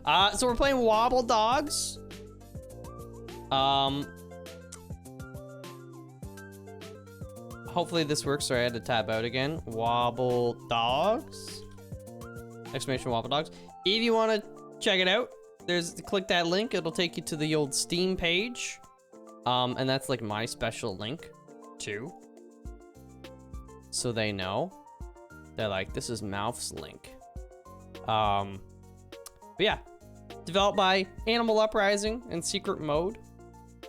So we're playing Wobbledogs. Hopefully this works. Sorry, I had to tab out again. Wobbledogs. Exclamation Wobbledogs. If you want to check it out, click that link. It'll take you to the old Steam page. And that's like my special link too. So they know. They're like, this is Mouth's link. But yeah. Developed by Animal Uprising in secret mode.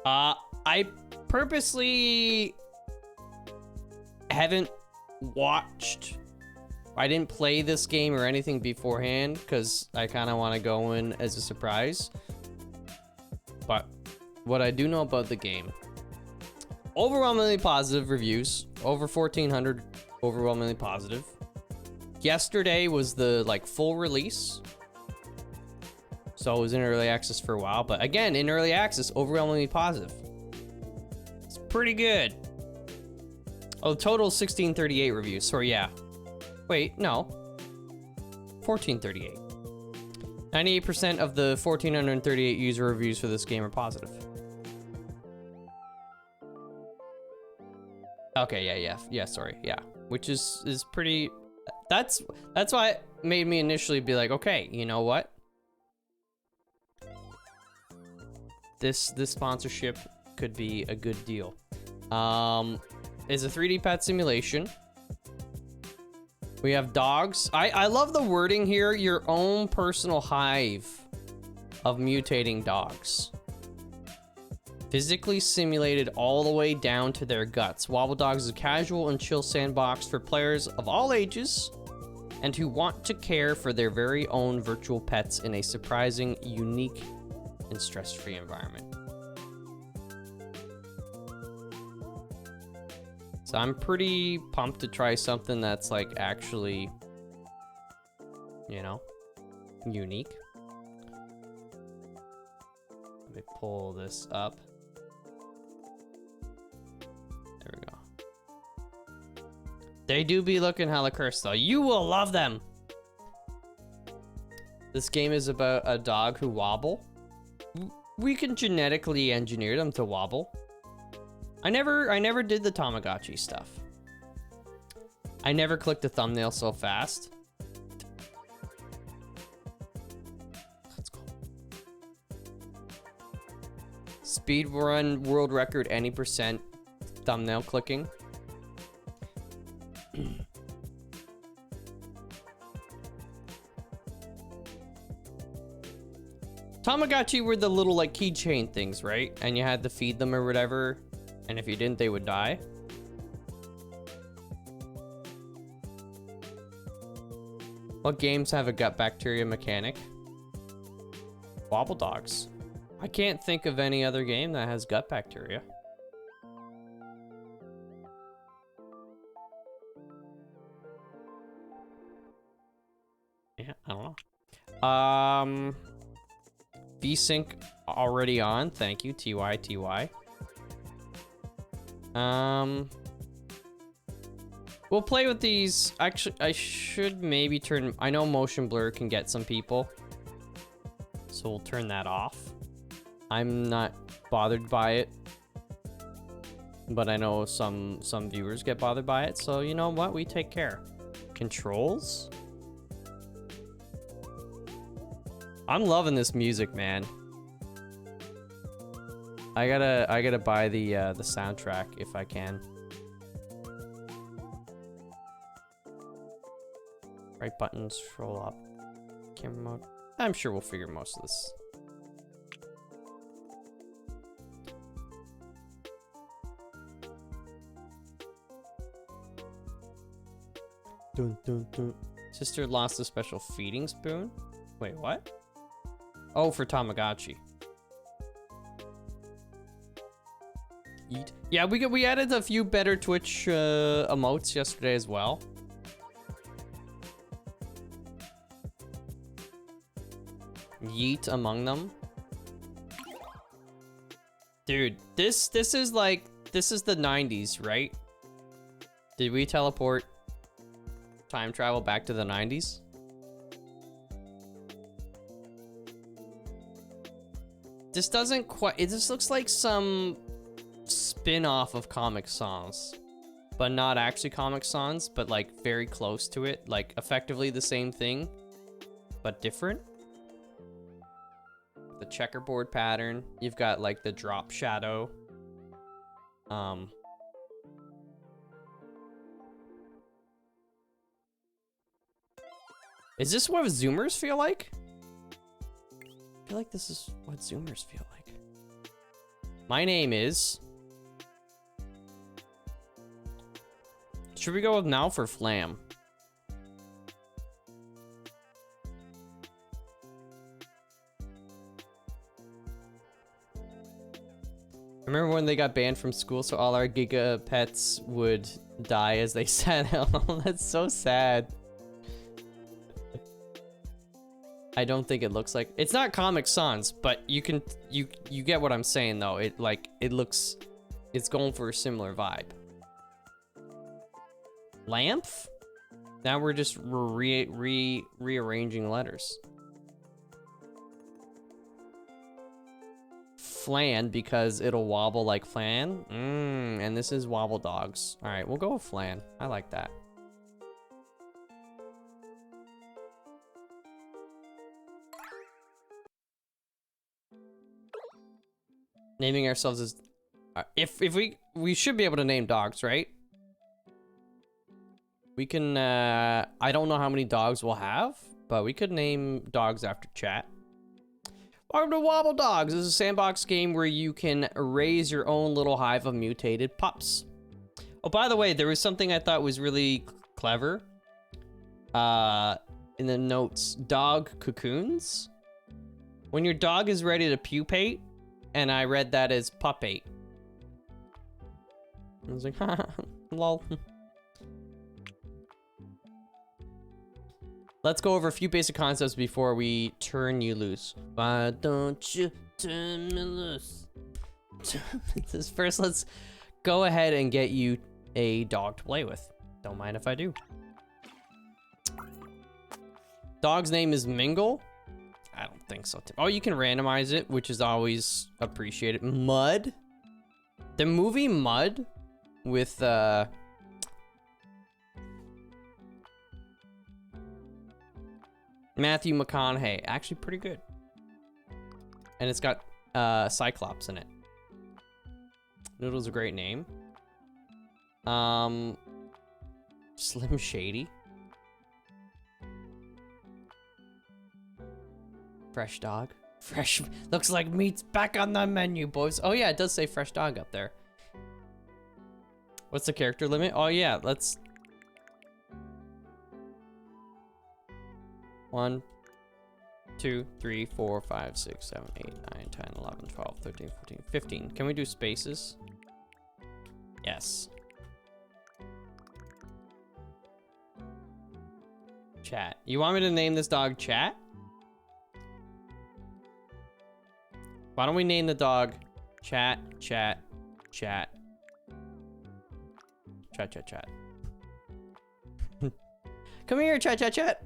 I purposely haven't watched. I didn't play this game or anything beforehand because I kind of want to go in as a surprise. But what I do know about the game, overwhelmingly positive reviews, over 1,400 overwhelmingly positive. Yesterday was the like full release. So it was in early access for a while, but again, in early access, overwhelmingly positive. It's pretty good. Oh, total 1638 reviews. So yeah. Wait, no. 1438. 98% of the 1,438 user reviews for this game are positive. Okay, yeah, sorry, yeah. Which is pretty... That's why it made me initially be like, okay, you know what? This sponsorship could be a good deal. It's a 3D pet simulation. We have dogs. I love the wording here. Your own personal hive of mutating dogs. Physically simulated all the way down to their guts. Wobbledogs is a casual and chill sandbox for players of all ages and who want to care for their very own virtual pets in a surprising, unique, and stress-free environment. So I'm pretty pumped to try something that's like actually, you know, unique. Let me pull this up. There we go. They do be looking hella cursed though. You will love them. This game is about a dog who wobble. We can genetically engineer them to wobble. I never did the Tamagotchi stuff. I never clicked the thumbnail so fast. Let's go. Speedrun world record any percent thumbnail clicking. Tamagotchi were the little like keychain things, right? And you had to feed them or whatever. And if you didn't, they would die. What games have a gut bacteria mechanic? Wobbledogs. I can't think of any other game that has gut bacteria. Yeah, I don't know. VSync already on. Thank you, TY. We'll play with these. Actually, I should maybe turn... I know motion blur can get some people. So we'll turn that off. I'm not bothered by it. But I know some viewers get bothered by it. So you know what? We take care. Controls? I'm loving this music, man. I gotta buy the soundtrack if I can. Right button, scroll up. Camera mode. I'm sure we'll figure most of this. Dun, dun, dun. Sister lost a special feeding spoon? Wait, what? Oh, for Tamagotchi. Eat. Yeah, we added a few better Twitch emotes yesterday as well. Yeet among them. Dude, this is like, this is the 90s, right? Did we teleport time travel back to the 90s? This doesn't quite, it just looks like some spin-off of Comic Sans, but not actually Comic Sans, but like very close to it, like effectively the same thing, but different. The checkerboard pattern, you've got like the drop shadow. Is this what Zoomers feel like? I feel like this is what Zoomers feel like. My name is... Should we go with now for Flam? Remember when they got banned from school, so all our Giga pets would die as they sat out? Oh, that's so sad. I don't think it looks like... It's not Comic Sans, but you can... You get what I'm saying, though. It, like, it looks... It's going for a similar vibe. Lamph? Now we're just rearranging letters. Flan, because it'll wobble like flan. And this is Wobbledogs. All right, we'll go with flan. I like that. Naming ourselves as... if we should be able to name dogs, right? We can, I don't know how many dogs we'll have, but we could name dogs after chat. Welcome to Wobbledogs. This is a sandbox game where you can raise your own little hive of mutated pups. Oh, by the way, there was something I thought was really clever. In the notes, dog cocoons. When your dog is ready to pupate, and I read that as pupate. I was like, haha, lol. Let's go over a few basic concepts before we turn you loose. Why don't you turn me loose? First, let's go ahead and get you a dog to play with. Don't mind if I do. Dog's name is Mingle. I don't think so. Oh, you can randomize it, which is always appreciated. Mud. The movie Mud with Matthew McConaughey, actually pretty good. And it's got Cyclops in it. Noodle's a great name. Slim Shady. Fresh dog. Fresh, looks like meat's back on the menu, boys. Oh yeah, it does say fresh dog up there. What's the character limit? Oh yeah, let's... 1, 2, 3, 4, 5, 6, 7, 8, 9, 10, 11, 12, 13, 14, 15. Can we do spaces? Yes. Chat. You want me to name this dog Chat? Why don't we name the dog Chat, Chat, Chat. Chat, Chat, Chat. Come here, Chat, Chat, Chat.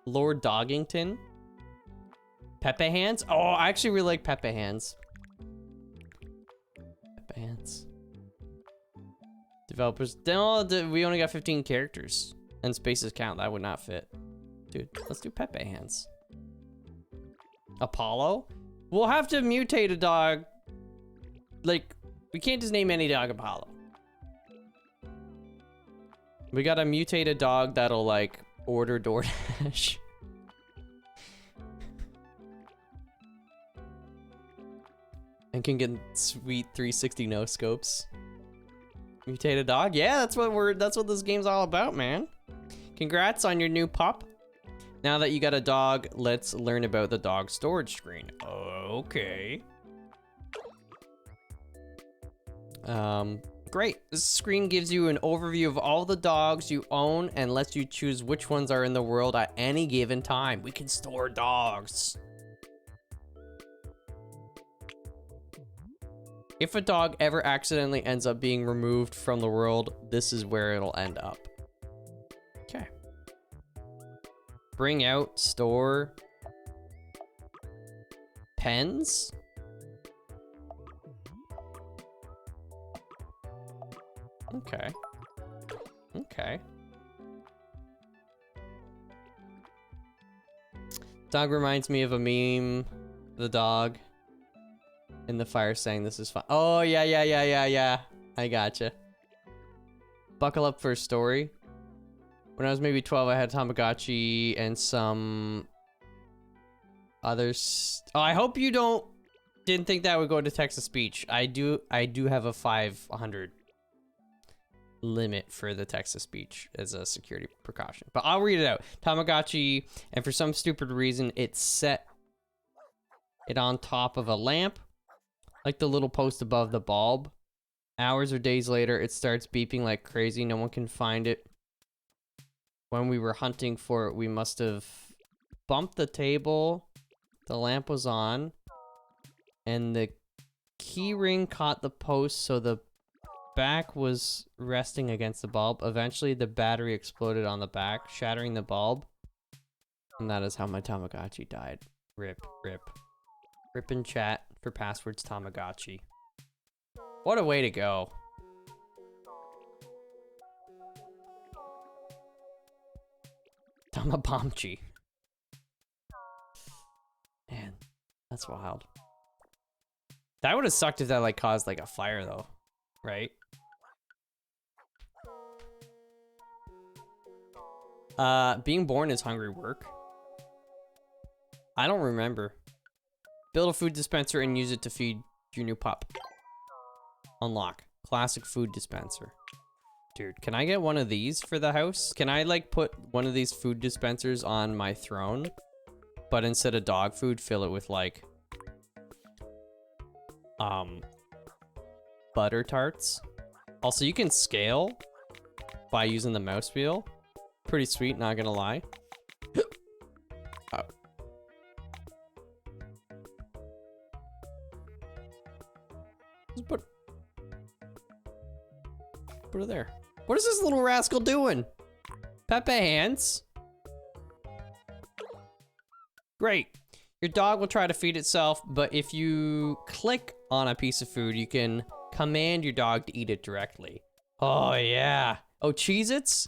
Lord Doggington. Pepe Hands. Oh, I actually really like Pepe Hands. Pepe Hands. Developers. No, we only got 15 characters. And spaces count. That would not fit. Dude, let's do Pepe Hands. Apollo? We'll have to mutate a dog. Like, we can't just name any dog Apollo. We gotta mutate a dog that'll, like, order DoorDash. And can get sweet 360 no scopes. Mutate a dog? Yeah, that's what this game's all about, man. Congrats on your new pup. Now that you got a dog, let's learn about the dog storage screen. Okay. Great. This screen gives you an overview of all the dogs you own and lets you choose which ones are in the world at any given time. We can store dogs. If a dog ever accidentally ends up being removed from the world, this is where it'll end up. Okay. Bring out, store, Depends. Okay. Okay. Dog reminds me of a meme. The dog in the fire saying this is fun. Oh, yeah. I gotcha. Buckle up for a story. When I was maybe 12, I had Tamagotchi and some others. Oh, I hope you didn't think that would go to text to speech. I do have a 500 limit for the text to speech as a security precaution. But I'll read it out. Tamagotchi, and for some stupid reason, it set it on top of a lamp, like the little post above the bulb. Hours or days later, it starts beeping like crazy. No one can find it. When we were hunting for it, we must have bumped the table. The lamp was on, and the key ring caught the post, so the back was resting against the bulb. Eventually, the battery exploded on the back, shattering the bulb. And that is how my Tamagotchi died. Rip, rip. Rip in chat for passwords Tamagotchi. What a way to go. Tamagotchi. Man, that's wild. That would have sucked if that like caused like a fire though, right? Being born is hungry work. I don't remember. Build a food dispenser and use it to feed your new pup. Unlock. Classic food dispenser. Dude, can I get one of these for the house? Can I like put one of these food dispensers on my throne? But instead of dog food, fill it with like butter tarts. Also, you can scale by using the mouse wheel. Pretty sweet, not gonna lie. Oh. Just put it there. What is this little rascal doing? Pepe hands. Great. Your dog will try to feed itself, but if you click on a piece of food, you can command your dog to eat it directly. Oh, yeah. Oh, Cheez-Its?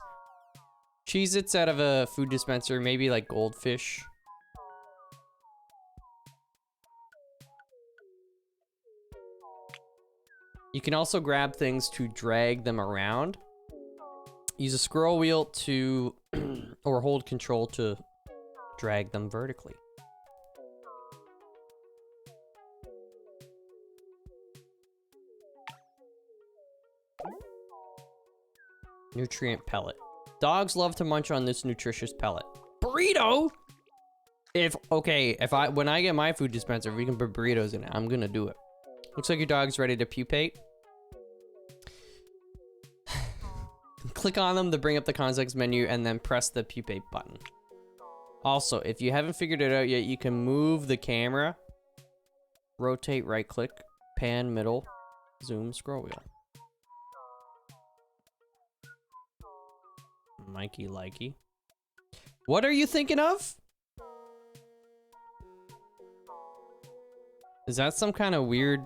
Cheez-Its out of a food dispenser, maybe like goldfish. You can also grab things to drag them around. Use a scroll wheel to, or hold control to drag them vertically. Nutrient pellet. Dogs love to munch on this nutritious pellet. Burrito? When I get my food dispenser, if we can put burritos in it, I'm gonna do it. Looks like your dog's ready to pupate. Click on them to bring up the context menu and then press the pupate button. Also, if you haven't figured it out yet, you can move the camera, rotate, right click, pan, middle, zoom, scroll wheel. Mikey likey. What are you thinking of? Is that some kind of weird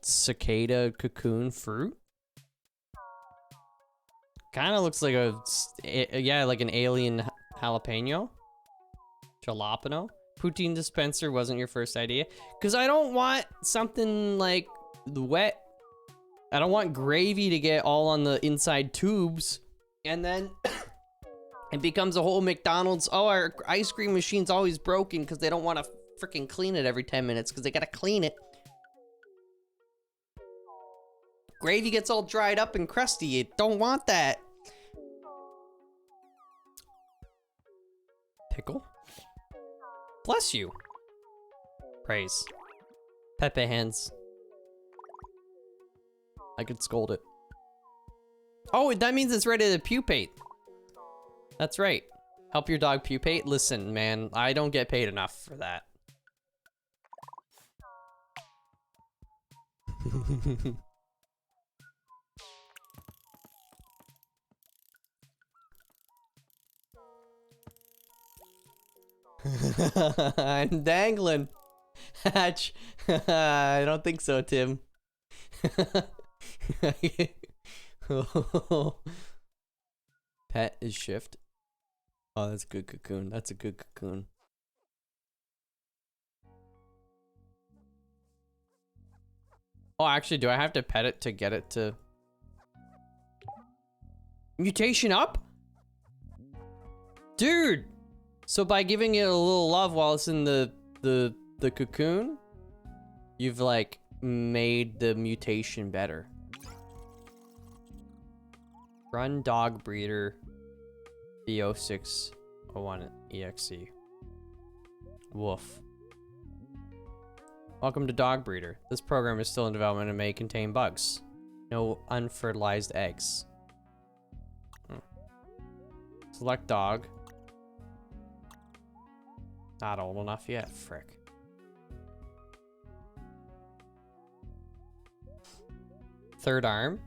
cicada cocoon fruit? Kind of looks like like an alien jalapeno. Jalapeno. Poutine dispenser wasn't your first idea? Because I don't want something like wet. I don't want gravy to get all on the inside tubes. And then it becomes a whole McDonald's. Oh, our ice cream machine's always broken because they don't want to freaking clean it every 10 minutes because they got to clean it. Gravy gets all dried up and crusty. You don't want that. Pickle? Bless you. Praise. Pepe hands. I could scold it. Oh, that means it's ready to pupate. That's right. Help your dog pupate? Listen, man, I don't get paid enough for that. I'm dangling. hatch. I don't think so, Tim. Pet is shift. Oh, that's a good cocoon. That's a good cocoon. Oh, actually, do I have to pet it to get it to... Mutation up? Dude! So by giving it a little love while it's in the cocoon, you've, like, made the mutation better. Run dog breeder VO601 EXE. Woof. Welcome to Dog Breeder. This program is still in development and may contain bugs. No unfertilized eggs. Select dog. Not old enough yet, frick. Third arm.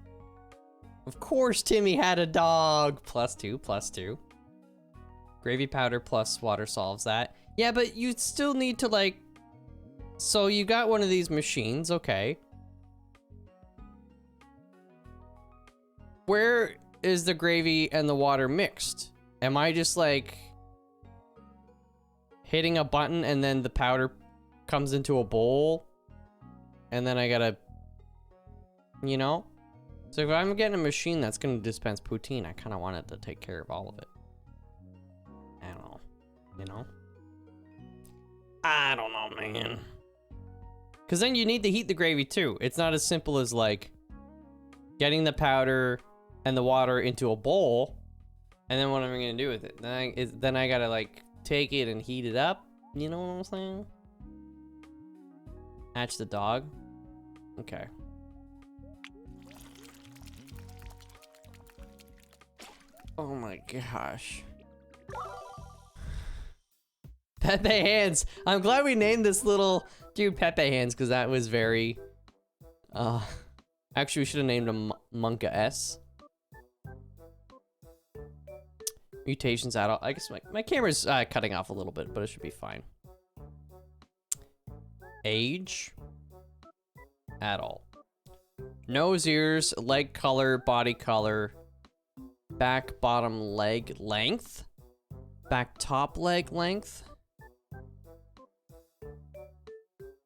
Of course Timmy had a dog! +2, +2. Gravy powder plus water solves that. Yeah, but you still need to, like... So you got one of these machines, okay. Where is the gravy and the water mixed? Am I just, like... hitting a button and then the powder comes into a bowl? And then I gotta... You know? So if I'm getting a machine that's gonna dispense poutine, I kinda want it to take care of all of it. I don't know. You know? I don't know, man. Because then you need to heat the gravy too. It's not as simple as like getting the powder and the water into a bowl, and then what am I gonna do with it? Then I gotta like take it and heat it up. You know what I'm saying? Hatch the dog. Okay. Oh my gosh. Pepe Hands. I'm glad we named this little dude Pepe Hands because that was very... Actually, we should have named him Monka S. Mutations adult. I guess my camera's cutting off a little bit, but it should be fine. Age. Adult. Nose, ears, leg color, body color. Back, bottom, leg length. Back, top, leg length.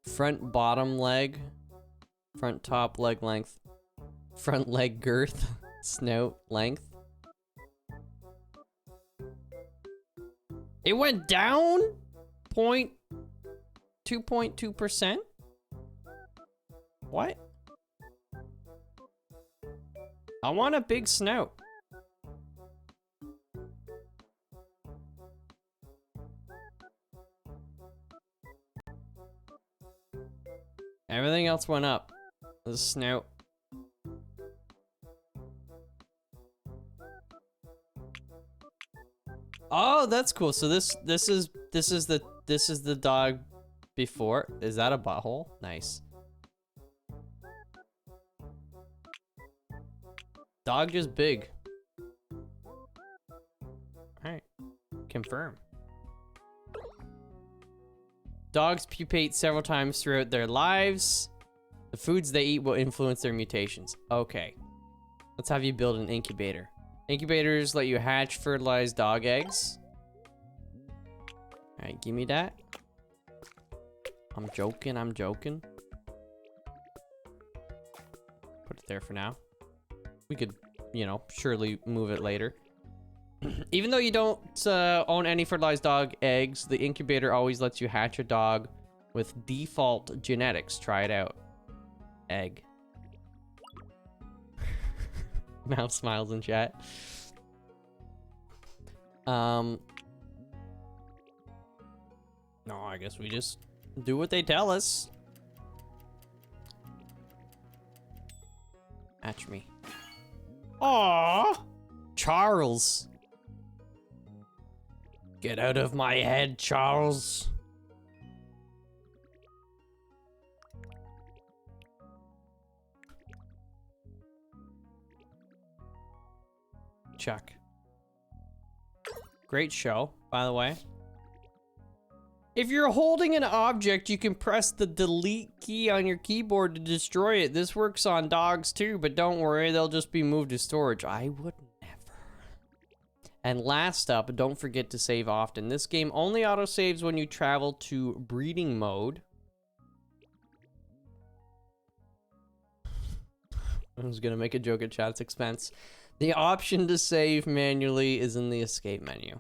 Front, bottom, leg. Front, top, leg length. Front leg girth. Snout length. It went down 2.2%. What? I want a big snout. Everything else went up. The snout. Oh, that's cool. So this is the dog before. Is that a butthole? Nice. Dog just big. All right. Confirm. Dogs pupate several times throughout their lives. The foods they eat will influence their mutations. Okay. Let's have you build an incubator. Incubators let you hatch fertilized dog eggs. Alright, give me that. I'm joking, I'm joking. Put it there for now. We could, you know, surely move it later. Even though you don't own any fertilized dog eggs, the incubator always lets you hatch a dog with default genetics. Try it out. Egg. Mouse smiles in chat. No, I guess we just do what they tell us. Hatch me. Aww! Charles. Get out of my head, Charles. Chuck. Great show, by the way. If you're holding an object, you can press the delete key on your keyboard to destroy it. This works on dogs too, but don't worry, they'll just be moved to storage. I would never. And last up, don't forget to save often. This game only autosaves when you travel to breeding mode. I was gonna make a joke at chat's expense. The option to save manually is in the escape menu.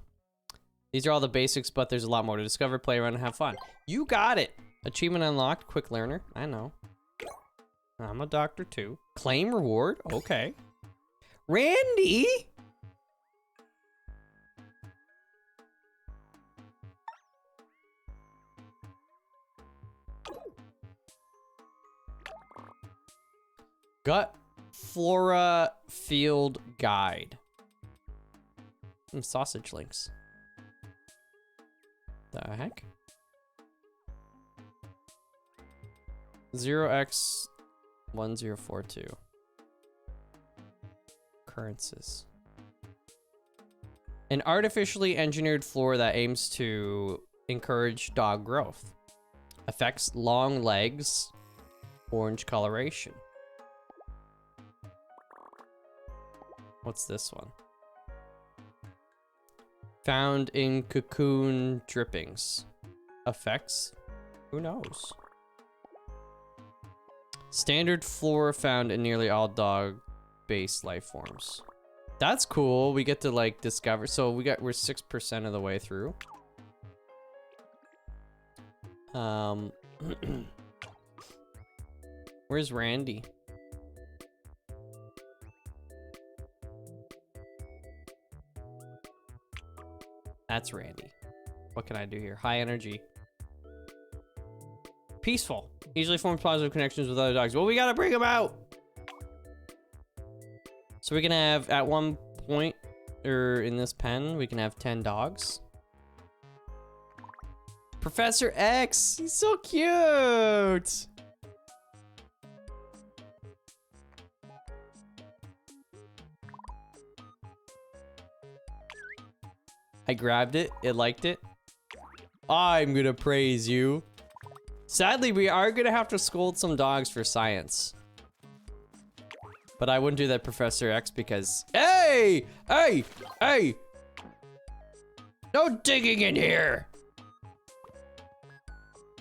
These are all the basics, but there's a lot more to discover, play around, and have fun. You got it! Achievement unlocked, quick learner. I know. I'm a doctor too. Claim reward, okay. Randy? Gut Flora Field Guide. Sausage links. The heck? 0x1042. Occurrences. An artificially engineered flora that aims to encourage dog growth. Affects long legs, orange coloration. What's this one? Found in cocoon drippings. Effects? Who knows? Standard flora found in nearly all dog-based life forms. That's cool. We get to like discover. So we're 6% of the way through. Where's Randy? That's Randy. What can I do here? High energy. Peaceful. Easily forms positive connections with other dogs. Well, we gotta bring them out. So we can have, at one point, or in this pen, we can have 10 dogs. Professor X, he's so cute. I grabbed it, it liked it. I'm gonna praise you. Sadly, we are gonna have to scold some dogs for science. But I wouldn't do that, Professor X, because... Hey! Hey! Hey! No digging in here!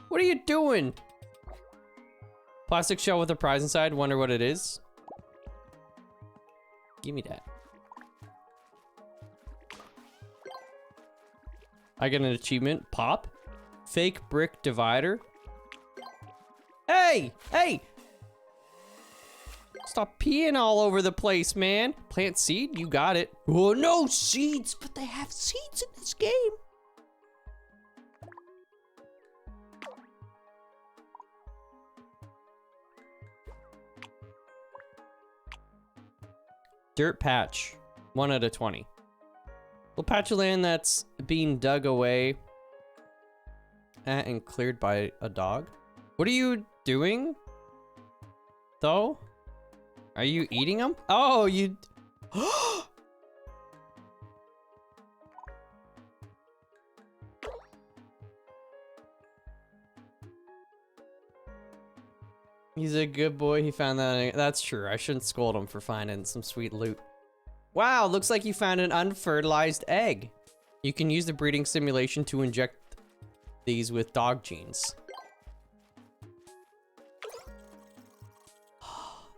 What are you doing? Plastic shell with a prize inside, wonder what it is? Give me that. I get an achievement. Pop. Fake brick divider. Hey! Hey! Stop peeing all over the place, man. Plant seed? You got it. Oh, no seeds! But they have seeds in this game. Dirt patch. 1 out of 20. Little patch of land that's being dug away and cleared by a dog. What are you doing, though? Are you eating them? Oh, you... He's a good boy. He found that. That's true. I shouldn't scold him for finding some sweet loot. Wow, looks like you found an unfertilized egg. You can use the breeding simulation to inject these with dog genes.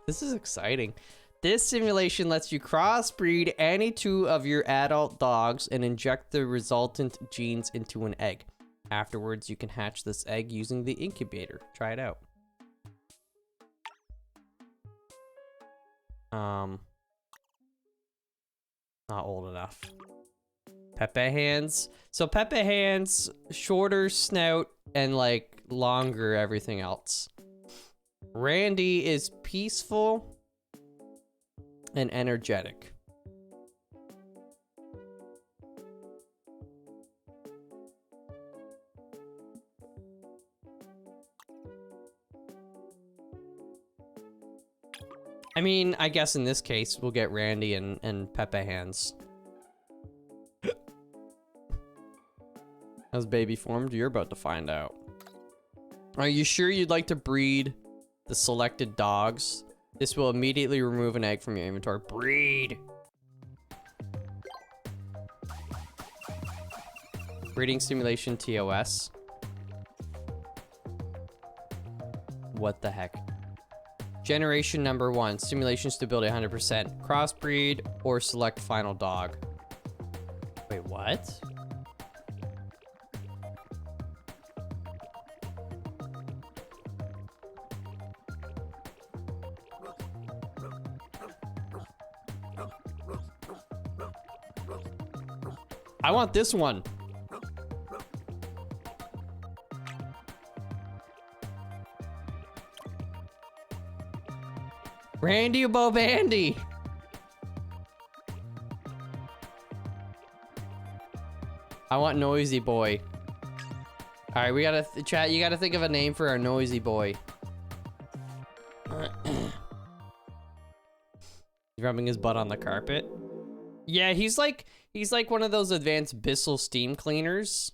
This is exciting. This simulation lets you crossbreed any 2 of your adult dogs and inject the resultant genes into an egg. Afterwards, you can hatch this egg using the incubator. Try it out. Not old enough. Pepe hands. So Pepe hands, shorter snout, and like longer everything else. Randy is peaceful and energetic. I mean, I guess in this case, we'll get Randy and Pepe hands. Has baby formed? You're about to find out. Are you sure you'd like to breed the selected dogs? This will immediately remove an egg from your inventory. Breed! Breeding simulation TOS. What the heck? Generation number 1. Simulation stability 100%. Crossbreed or select final dog. Wait, what? I want this one. Randy above Andy. I want noisy boy. All right, we gotta chat. You gotta think of a name for our noisy boy. He's rubbing his butt on the carpet. Yeah, he's like one of those advanced Bissell steam cleaners.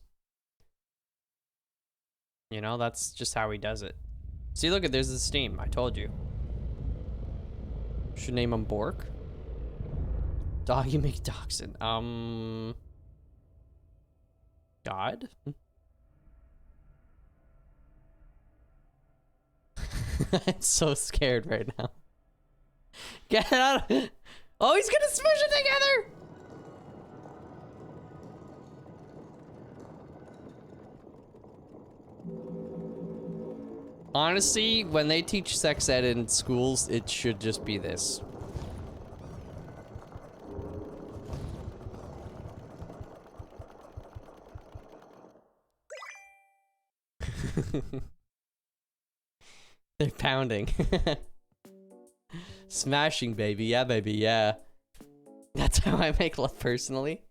You know, that's just how he does it. See, look at there's the steam. I told you. Should name him Bork. Doggy McDoxin. God. I'm so scared right now. Get out. Oh, he's gonna smush it together. Honestly, when they teach sex ed in schools, it should just be this. They're pounding. Smashing, baby. Yeah, baby, yeah. That's how I make love personally.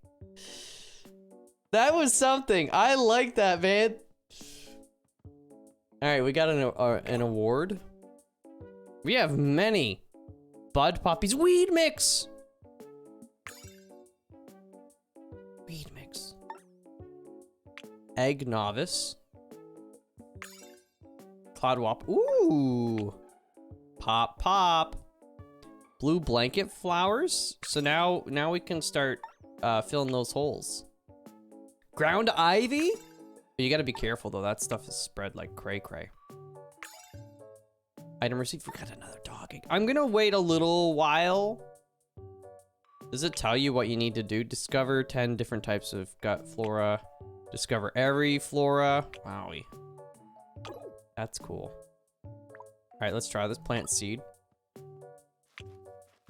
That was something. I like that, man. All right, we got an award. We have many. Bud puppies. Weed mix. Weed mix. Egg novice. Cloud wop. Ooh. Pop pop. Blue blanket flowers. So now we can start filling those holes. Ground ivy. You gotta be careful though, that stuff is spread like cray cray. Item received, we got another dog egg. I'm gonna wait a little while. Does it tell you what you need to do? Discover 10 different types of gut flora. Discover every flora. Wowie. That's cool. All right, let's try this plant seed.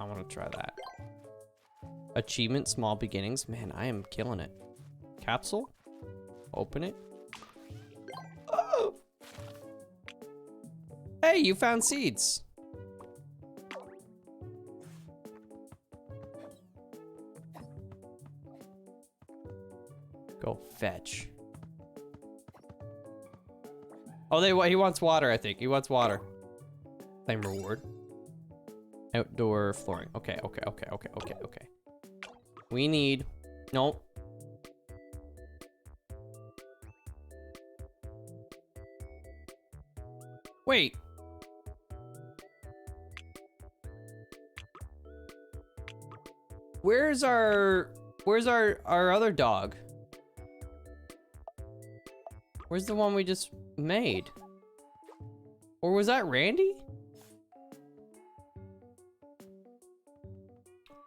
I wanna try that. Achievement, small beginnings. Man, I am killing it. Capsule, open it. Oh! Hey, you found seeds. Go fetch. Oh, he wants water, I think. He wants water. Claim reward. Outdoor flooring. Okay. We need... Nope. Wait. Where's our other dog? Where's the one we just made? Or was that Randy?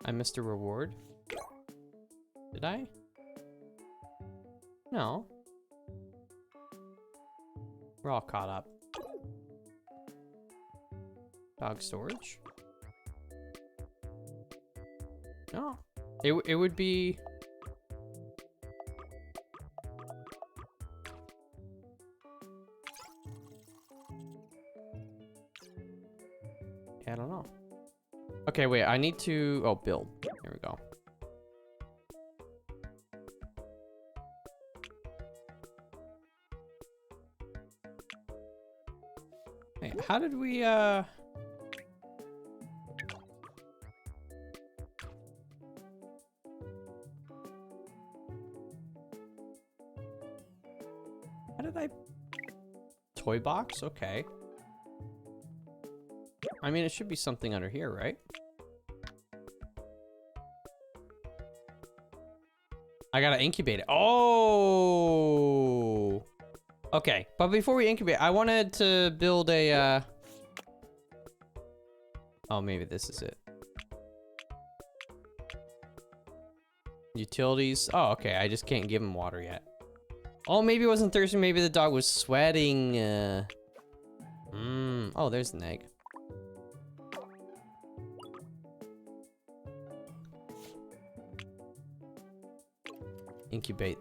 I missed a reward. Did I? No. We're all caught up. Dog storage? No. It would be... I don't know. Okay, wait, I need to... Oh, build. Here we go. Wait, how did we, How did I... Toy box? Okay. I mean, it should be something under here, right? I gotta incubate it. Oh! Okay, but before we incubate, I wanted to build a, Oh, maybe this is it. Utilities. Oh, okay, I just can't give him water yet. Oh, maybe it wasn't thirsty. Maybe the dog was sweating. Oh, there's an egg. Incubate.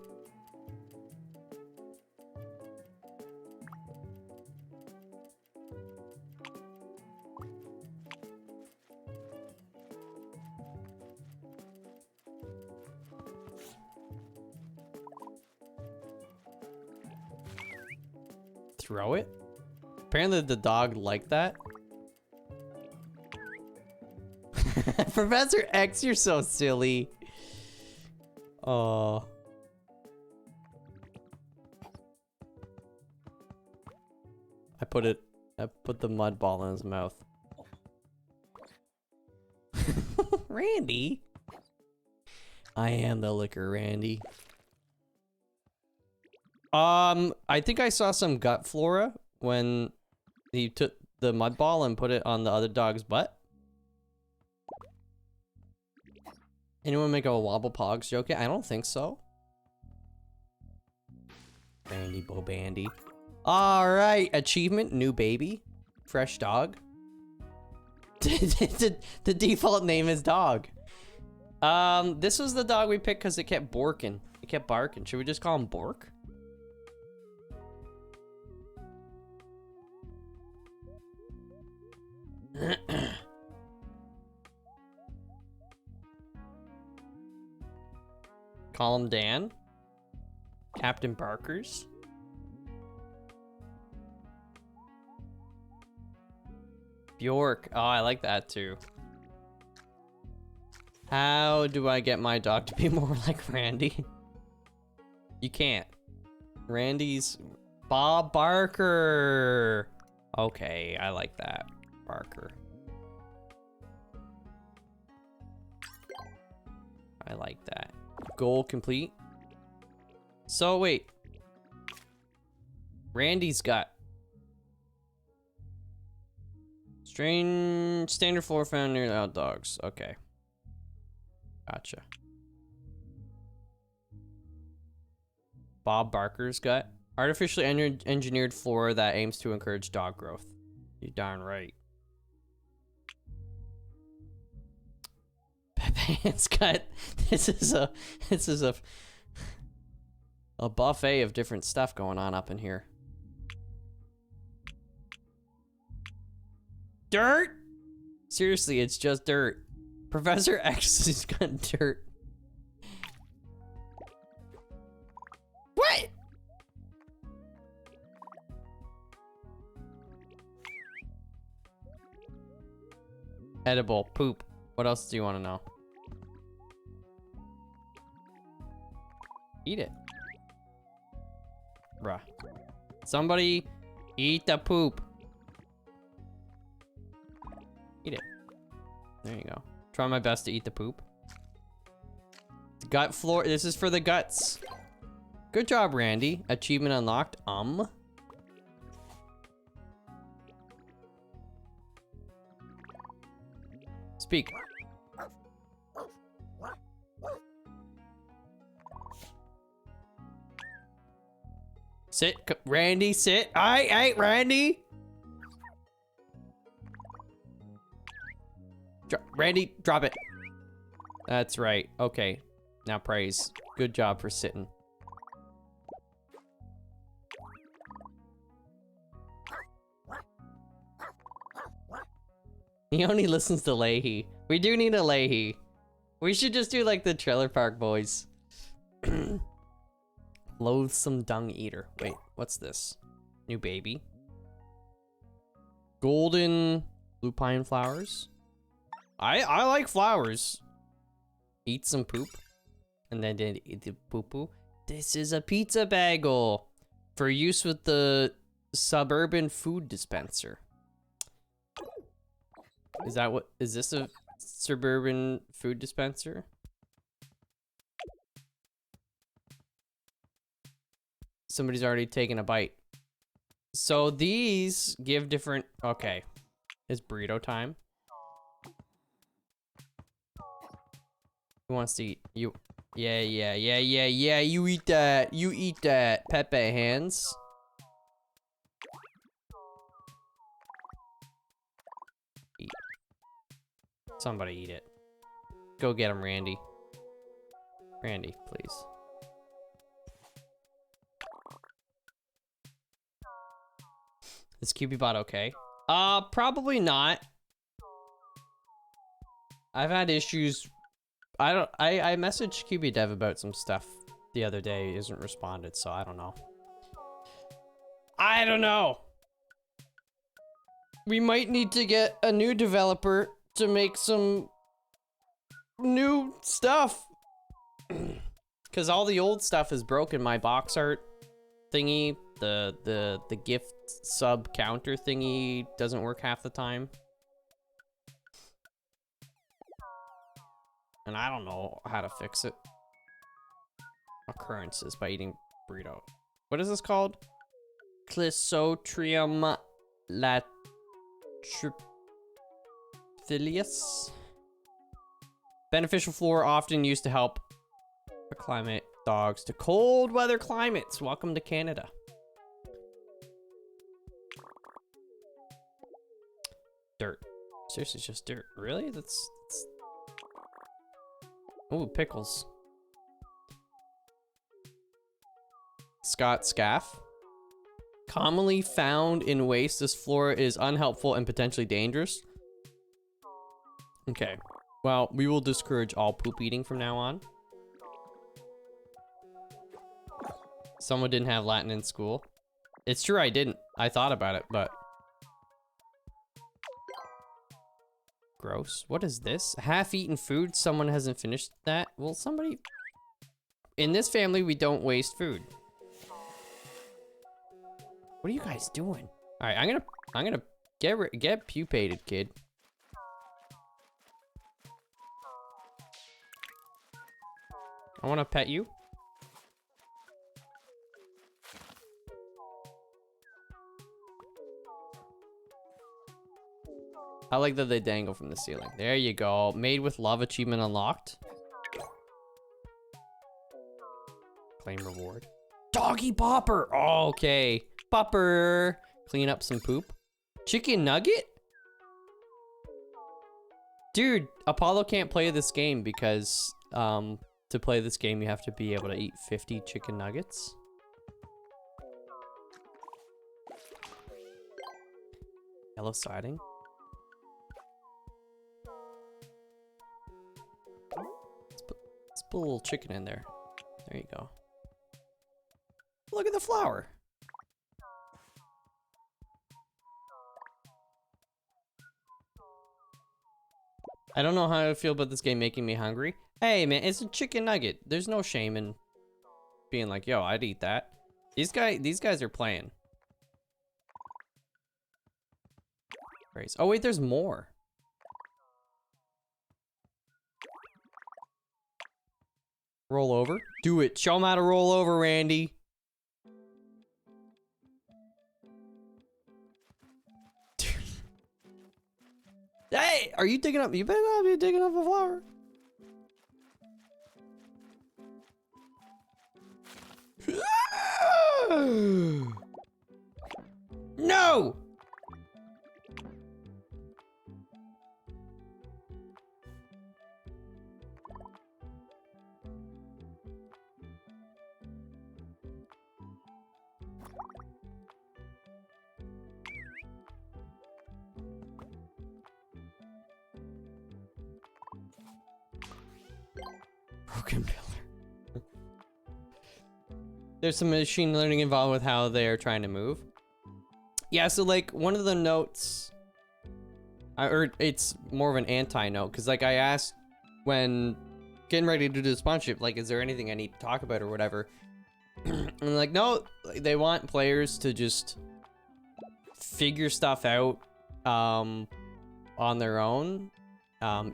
Throw it? Apparently the dog liked that. Professor X, you're so silly. Oh. I put the mud ball in his mouth. Randy? I am the liquor, Randy. I think I saw some gut flora when he took the mud ball and put it on the other dog's butt. Anyone make a Wobbledogs joke yet? I don't think so. Randy Bobandy. Alright, achievement, new baby. Fresh dog. The default name is dog. This was the dog we picked because it kept borking. It kept barking. Should we just call him Bork? Call him Dan. Captain Barkers. Bjork. Oh, I like that too. How do I get my dog to be more like Randy? You can't. Randy's Bob Barker. Okay, I like that. Barker. I like that. Goal complete. So wait. Randy's got strange standard flora found near out dogs. Okay. Gotcha. Bob Barker's gut. Artificially engineered flora that aims to encourage dog growth. You darn right. Pepe's gut. This is a buffet of different stuff going on up in here. Dirt? Seriously, it's just dirt. Professor X has got dirt. What? Edible poop. What else do you want to know? Eat it. Bruh. Somebody eat the poop. Eat it. There you go. Try my best to eat the poop. Gut floor. This is for the guts. Good job, Randy. Achievement unlocked. Speak. Sit, Randy, sit. Aight, Randy. Randy, drop it. That's right. Okay. Now praise. Good job for sitting. He only listens to Leahy. We do need a Leahy. We should just do like the Trailer Park Boys. Loathsome dung eater. Wait, what's this? New baby. Golden lupine flowers. I like flowers. Eat some poop. And then eat the poo-poo. This is a pizza bagel. For use with the suburban food dispenser. Is that what, is this a suburban food dispenser? Somebody's already taken a bite. So these give different, okay. It's burrito time. Who wants to eat? You. Yeah, you eat that. You eat that. Pepe hands. Eat. Somebody eat it. Go get him, Randy. Randy, please. Is QBot okay? Probably not. I've had issues. I messaged QB Dev about some stuff the other day. He hasn't responded, so I don't know. I don't know. We might need to get a new developer to make some new stuff. Cause all the old stuff is broken. My box art thingy, the gift sub counter thingy doesn't work half the time. And I don't know how to fix it. Occurrences by eating burrito. What is this called? Clissotrium latriphylius. Beneficial flora often used to help acclimate dogs to cold weather climates. Welcome to Canada. Dirt. Seriously, it's just dirt. Really? That's... Ooh, pickles. Scott Scaff. Commonly found in waste, this flora is unhelpful and potentially dangerous. Okay. Well, we will discourage all poop eating from now on. Someone didn't have Latin in school. It's true, I didn't. I thought about it, but... Gross. What is this? Half-eaten food? Someone hasn't finished that? Well, somebody... In this family, we don't waste food. What are you guys doing? All right, I'm gonna get pupated, kid. I want to pet you. I like that they dangle from the ceiling. There you go. Made with love, achievement unlocked. Claim reward. Doggy popper. Oh, okay. Popper. Clean up some poop. Chicken nugget? Dude, Apollo can't play this game because to play this game you have to be able to eat 50 chicken nuggets. Yellow siding. Let's put a little chicken in there. There you go. Look at the flower. I don't know how I feel about this game making me hungry. Hey man, it's a chicken nugget. There's no shame in being like, yo, I'd eat that. These guys are playing. Grace. Oh wait, there's more. Roll over. Do it. Show them how to roll over, Randy. Hey, are you digging up? You better not be digging up a flower. No! Broken pillar. There's some machine learning involved with how they're trying to move. Yeah, so like one of the notes, or it's more of an anti-note, because like I asked when getting ready to do the sponsorship, like, is there anything I need to talk about or whatever? And like, no, they want players to just figure stuff out on their own.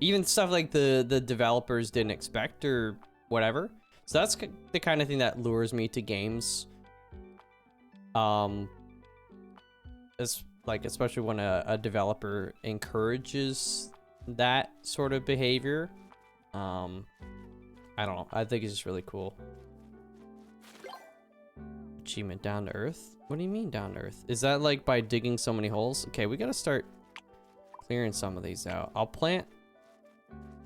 Even stuff like the developers didn't expect or whatever. So that's the kind of thing that lures me to games. It's like, especially when a developer encourages that sort of behavior. I don't know. I think it's just really cool. Achievement down to earth? What do you mean down to earth? Is that like by digging so many holes? Okay, we gotta start clearing some of these out. I'll plant.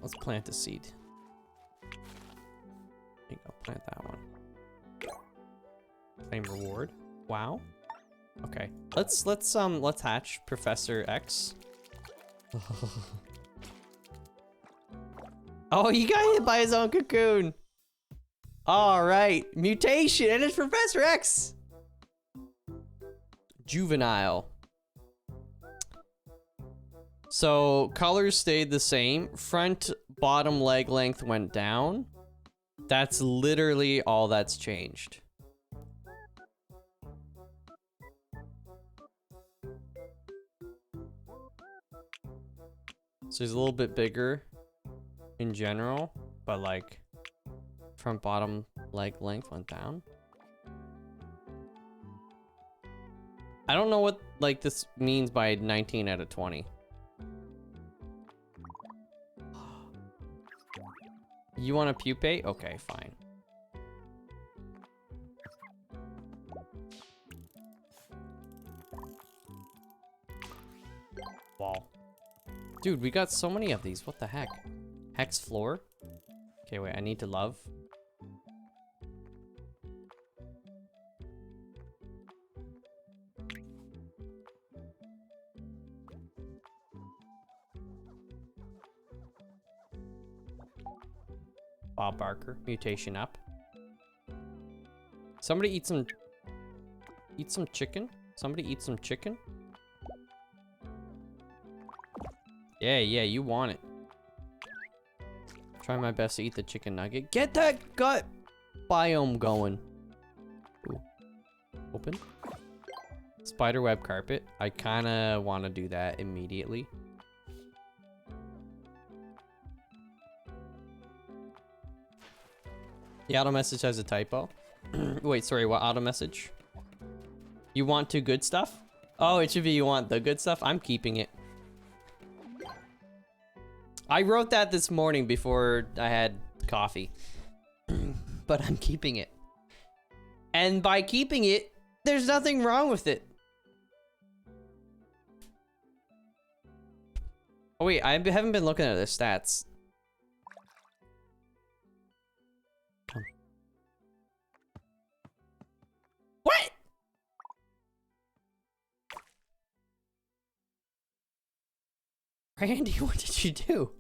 Let's plant a seed. There you go. Plant that one. Claim reward. Wow. Okay. Let's hatch Professor X. Oh, he got hit by his own cocoon. All right, mutation, and it's Professor X. Juvenile. So colors stayed the same. Front bottom leg length went down. That's literally all that's changed. So he's a little bit bigger in general, but like front bottom leg length went down. I don't know what like this means by 19 out of 20. You want to pupate? Okay, fine. Wall. Dude, we got so many of these. What the heck? Hex floor? Okay, wait, I need to love. Bob Barker, mutation up. Somebody eat some chicken. Somebody eat some chicken. Yeah, you want it. Try my best to eat the chicken nugget. Get that gut biome going. Ooh. Open. Spiderweb carpet. I kind of want to do that immediately. The auto message has a typo. Wait, sorry, what auto message? You want to good stuff? Oh, it should be you want the good stuff. I'm keeping it. I wrote that this morning before I had coffee. But I'm keeping it. And by keeping it, there's nothing wrong with it. Oh wait, I haven't been looking at the stats. What? Randy, what did you do?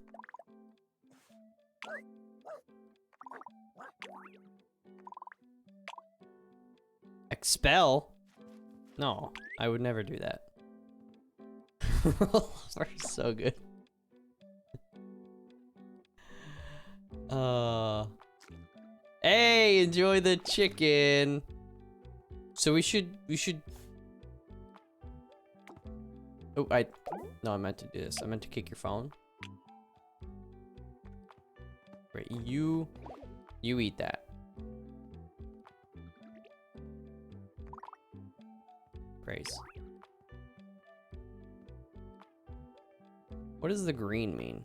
Expel? No, I would never do that. Are so good. Hey, enjoy the chicken. So we should. Oh, no, I meant to do this. I meant to kick your phone. Right, you eat that. Praise. What does the green mean?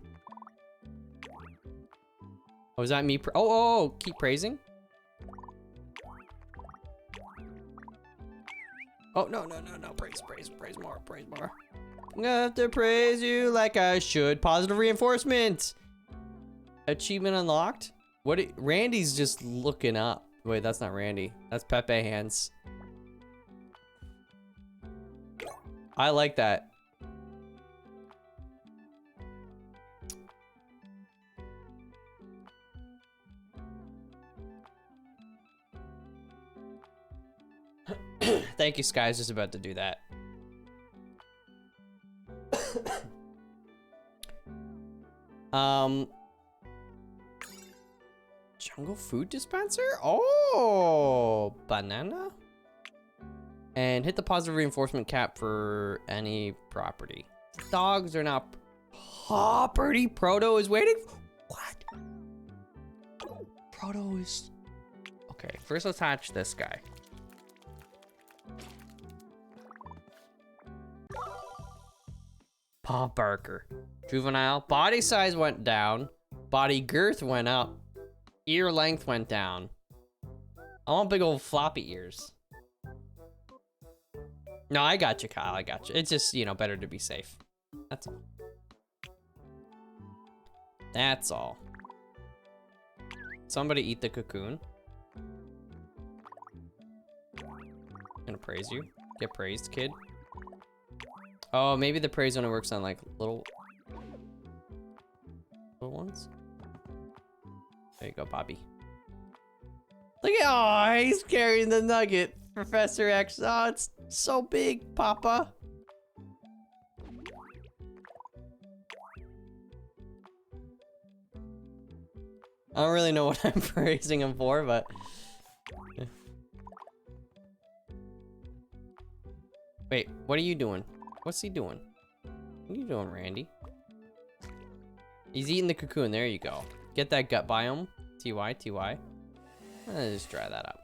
Oh, is that me? Oh, keep praising. Oh, no. Praise more. I'm gonna have to praise you like I should. Positive reinforcement. Achievement unlocked. Randy's just looking up. Wait, that's not Randy. That's Pepe Hands. I like that. Thank you, Sky. I was just about to do that. Jungle food dispenser? Oh, banana? And hit the positive reinforcement cap for any property. Dogs are not property. Proto is waiting. What? Proto is... Okay, first let's hatch this guy. Paw Barker. Juvenile. Body size went down. Body girth went up. Ear length went down. I want big old floppy ears. No, I got you, Kyle. I got you. It's just, you know, better to be safe. That's all. That's all. Somebody eat the cocoon. I'm gonna praise you. Get praised, kid. Oh, maybe the praise only works on like little ones. There you go, Bobby. Look at, oh, he's carrying the nugget. Professor X. Oh, it's so big, Papa. I don't really know what I'm praising him for, but... Wait, what are you doing? What's he doing? What are you doing, Randy? He's eating the cocoon. There you go. Get that gut biome. TY, TY. Just dry that up.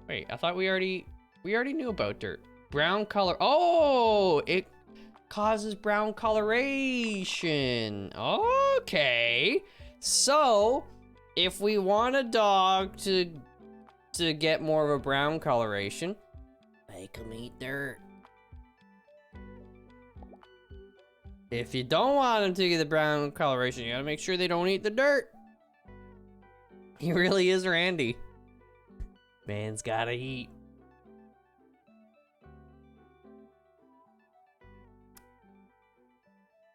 Wait, I thought we already knew about dirt. Brown color. Oh, it causes brown coloration. Okay. So, if we want a dog to get more of a brown coloration, make them eat dirt. If you don't want them to get the brown coloration, you gotta make sure they don't eat the dirt. He really is Randy. Man's gotta eat.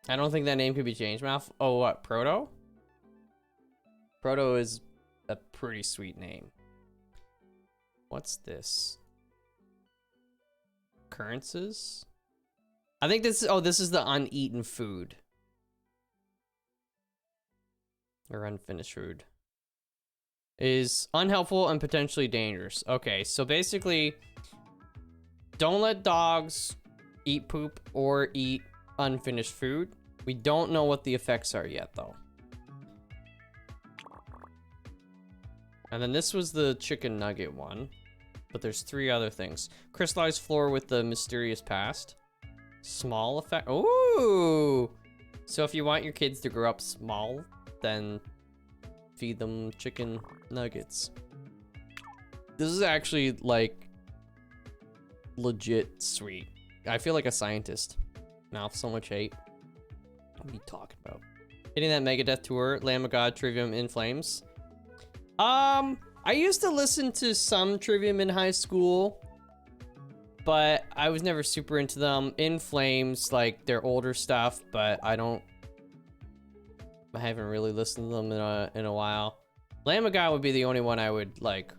I don't think that name could be changed, Malf. Oh, what? Proto? Proto is a pretty sweet name. What's this? Occurrences? I think this is, oh, this is the uneaten food. Or unfinished food. Is unhelpful and potentially dangerous. Okay, so basically, don't let dogs eat poop or eat unfinished food. We don't know what the effects are yet, though. And then this was the chicken nugget one. But there's 3 other things. Crystallized flora with the mysterious past. Small effect. Ooh! So if you want your kids to grow up small, then feed them chicken nuggets. This is actually, like, legit sweet. I feel like a scientist. Now, so much hate. What are you talking about? Hitting that Megadeth tour, Lamb of God, Trivium, In Flames. I used to listen to some Trivium in high school, but I was never super into them. In Flames, like, their older stuff, but I haven't really listened to them in a while. Lamb of God would be the only one I would, like,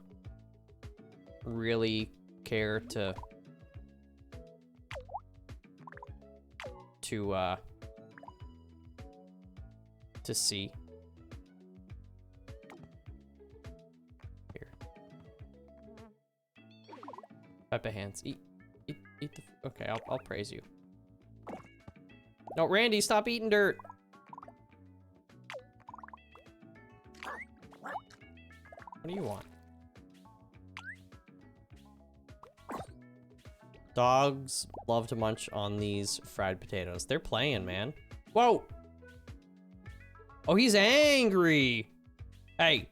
really care to see. Here. Peppa hands. Eat the, okay, I'll praise you. No, Randy, stop eating dirt. What do you want? Dogs love to munch on these fried potatoes. They're playing, man. Whoa! Oh, he's angry! Hey,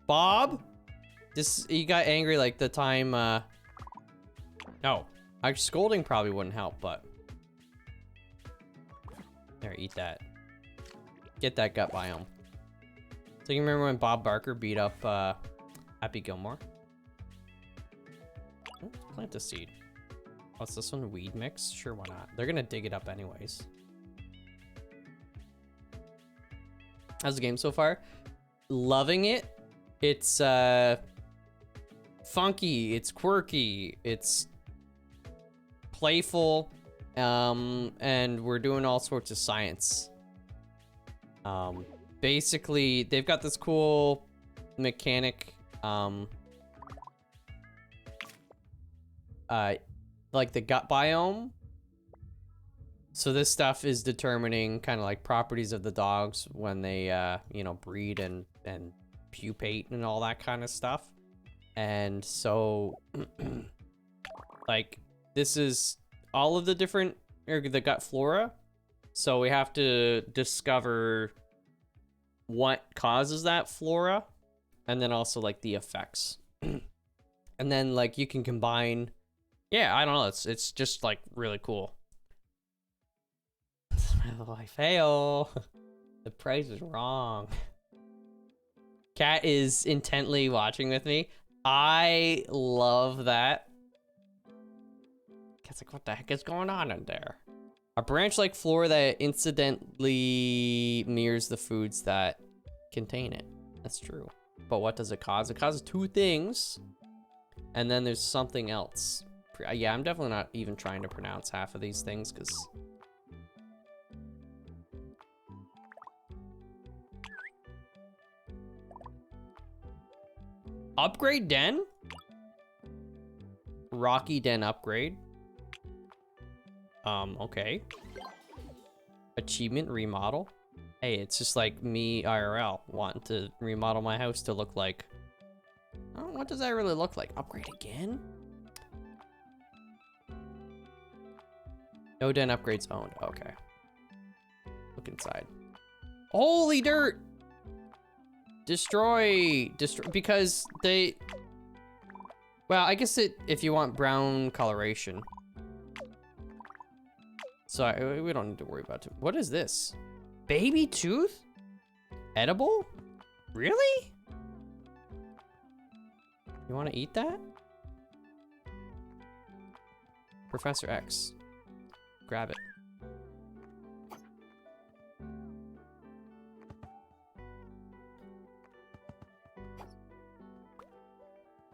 Bob? He got angry like the time, No, scolding probably wouldn't help, but... There, eat that. Get that gut biome. So you remember when Bob Barker beat up, Happy Gilmore? Let's plant a seed. What's this one? Weed mix? Sure, why not? They're gonna dig it up anyways. How's the game so far? Loving it. It's, funky. It's quirky. It's playful. And we're doing all sorts of science. basically they've got this cool mechanic, like the gut biome. So this stuff is determining kind of like properties of the dogs when they, you know, breed and pupate and all that kind of stuff. And so, like, this is all of the different, or the gut flora. So we have to discover what causes that flora, and then also like the effects. And then like you can combine, yeah, I don't know, it's just like really cool. Oh, I fail. The price is wrong. Cat is intently watching with me. I love that. Cat's like, what the heck is going on in there? A branch-like flora that incidentally mirrors the foods that contain it. That's true. But what does it cause? It causes two things. And then there's something else. Yeah, I'm definitely not even trying to pronounce half of these things because... Upgrade den? Rocky den upgrade. Okay. Achievement remodel. Hey, it's just like me IRL wanting to remodel my house to look like... Oh, what does that really look like? Upgrade again? No den upgrades owned. Okay. Look inside. Holy dirt! Destroy because they, well, I guess if you want brown coloration, so we don't need to worry about it. What is this? Baby tooth? Edible? Really? You want to eat that? Professor X, grab it.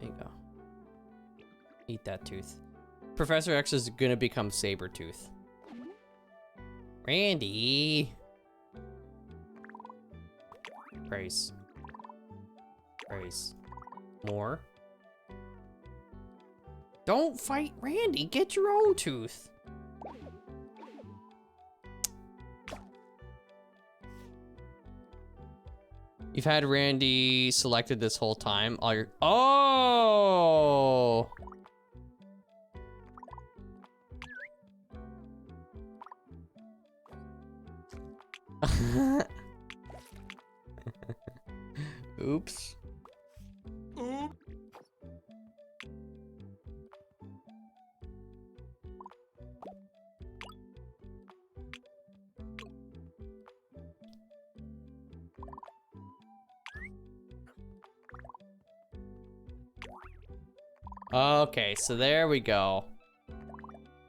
There you go. Eat that tooth. Professor X is gonna become Sabretooth. Randy! Praise. Praise. More. Don't fight Randy, get your own tooth. You've had Randy selected this whole time. All your... Oh! Oops. Okay, so there we go.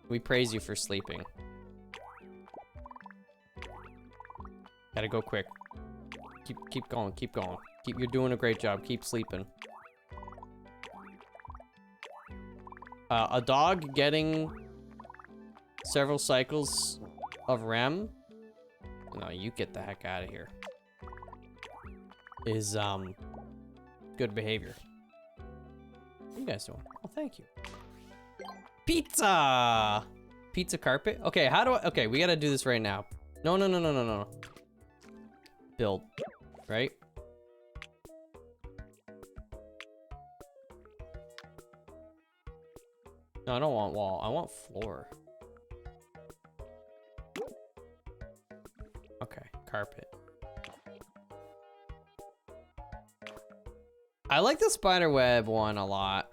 We praise you for sleeping. Gotta go quick. Keep going, keep going. You're doing a great job. Keep sleeping. A dog getting several cycles of REM. No, you get the heck out of here. Is good behavior. What are you guys doing? Oh, thank you. Pizza! Pizza carpet? Okay, how do I... Okay, we gotta do this right now. No. Build. Right? No, I don't want wall. I want floor. Okay, carpet. I like the spiderweb one a lot.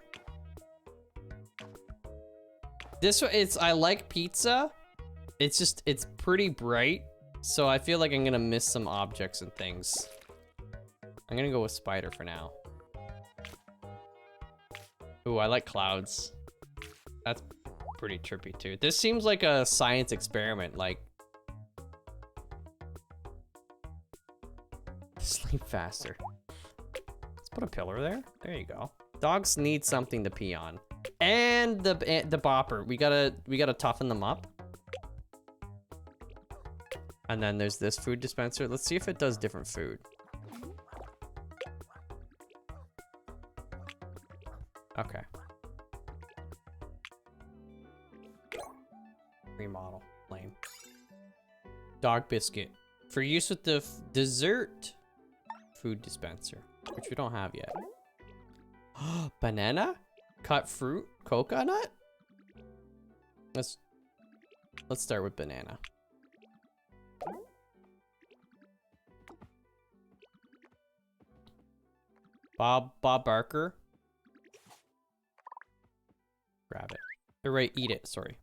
This one, I like pizza. It's just, it's pretty bright. So I feel like I'm gonna miss some objects and things. I'm gonna go with spider for now. Ooh, I like clouds. That's pretty trippy too. This seems like a science experiment, like. Sleep faster. Let's put a pillar there. There you go. Dogs need something to pee on. And the bopper. We gotta toughen them up. And then there's this food dispenser. Let's see if it does different food. Okay. Remodel. Lame. Dog biscuit. For use with the dessert food dispenser, which we don't have yet. Banana? Cut fruit? Coconut? Let's start with banana. Bob Barker. Grab it. Or right, eat it, sorry.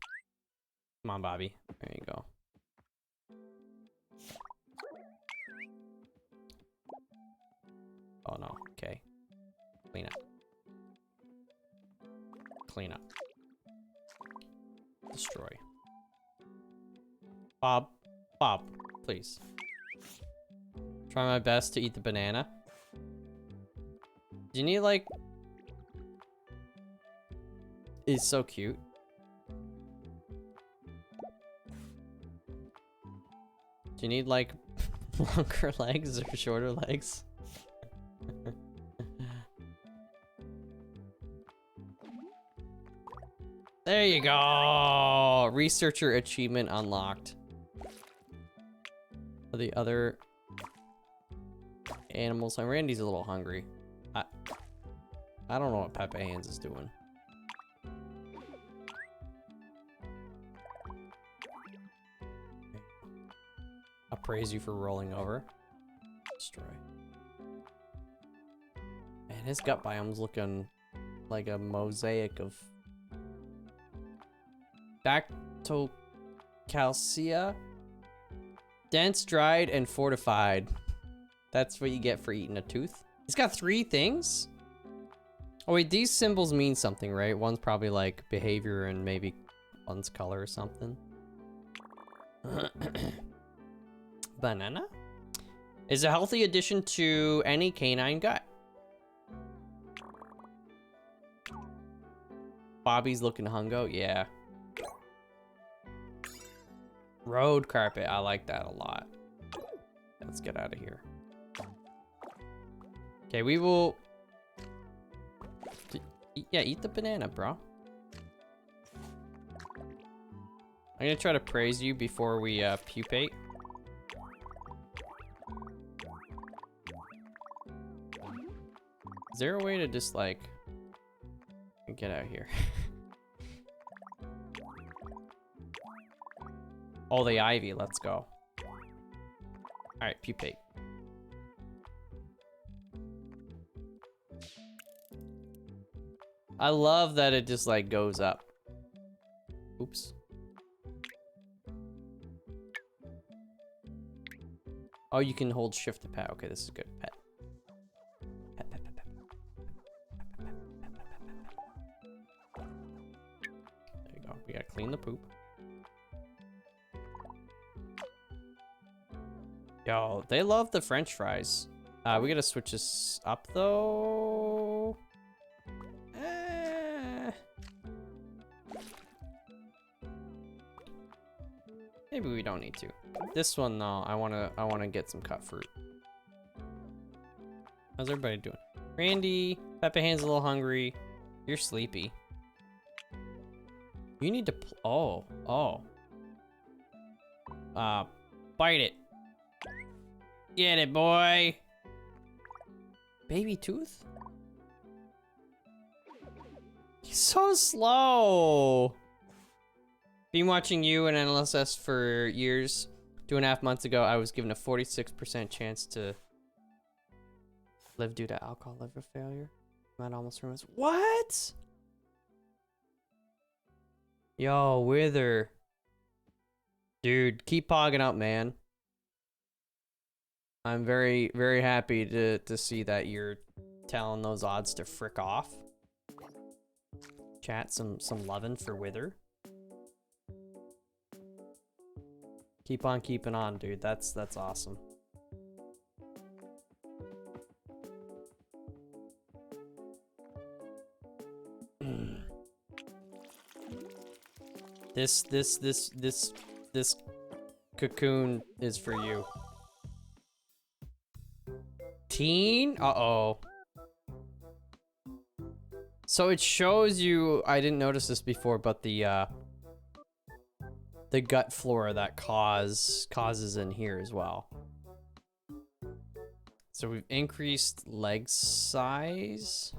Come on, Bobby. There you go. Oh no, okay. Clean up. Clean up. Destroy. Bob, please. Try my best to eat the banana. Do you need like... It's so cute. Do you need like longer legs or shorter legs? There you go! Researcher achievement unlocked. For the other animals, and Randy's a little hungry. I don't know what Peppa Hands is doing. I'll praise you for rolling over. Destroy. Man, his gut biome's looking like a mosaic of Dactylcalcia. Dense, dried, and fortified. That's what you get for eating a tooth. He's got 3 things? Oh wait, these symbols mean something, right? One's probably like behavior and maybe one's color or something. Banana? Is a healthy addition to any canine gut. Bobby's looking hungo, yeah. Road carpet, I like that a lot. Let's get out of here. Okay, we will... Yeah, eat the banana, bro. I'm gonna try to praise you before we pupate. Is there a way to just like get out of here? Oh, the ivy, let's go. All right, pupate. I love that it just like goes up. Oops. Oh, you can hold shift to pet. Okay, this is good. Pet. Pet, pet, pet, pet. There you go. We gotta clean the poop. Yo, they love the French fries. We gotta switch this up though. Maybe we don't need to. This one though, I wanna get some cut fruit. How's everybody doing? Randy, Peppa Hand's a little hungry. You're sleepy. You need to bite it. Get it, boy. Baby tooth? He's so slow. Been watching you and NLSS for years. 2.5 months ago, I was given a 46% chance to live due to alcohol liver failure. Might almost ruins. What? Yo, Wither. Dude, keep pogging up, man. I'm very, very happy to see that you're telling those odds to frick off. Chat, some lovin' for Wither. Keep on keeping on, dude. That's awesome. This cocoon is for you. Teen? Uh-oh. So it shows you, I didn't notice this before, but the gut flora that causes in here as well. So we've increased leg size.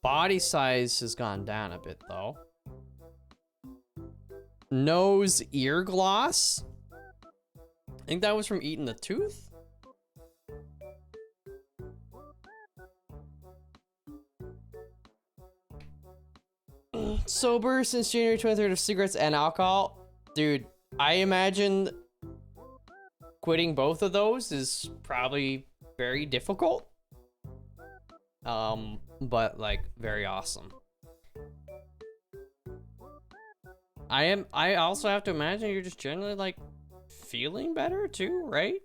Body size has gone down a bit though. Nose ear gloss. I think that was from eating the tooth. Sober since January 23rd of cigarettes and alcohol. Dude, I imagine quitting both of those is probably very difficult. But like very awesome. I also have to imagine you're just generally like feeling better too, right?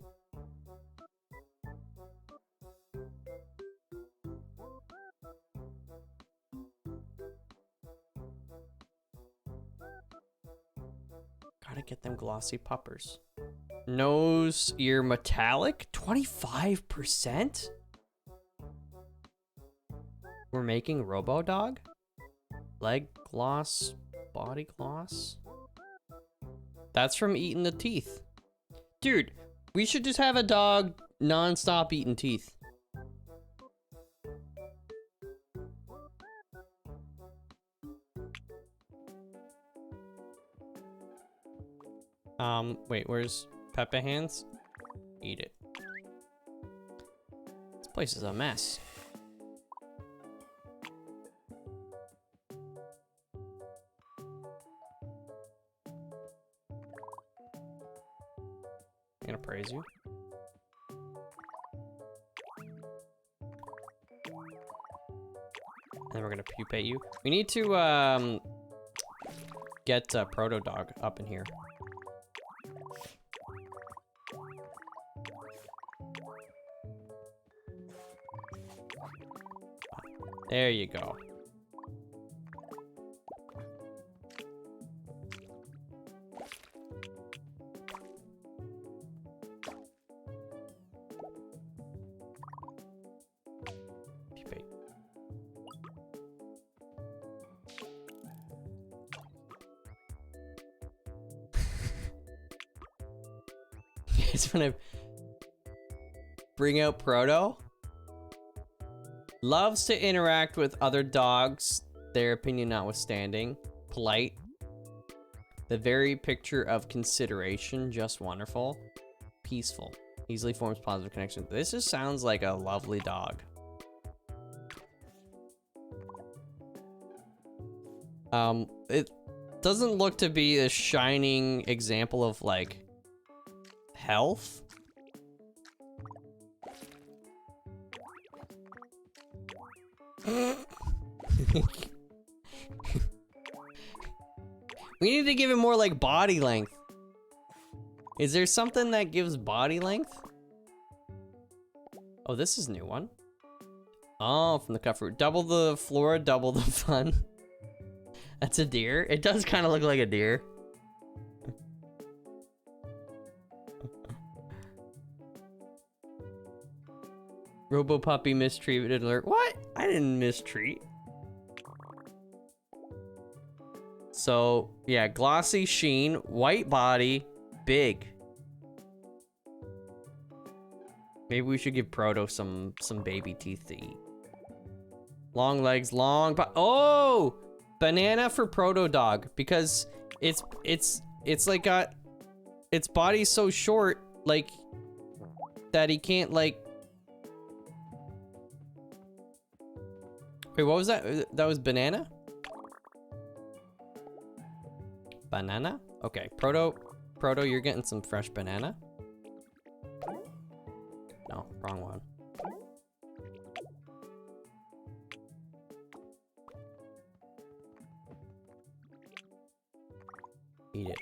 Gotta get them glossy puppers. Nose, ear, metallic, 25%? We're making Robodog? Leg gloss, body gloss? That's from eating the teeth. Dude, we should just have a dog non-stop eating teeth. Wait, where's Peppa Hands? Eat it. This place is a mess. I'm gonna praise you. And then we're gonna pupate you. We need to, get Proto Dog up in here. There you go. Pupate. It's when I bring out Proto. Loves to interact with other dogs, their opinion notwithstanding. Polite. The very picture of consideration, just wonderful. Peaceful. Easily forms positive connection. This just sounds like a lovely dog. It doesn't look to be a shining example of like health. We need to give it more like body length. Is there something that gives body length? Oh, this is a new one. Oh, from the cut fruit. Double the flora, double the fun. That's a deer. It does kind of look like a deer. Robo puppy mistreated alert. What? I didn't mistreat. So, yeah, glossy sheen, white body, big. Maybe we should give Proto some baby teeth to eat. Long legs, long oh! Banana for Proto Dog because it's like got its body's so short like that he can't like. Wait, what was that? That was banana? Banana? Okay, Proto, you're getting some fresh banana. No, wrong one. Eat it.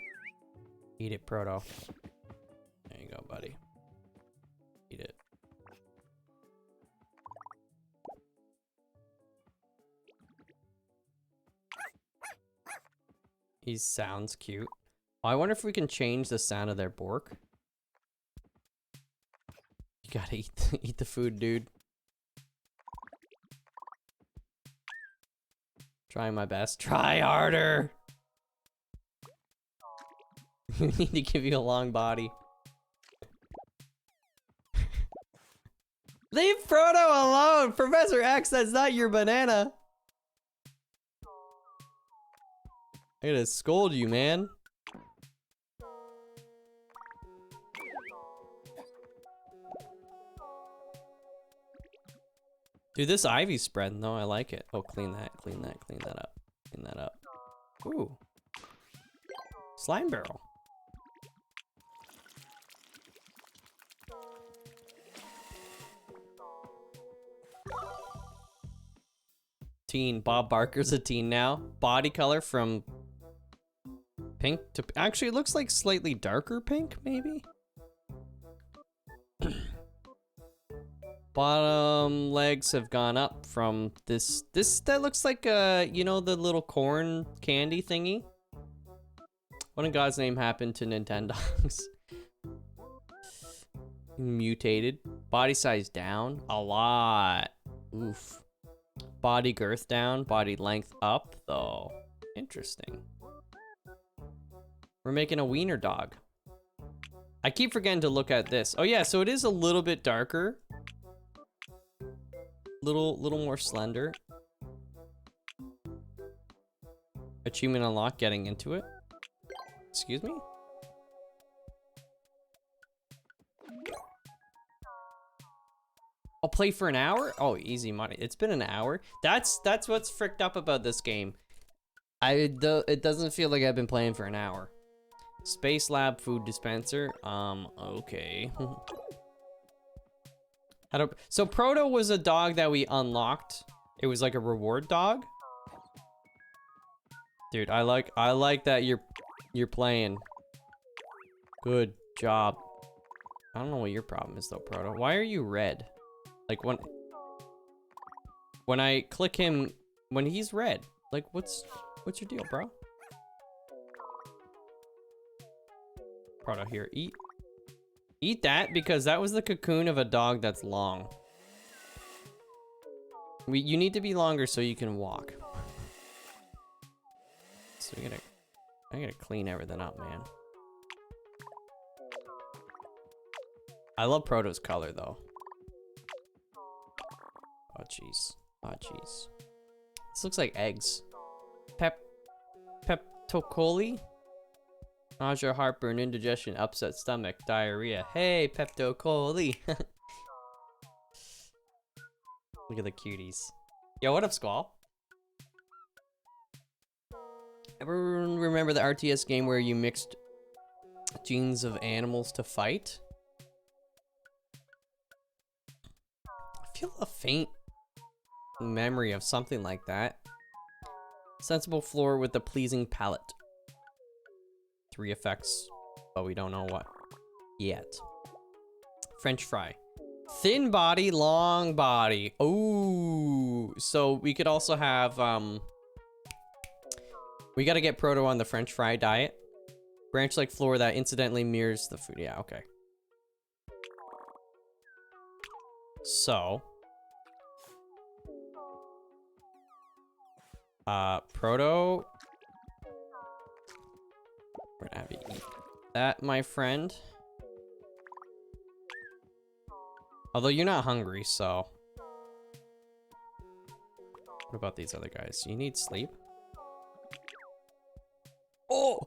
Eat it, Proto. There you go, buddy. Eat it. He sounds cute. I wonder if we can change the sound of their bork. You gotta eat the food, dude. Trying my best. Try harder! We need to give you a long body. Leave Frodo alone! Professor X, that's not your banana! I gotta scold you, man. Dude, this ivy's spreading though, I like it. Oh, clean that up. Clean that up. Ooh. Slime barrel. Teen. Bob Barker's a teen now. Body color from pink to... Actually, it looks like slightly darker pink, maybe? Bottom legs have gone up from this... That looks like, you know, the little corn candy thingy? What in God's name happened to Nintendogs? Mutated. Body size down. A lot. Oof. Body girth down, body length up, though. Interesting. We're making a wiener dog. I keep forgetting to look at this. Oh yeah, so it is a little bit darker. Little more slender. Achievement unlocked, getting into it. Excuse me? I'll play for an hour? Oh, easy money. It's been an hour. That's what's fricked up about this game. It doesn't feel like I've been playing for an hour. Space Lab food dispenser. Okay. So Proto was a dog that we unlocked. It was like a reward dog. Dude, I like that you're playing. Good job. I don't know what your problem is though, Proto. Why are you red? Like when I click him, when he's red, like what's your deal, bro? Proto, here, eat that, because that was the cocoon of a dog that's long. You need to be longer so you can walk. So I gotta clean everything up, man. I love Proto's color though. Oh jeez. Oh jeez. This looks like eggs. Peptocoli? Nausea, heartburn, indigestion, upset stomach, diarrhea. Hey, Peptocoli. Look at the cuties. Yo, what up, Squall? Ever remember the RTS game where you mixed genes of animals to fight? I feel a faint memory of something like that. Sensible floor with a pleasing palette. 3 effects, but we don't know what yet. French fry. Thin body, long body. Ooh, so we could also have, we gotta get Proto on the French fry diet. Branch-like floor that incidentally mirrors the food. Yeah, okay. So. Proto. We're gonna have you eat that, my friend. Although you're not hungry, so. What about these other guys? You need sleep? Oh!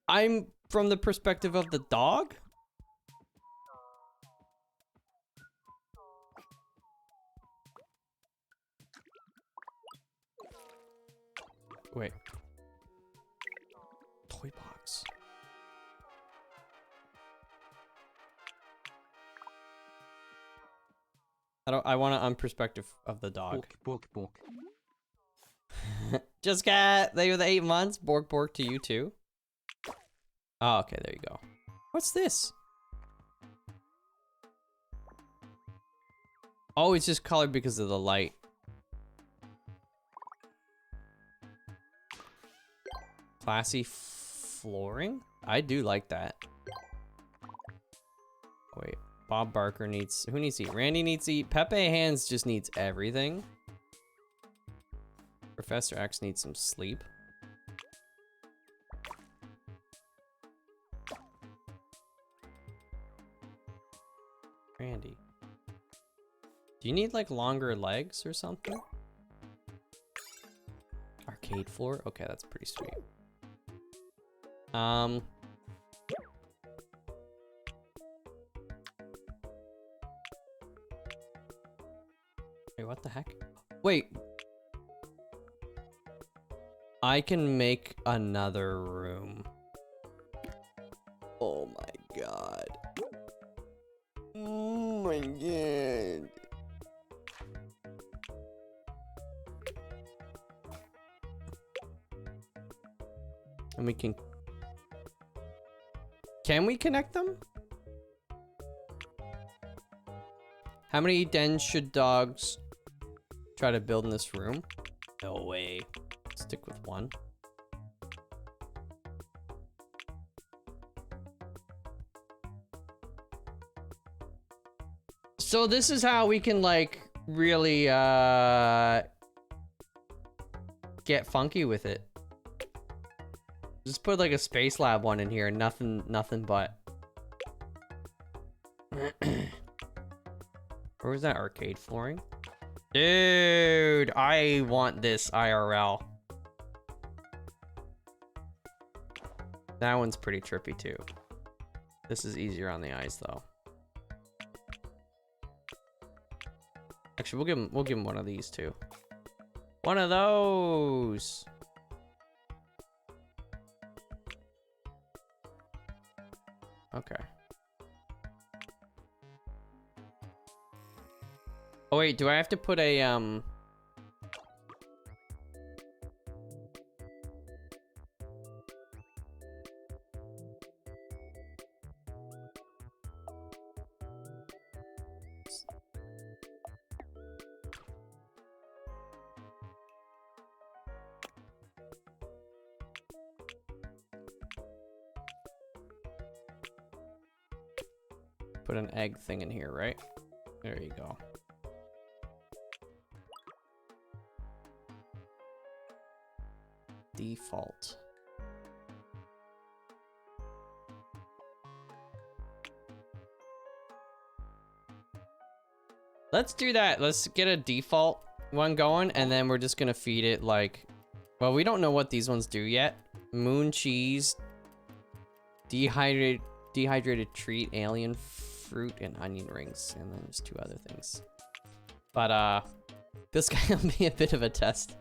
I'm from the perspective of the dog? Wait. Toy box. I want to perspective of the dog. Bork. Just got, they were the 8 months. Bork to you too. Oh, okay, there you go. What's this? Oh, it's just colored because of the light. Classy flooring? I do like that. Wait, Bob Barker needs, who needs to eat? Randy needs to eat. Pepe Hands just needs everything. Professor X needs some sleep. Randy. Do you need like longer legs or something? Arcade floor? Okay, that's pretty sweet. Wait, what the heck? Wait. I can make another room. Oh my god. Oh my god. And we can we connect them? How many dens should dogs try to build in this room? No way. Stick with one. So this is how we can like really get funky with it. Just put like a Space Lab one in here, nothing but. Or was that arcade flooring? Dude, I want this IRL. That one's pretty trippy too. This is easier on the eyes though. Actually, we'll give him one of these too. One of those. Okay. Oh wait, do I have to put a put an egg thing in here, right? There you go. Default. Let's do that. Let's get a default one going, and then we're just gonna feed it like, well, we don't know what these ones do yet. Moon cheese, dehydrated treat, alien fruit, and onion rings, and then there's 2 other things. But this guy will be a bit of a test.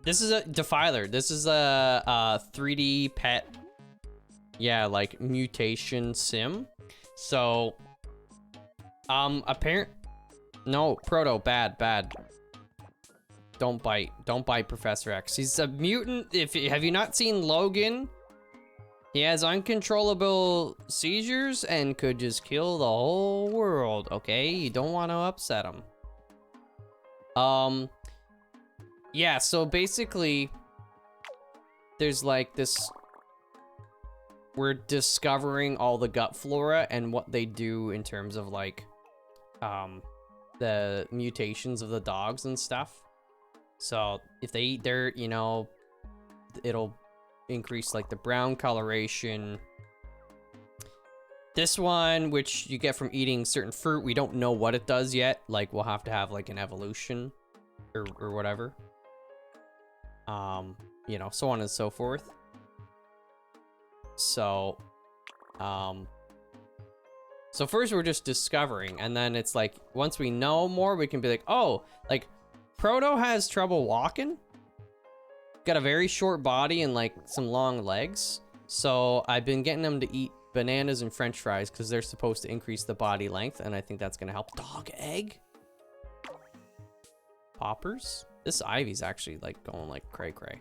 This is a defiler. This is a 3D pet. Yeah, like mutation sim. So, no, Proto, bad. Don't bite Professor X. He's a mutant. Have you not seen Logan? He has uncontrollable seizures and could just kill the whole world. Okay, you don't want to upset him. Yeah, so basically, there's like this, we're discovering all the gut flora and what they do in terms of like, the mutations of the dogs and stuff. So if they eat dirt, you know, it'll increase like the brown coloration. This one, which you get from eating certain fruit, we don't know what it does yet. Like we'll have to have like an evolution or whatever. You know, so on and so forth. So, so first we're just discovering, and then it's like, once we know more, we can be like, oh, like, Proto has trouble walking. Got a very short body and like some long legs. So I've been getting them to eat bananas and French fries because they're supposed to increase the body length, and I think that's gonna help. Dog egg? Poppers? This Ivy's actually like going like cray cray.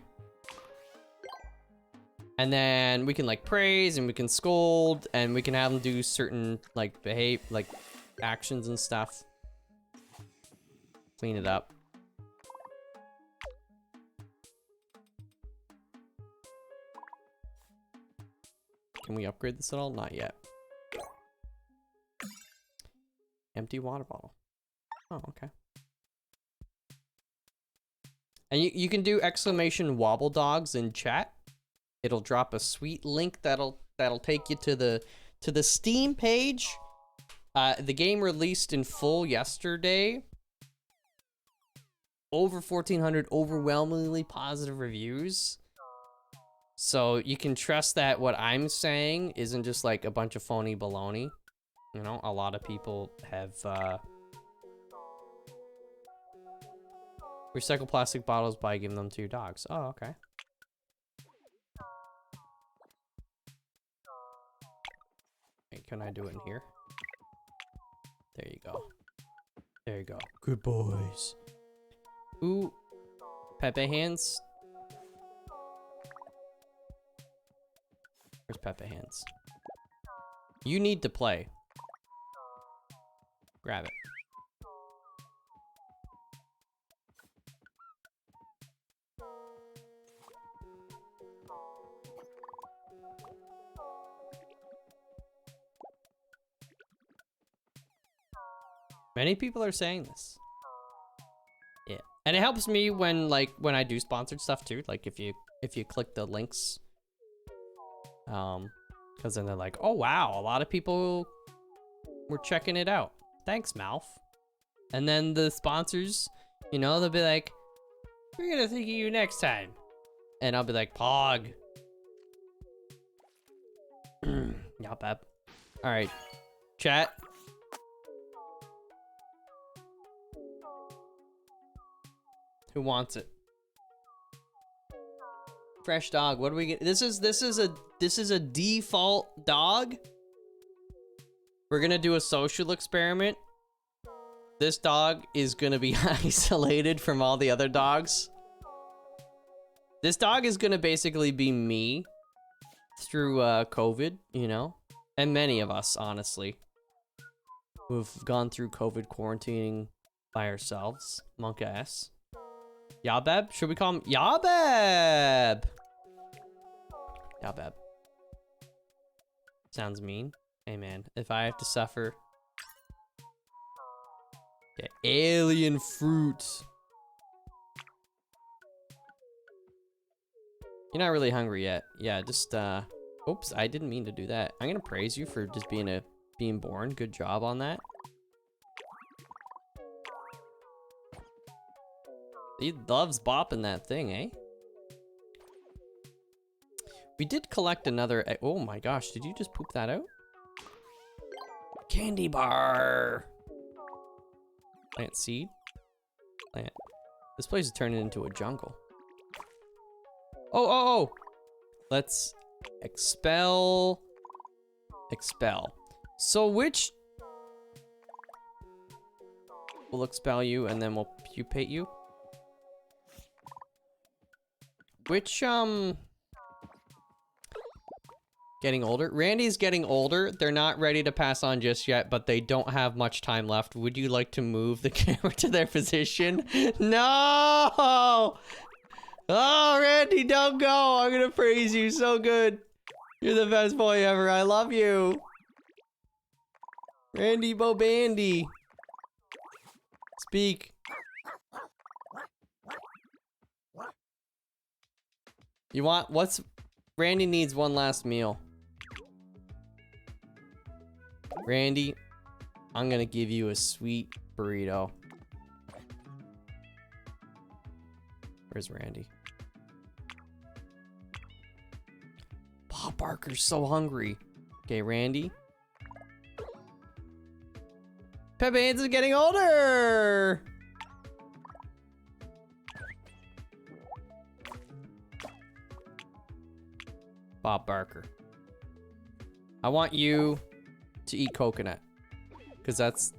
And then we can like praise and we can scold and we can have them do certain like actions and stuff. Clean it up. Can we upgrade this at all? Not yet. Empty water bottle. Oh, okay. And you can do exclamation Wobbledogs in chat. It'll drop a sweet link that'll take you to the Steam page. The game released in full yesterday. Over 1,400 overwhelmingly positive reviews. So you can trust that what I'm saying isn't just like a bunch of phony baloney. You know, a lot of people have recycle plastic bottles by giving them to your dogs. Oh, okay. Wait, can I do it in here? There you go. There you go. Good boys. Ooh. Pepe hands. Where's Pepe hands? You need to play. Grab it. Many people are saying this. Yeah. And it helps me when I do sponsored stuff too. Like if you click the links. Because then they're like, oh wow, a lot of people were checking it out. Thanks, Malf. And then the sponsors, you know, they'll be like, we're gonna think of you next time. And I'll be like, Pog. Yup, up. Alright. Chat. Who wants it? Fresh dog. What do we get? This is a default dog. We're gonna do a social experiment. This dog is gonna be isolated from all the other dogs. This dog is gonna basically be me through COVID, you know, and many of us honestly who've gone through COVID quarantining by ourselves. Monk ass. Yabeb? Should we call him Yabeb? Yabeb. Sounds mean. Hey man, if I have to suffer. Yeah, alien fruit. You're not really hungry yet. Yeah, just oops, I didn't mean to do that. I'm gonna praise you for just being born. Good job on that. He loves bopping that thing, eh? We did collect another. Oh my gosh, did you just poop that out? Candy bar. Plant seed. Plant. This place is turning into a jungle. Oh. Let's expel. Expel. So which. We'll expel you and then we'll pupate you. Which, getting older? Randy's getting older. They're not ready to pass on just yet, but they don't have much time left. Would you like to move the camera to their position? No! Oh, Randy, don't go. I'm gonna praise you so good. You're the best boy ever. I love you. Randy Bobandy. Speak. You want, Randy needs one last meal. Randy, I'm gonna give you a sweet burrito. Where's Randy? Bob Barker's so hungry. Okay, Randy. Pepe Hands is getting older! Bob Barker. I want you to eat coconut. Because that's...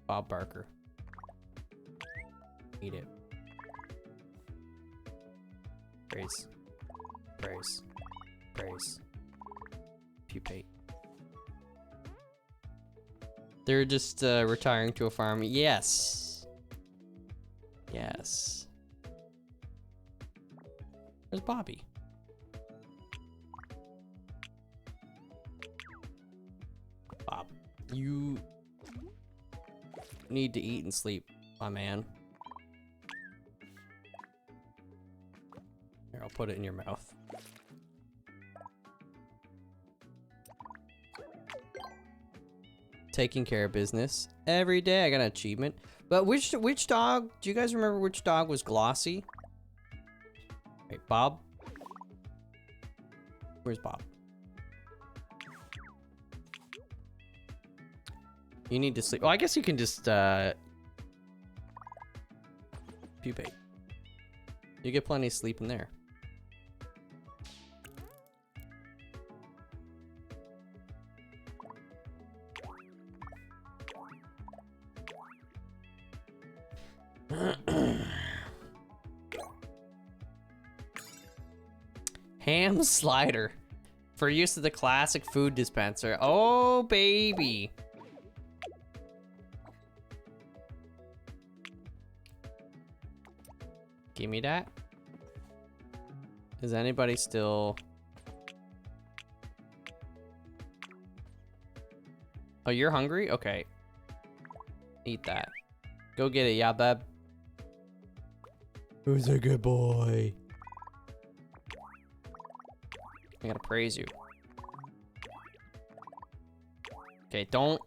Bob Barker. Eat it. Praise. Praise. Praise. pupate. They're just retiring to a farm. Yes. Yes. Where's Bobby? Bob, you need to eat and sleep, my man. Here, I'll put it in your mouth. Taking care of business every day. I got an achievement. But which dog? Do you guys remember which dog was glossy? Wait, Bob. Where's Bob? You need to sleep. Oh, I guess you can just pupate. You get plenty of sleep in there. Ham slider for use of the classic food dispenser. Oh, baby. Give me that. Is anybody still... Oh, you're hungry? Okay. Eat that. Go get it, yeah, bub. Who's a good boy? I gotta praise you. Okay, don't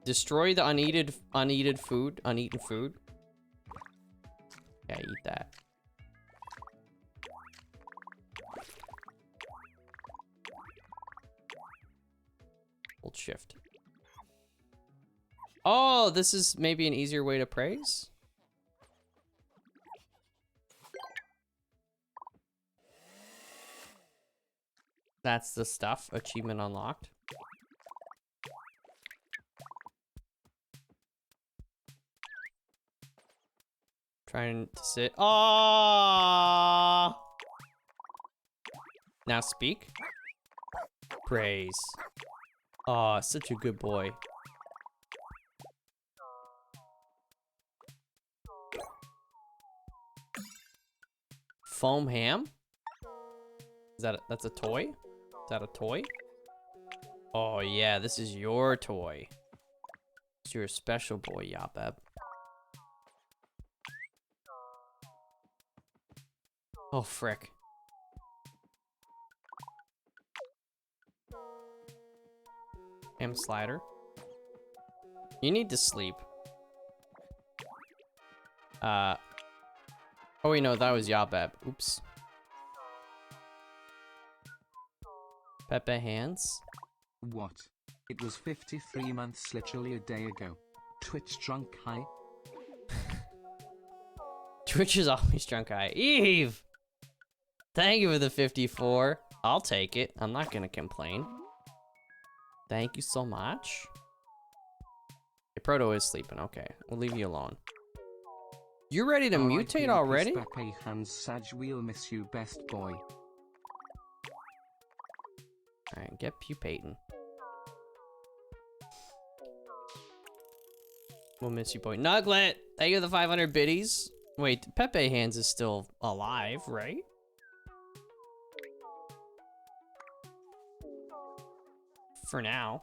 destroy the uneaten food. Yeah, eat that. Hold shift. Oh, this is maybe an easier way to praise? That's the stuff. Achievement unlocked. Trying to sit. Oh! Now speak. Praise. Oh, such a good boy. Foam ham? Is that that's a toy? Is that a toy? Oh yeah, this is your toy. It's your special boy, Yapeb. Oh frick. Ham slider. You need to sleep. Oh wait, no, that was Yapeb. Oops. Pepe hands. What? It was 53 months, literally a day ago. Twitch drunk high. Twitch is always drunk high. Eve! Thank you for the 54. I'll take it. I'm not gonna complain. Thank you so much. Okay, Proto is sleeping. Okay, we'll leave you alone. You're ready to mutate already? Pepe hands, Sag, we'll miss you, best boy. Alright, get pupating. We'll miss you, boy. Nuglet! Thank you for the 500 biddies. Wait, Pepe Hands is still alive, right? For now.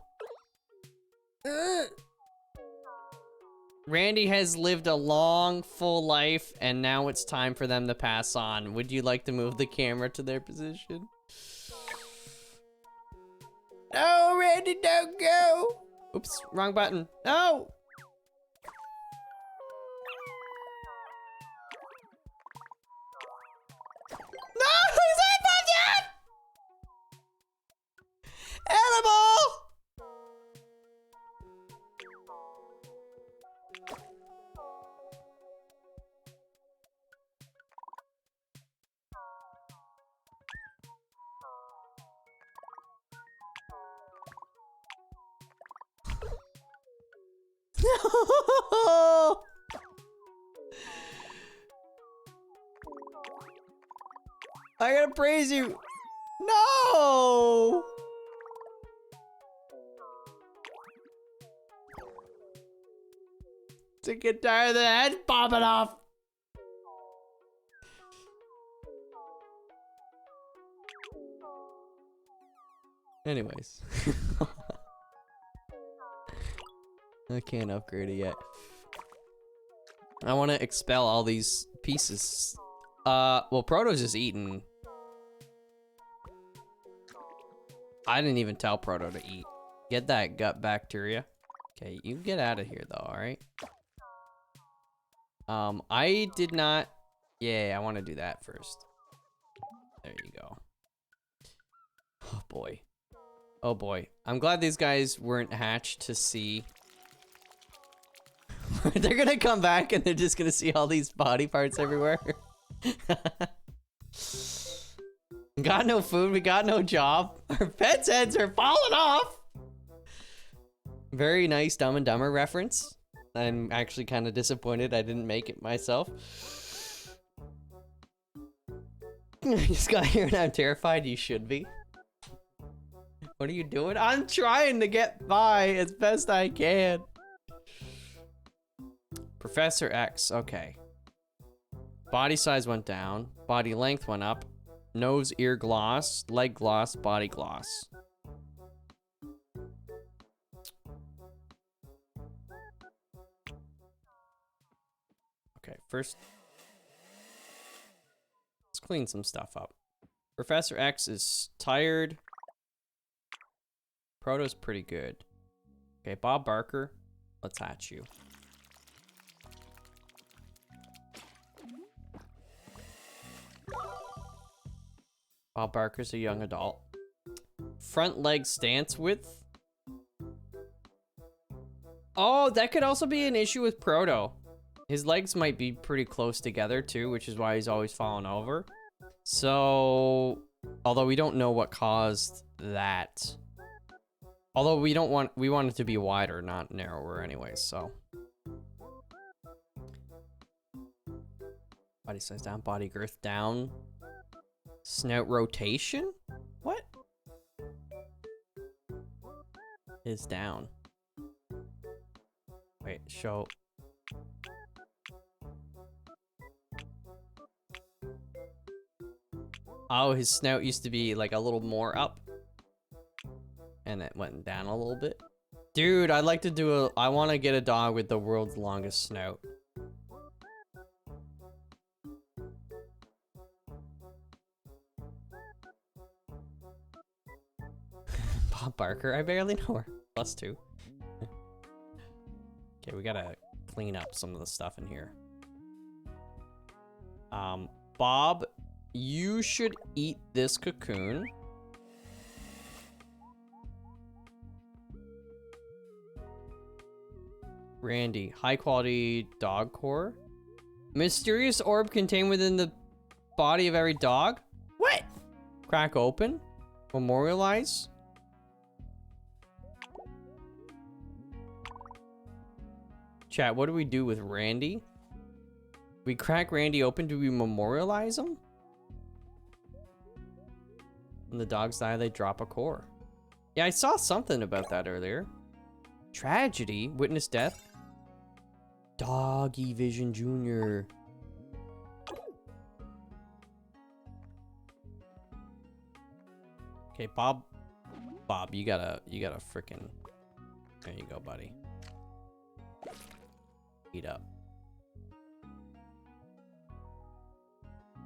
Randy has lived a long, full life, and now it's time for them to pass on. Would you like to move the camera to their position? No, Randy, don't go! Oops, wrong button. No! No, he's not dead yet! Animal! No! I gotta praise you. No! Sick and tired of the head popping off. Anyways. I can't upgrade it yet. I want to expel all these pieces. Well, Proto's just eating. I didn't even tell Proto to eat. Get that gut bacteria. Okay, you get out of here though, alright? I did not... Yeah, I want to do that first. There you go. Oh boy. Oh boy. I'm glad these guys weren't hatched to see. They're gonna come back and they're just gonna see all these body parts everywhere. Got no food, we got no job. Our pets' heads are falling off. Very nice Dumb and Dumber reference. I'm actually kind of disappointed I didn't make it myself. I just got here and I'm terrified. You should be. What are you doing? I'm trying to get by as best I can. Professor X, okay. Body size went down. Body length went up. Nose, ear gloss, leg gloss, body gloss. Okay, first, let's clean some stuff up. Professor X is tired. Proto's pretty good. Okay, Bob Barker, let's hatch you. Bob Barker's a young adult. Front leg stance width. Oh, that could also be an issue with Proto. His legs might be pretty close together too, which is why he's always falling over. So, although we don't know what caused that. Although we want it to be wider, not narrower anyways, so. Body size down, body girth down. Snout rotation? What? Is down. Wait, show. Oh, his snout used to be like a little more up. And it went down a little bit. Dude, I'd like to do I want to get a dog with the world's longest snout. Bob Barker, I barely know her. +2. Okay, we gotta clean up some of the stuff in here. Bob, you should eat this cocoon. Randy, high quality dog core. Mysterious orb contained within the body of every dog? What? Crack open? Memorialize? Chat, what do we do with Randy? We crack Randy open, do we memorialize him? When the dogs die, they drop a core. Yeah, I saw something about that earlier. Tragedy? Witness death? Doggy Vision Jr. Okay, Bob, you gotta frickin', there you go, buddy. Eat up.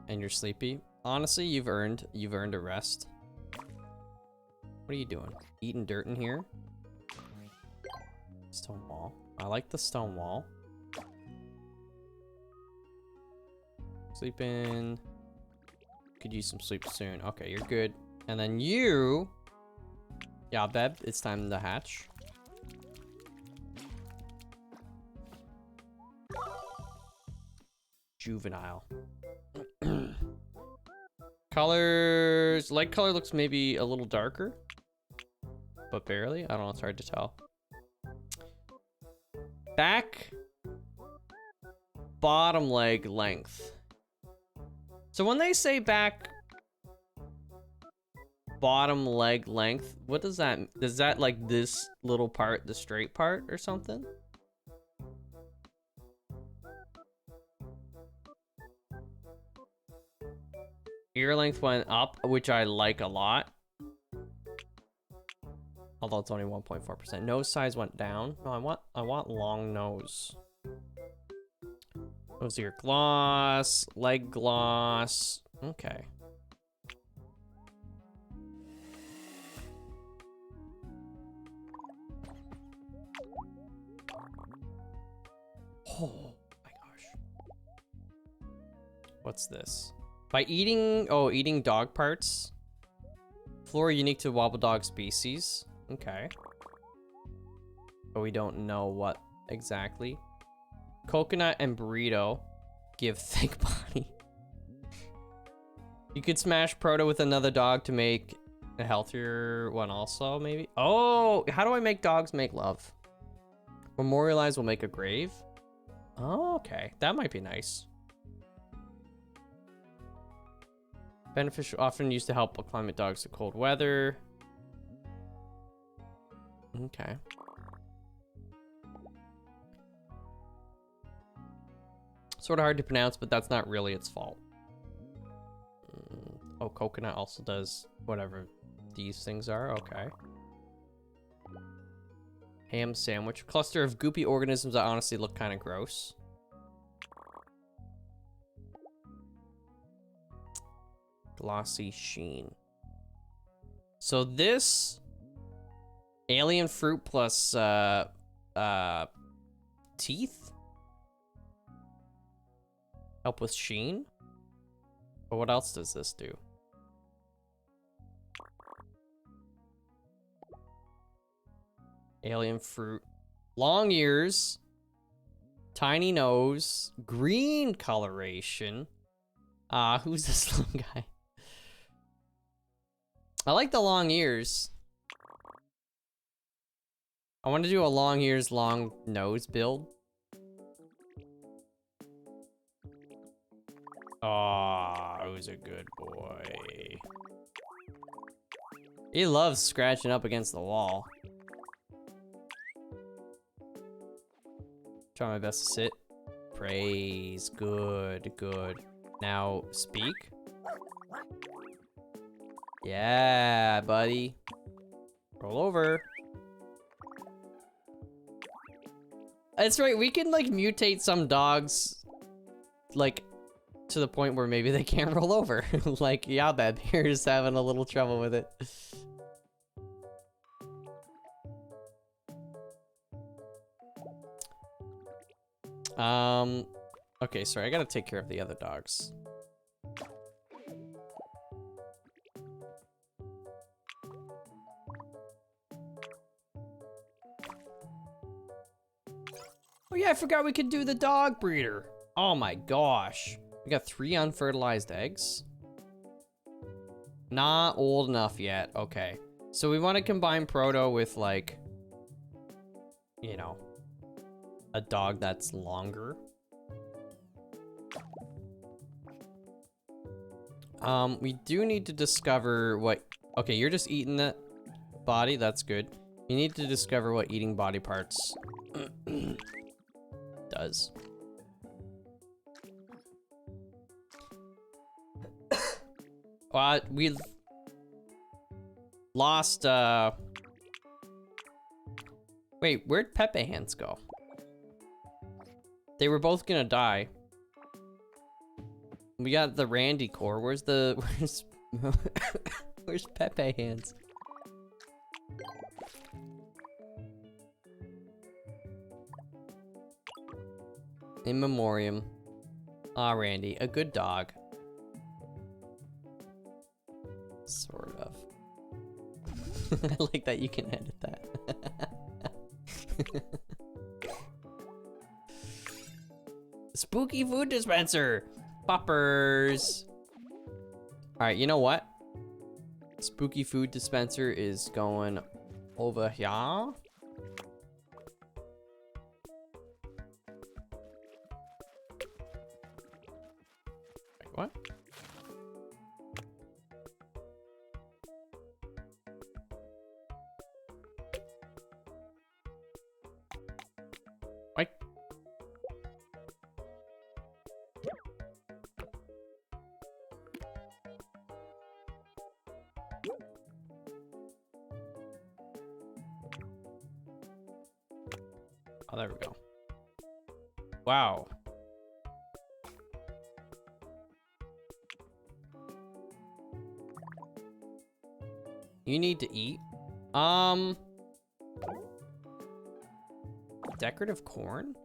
And you're sleepy? Honestly, you've earned a rest. What are you doing? Eating dirt in here? Stone wall. I like the stone wall. Sleeping. Could use some sleep soon. Okay, you're good. And then you... Yeah, Beb, it's time to hatch. Juvenile. Colors... Light color looks maybe a little darker. But barely. I don't know, it's hard to tell. Back. Bottom leg length. So when they say back bottom leg length, what does that, is that like this little part, the straight part or something? Ear length went up, which I like a lot. Although it's only 1.4%. Nose size went down. No, I want long nose. Nose ear gloss, leg gloss. Okay. Oh my gosh. What's this? By eating dog parts. Flora unique to Wobbledog species. Okay. But we don't know what exactly. Coconut and burrito give thick body. You could smash Proto with another dog to make a healthier one also, maybe? Oh, how do I make dogs make love? Memorialize will make a grave. Oh, okay. That might be nice. Beneficial, often used to help acclimate dogs to cold weather. Okay. Sort of hard to pronounce, but that's not really its fault. Oh, coconut also does whatever these things are. Okay. Ham sandwich. Cluster of goopy organisms that honestly look kind of gross. Glossy sheen. So this alien fruit plus teeth help with sheen. But what else does this do? Alien fruit, long ears, tiny nose, green coloration. Who's this little guy? I like the long ears. I want to do a long ears, long nose build. Oh, who's a good boy. He loves scratching up against the wall. Try my best to sit. Praise. Good, good. Now, speak. Yeah, buddy. Roll over. That's right, we can, like, mutate some dogs, like, to the point where maybe they can't roll over. Like, Yabeb here's having a little trouble with it. Okay, sorry, I gotta take care of the other dogs. Oh yeah, I forgot we could do the dog breeder. Oh my gosh. We got 3 unfertilized eggs. Not old enough yet. Okay. So we want to combine Proto with, like, you know, a dog that's longer. We do need to discover what... Okay, you're just eating that body. That's good. You need to discover what eating body parts does. We lost, Wait, where'd Pepe Hands go? They were both gonna die. We got the Randy core. Where's where's Pepe Hands? In memoriam. Ah, Randy, a good dog. Sort of. I like that you can edit that. Spooky food dispenser. Poppers. All right, you know what? Spooky food dispenser is going over here. Wait, what? Wait. Oh, there we go. Wow. You need to eat. Decorative corn?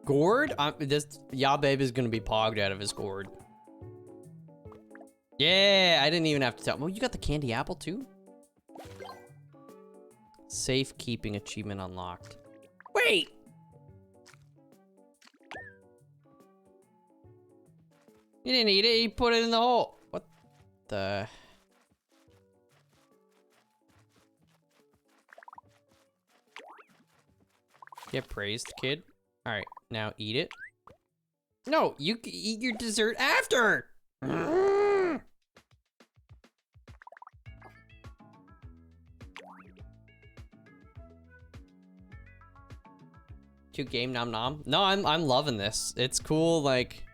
Gourd? This Yababe is gonna be pogged out of his gourd. Yeah, I didn't even have to tell. Well, you got the candy apple too? Safekeeping achievement unlocked. Wait! You didn't eat it, you put it in the hole. What the? Get praised, kid. All right, now eat it. No, you can eat your dessert after. Cute game, nom nom. No, I'm loving this. It's cool, like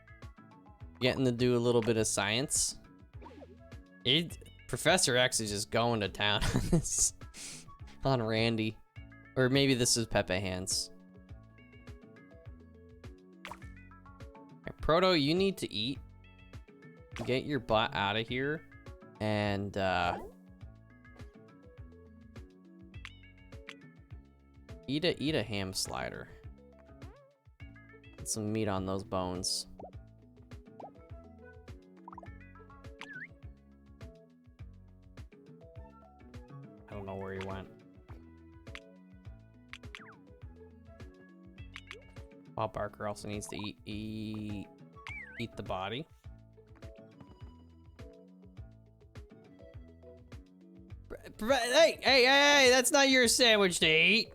getting to do a little bit of science. Professor X is just going to town on this, on Randy, or maybe this is Pepe Hands. Right, Proto, you need to eat. Get your butt out of here, and eat a ham slider. Get some meat on those bones. I don't know where he went. Bob Barker also needs to eat the body. Hey, that's not your sandwich to eat.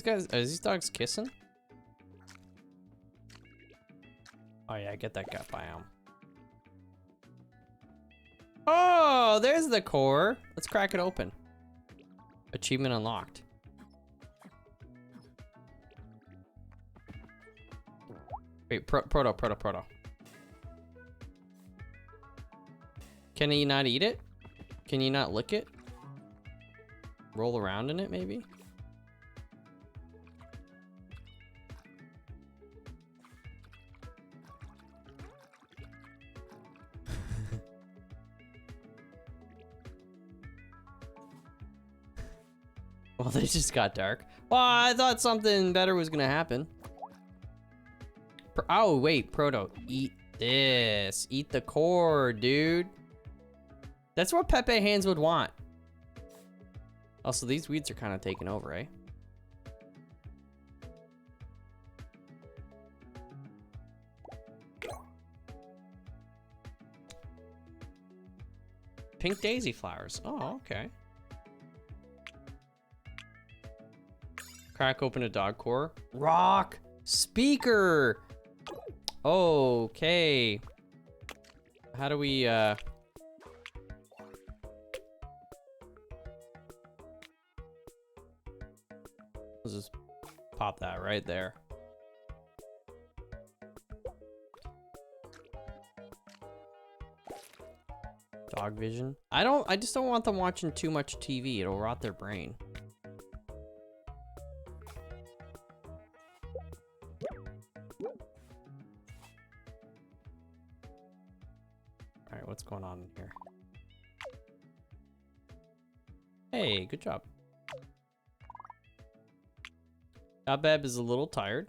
Are these dogs kissing? Oh yeah, get that gut biome. Oh, there's the core. Let's crack it open. Achievement unlocked. Wait, Proto. Can you not eat it? Can you not lick it? Roll around in it, maybe? Well, they just got dark. Well, I thought something better was gonna happen. Oh, wait, Proto, eat this. Eat the core, dude. That's what Pepe Hands would want. Also, these weeds are kind of taking over, eh? Pink daisy flowers. Oh, okay. Crack open a dog core. Rock speaker. Okay. How do we we'll just pop that right there. Dog vision. I just don't want them watching too much TV. It'll rot their brain. All right, what's going on in here? Hey, good job. Abeb is a little tired.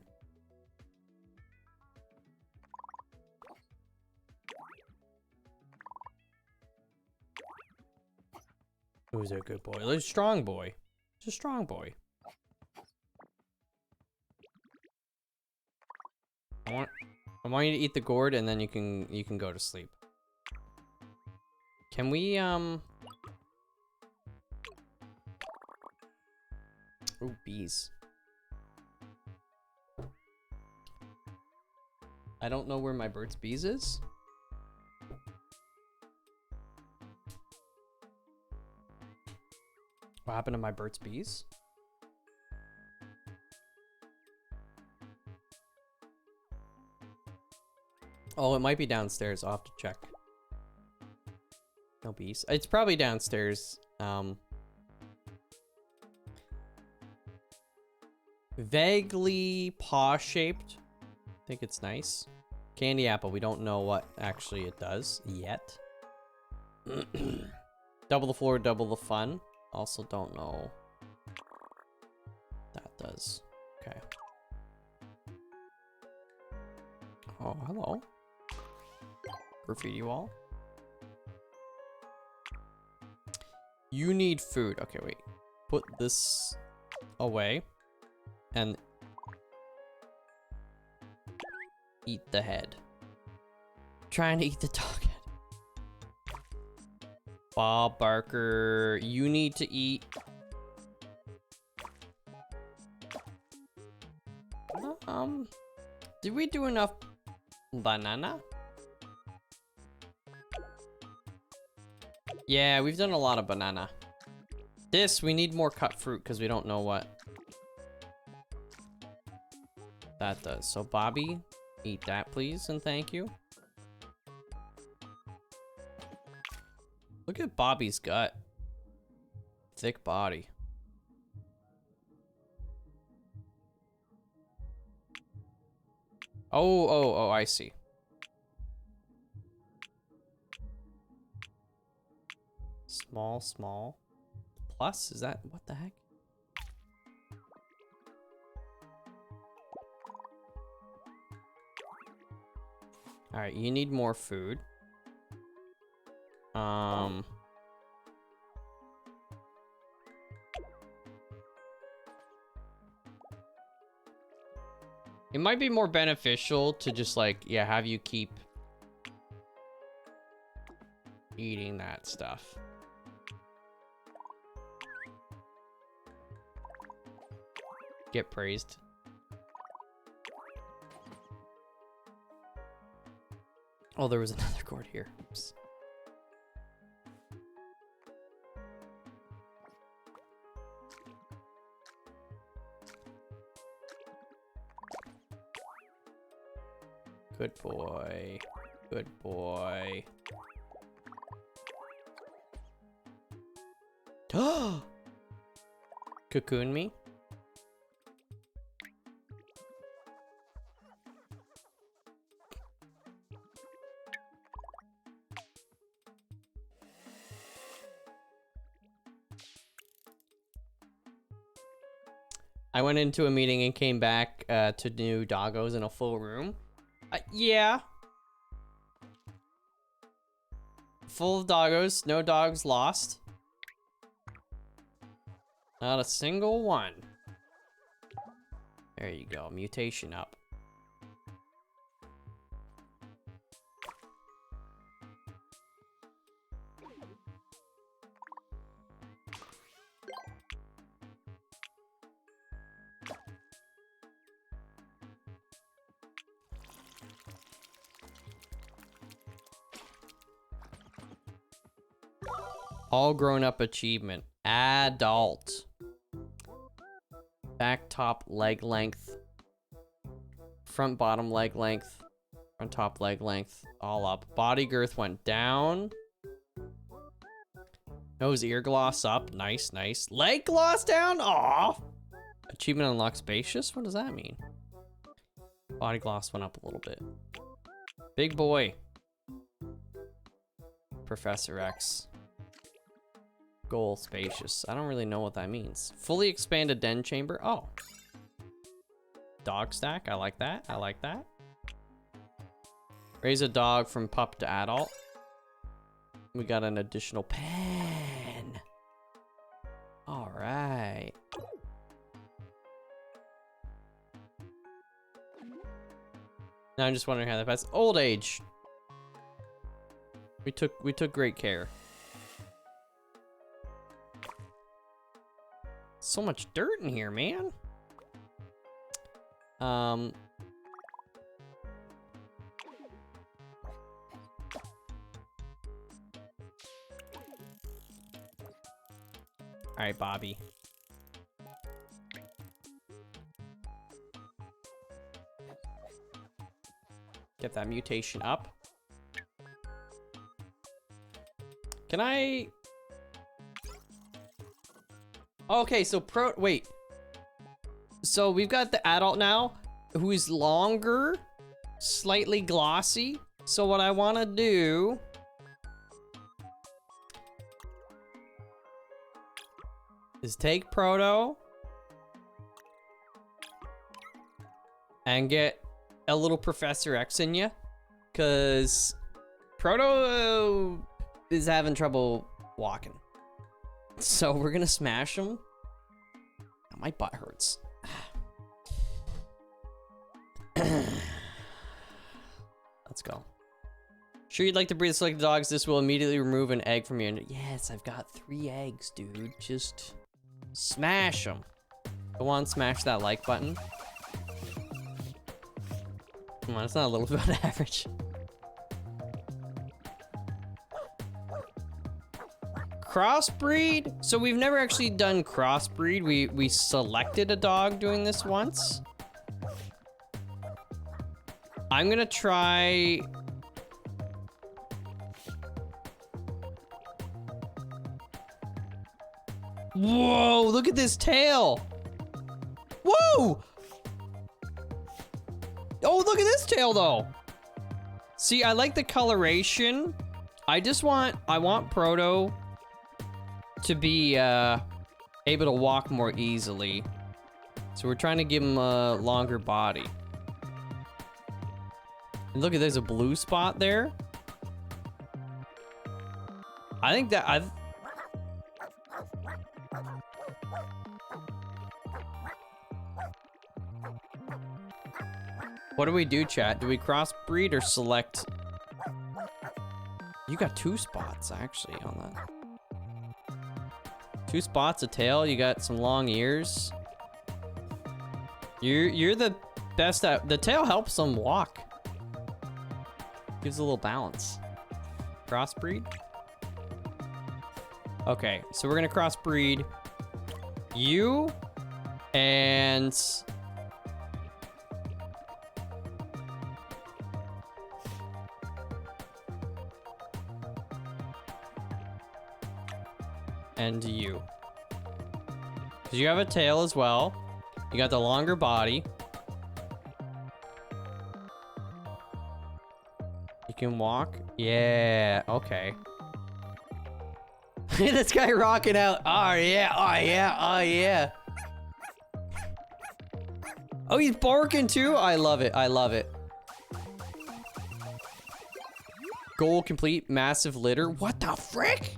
Who's a good boy? He's a strong boy. He's a strong boy. I want you to eat the gourd and then you can go to sleep. Can we ooh, bees. I don't know where my Burt's Bees is. What happened to my Burt's Bees? Oh, it might be downstairs. I'll have to check. No bees. It's probably downstairs. Vaguely paw-shaped. I think it's nice. Candy apple. We don't know what actually it does yet. Double the floor, double the fun. Also don't know. That does. Okay. Oh, hello. Graffiti wall. You need food. Okay, wait. Put this away. And eat the head. Trying to eat the dog head. Bob Barker, you need to eat. Did we do enough banana? Yeah, we've done a lot of banana. This, we need more cut fruit because we don't know what that does. So Bobby, eat that please and thank you. Look at Bobby's gut. Thick body. Oh, I see. Small. Plus, is that, what the heck? All right, you need more food. It might be more beneficial to just like, yeah, have you keep eating that stuff. Get praised. Oh, there was another gourd here. Oops. Good boy. Good boy. Cocoon me? I went into a meeting and came back to new doggos in a full room. Yeah. Full of doggos, no dogs lost. Not a single one. There you go, mutation up. All grown up achievement. Adult. Back top leg length. Front bottom leg length. Front top leg length. All up. Body girth went down. Nose ear gloss up. Nice, nice. Leg gloss down? Aw. Achievement unlocked spacious? What does that mean? Body gloss went up a little bit. Big boy. Professor X. Goal spacious. I don't really know what that means. Fully expanded den chamber. Oh. Dog stack. I like that. I like that. Raise a dog from pup to adult. We got an additional pen. All right. Now I'm just wondering how that passes. Old age. We took great care. So much dirt in here, man. All right, Bobby. Get that mutation up. Can I... Okay, so wait. So we've got the adult now, who is longer, slightly glossy. So what I want to do... is take Proto... and get a little Professor X in you. Because Proto is having trouble walking. So we're gonna smash him. Oh, my butt hurts. Let's go. Sure you'd like to breed selected dogs? This will immediately remove an egg from your... Yes, I've got 3 eggs, dude. Just smash them. Go on, smash that like button. Come on, it's not a little bit above average. Crossbreed? So we've never actually done crossbreed. We selected a dog doing this once. I'm gonna try... Whoa, look at this tail. Whoa! Oh, look at this tail though. See, I like the coloration. I want Proto to be able to walk more easily. So we're trying to give him a longer body. And look at, there's a blue spot there. I think that What do we do, chat? Do we crossbreed or select? You got 2 spots actually on that. 2 spots, a tail. You got some long ears. You're the best at... The tail helps them walk. Gives a little balance. Crossbreed. Okay, so we're gonna crossbreed you and... and you. Because you have a tail as well. You got the longer body. You can walk. Yeah, okay. This guy rocking out. Oh yeah, oh yeah, oh yeah. Oh, he's barking too? I love it, I love it. Goal complete, massive litter. What the frick?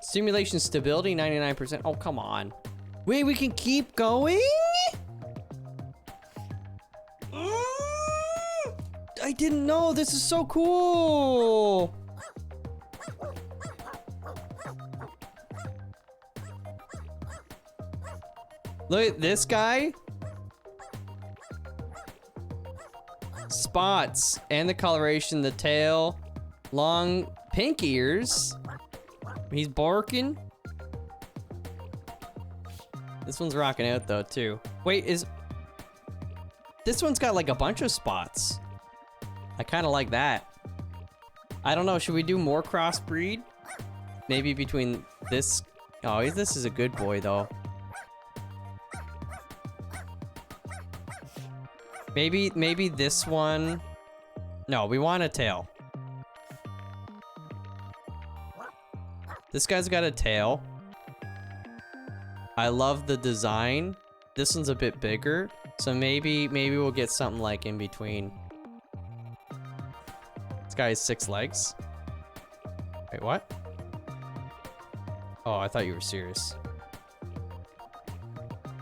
Simulation stability, 99%. Oh, come on. Wait, we can keep going? I didn't know. This is so cool. Look at this guy. Spots and the coloration, the tail, long pink ears. He's barking. This one's rocking out though too. Wait, this one's got like a bunch of spots. I kind of like that. I don't know, should we do more crossbreed? Maybe between this... Oh, this is a good boy though. Maybe this one... No, we want a tail. This guy's got a tail. I love the design. This one's a bit bigger, so maybe we'll get something like in between. This guy has 6 legs. Wait, what? Oh, I thought you were serious.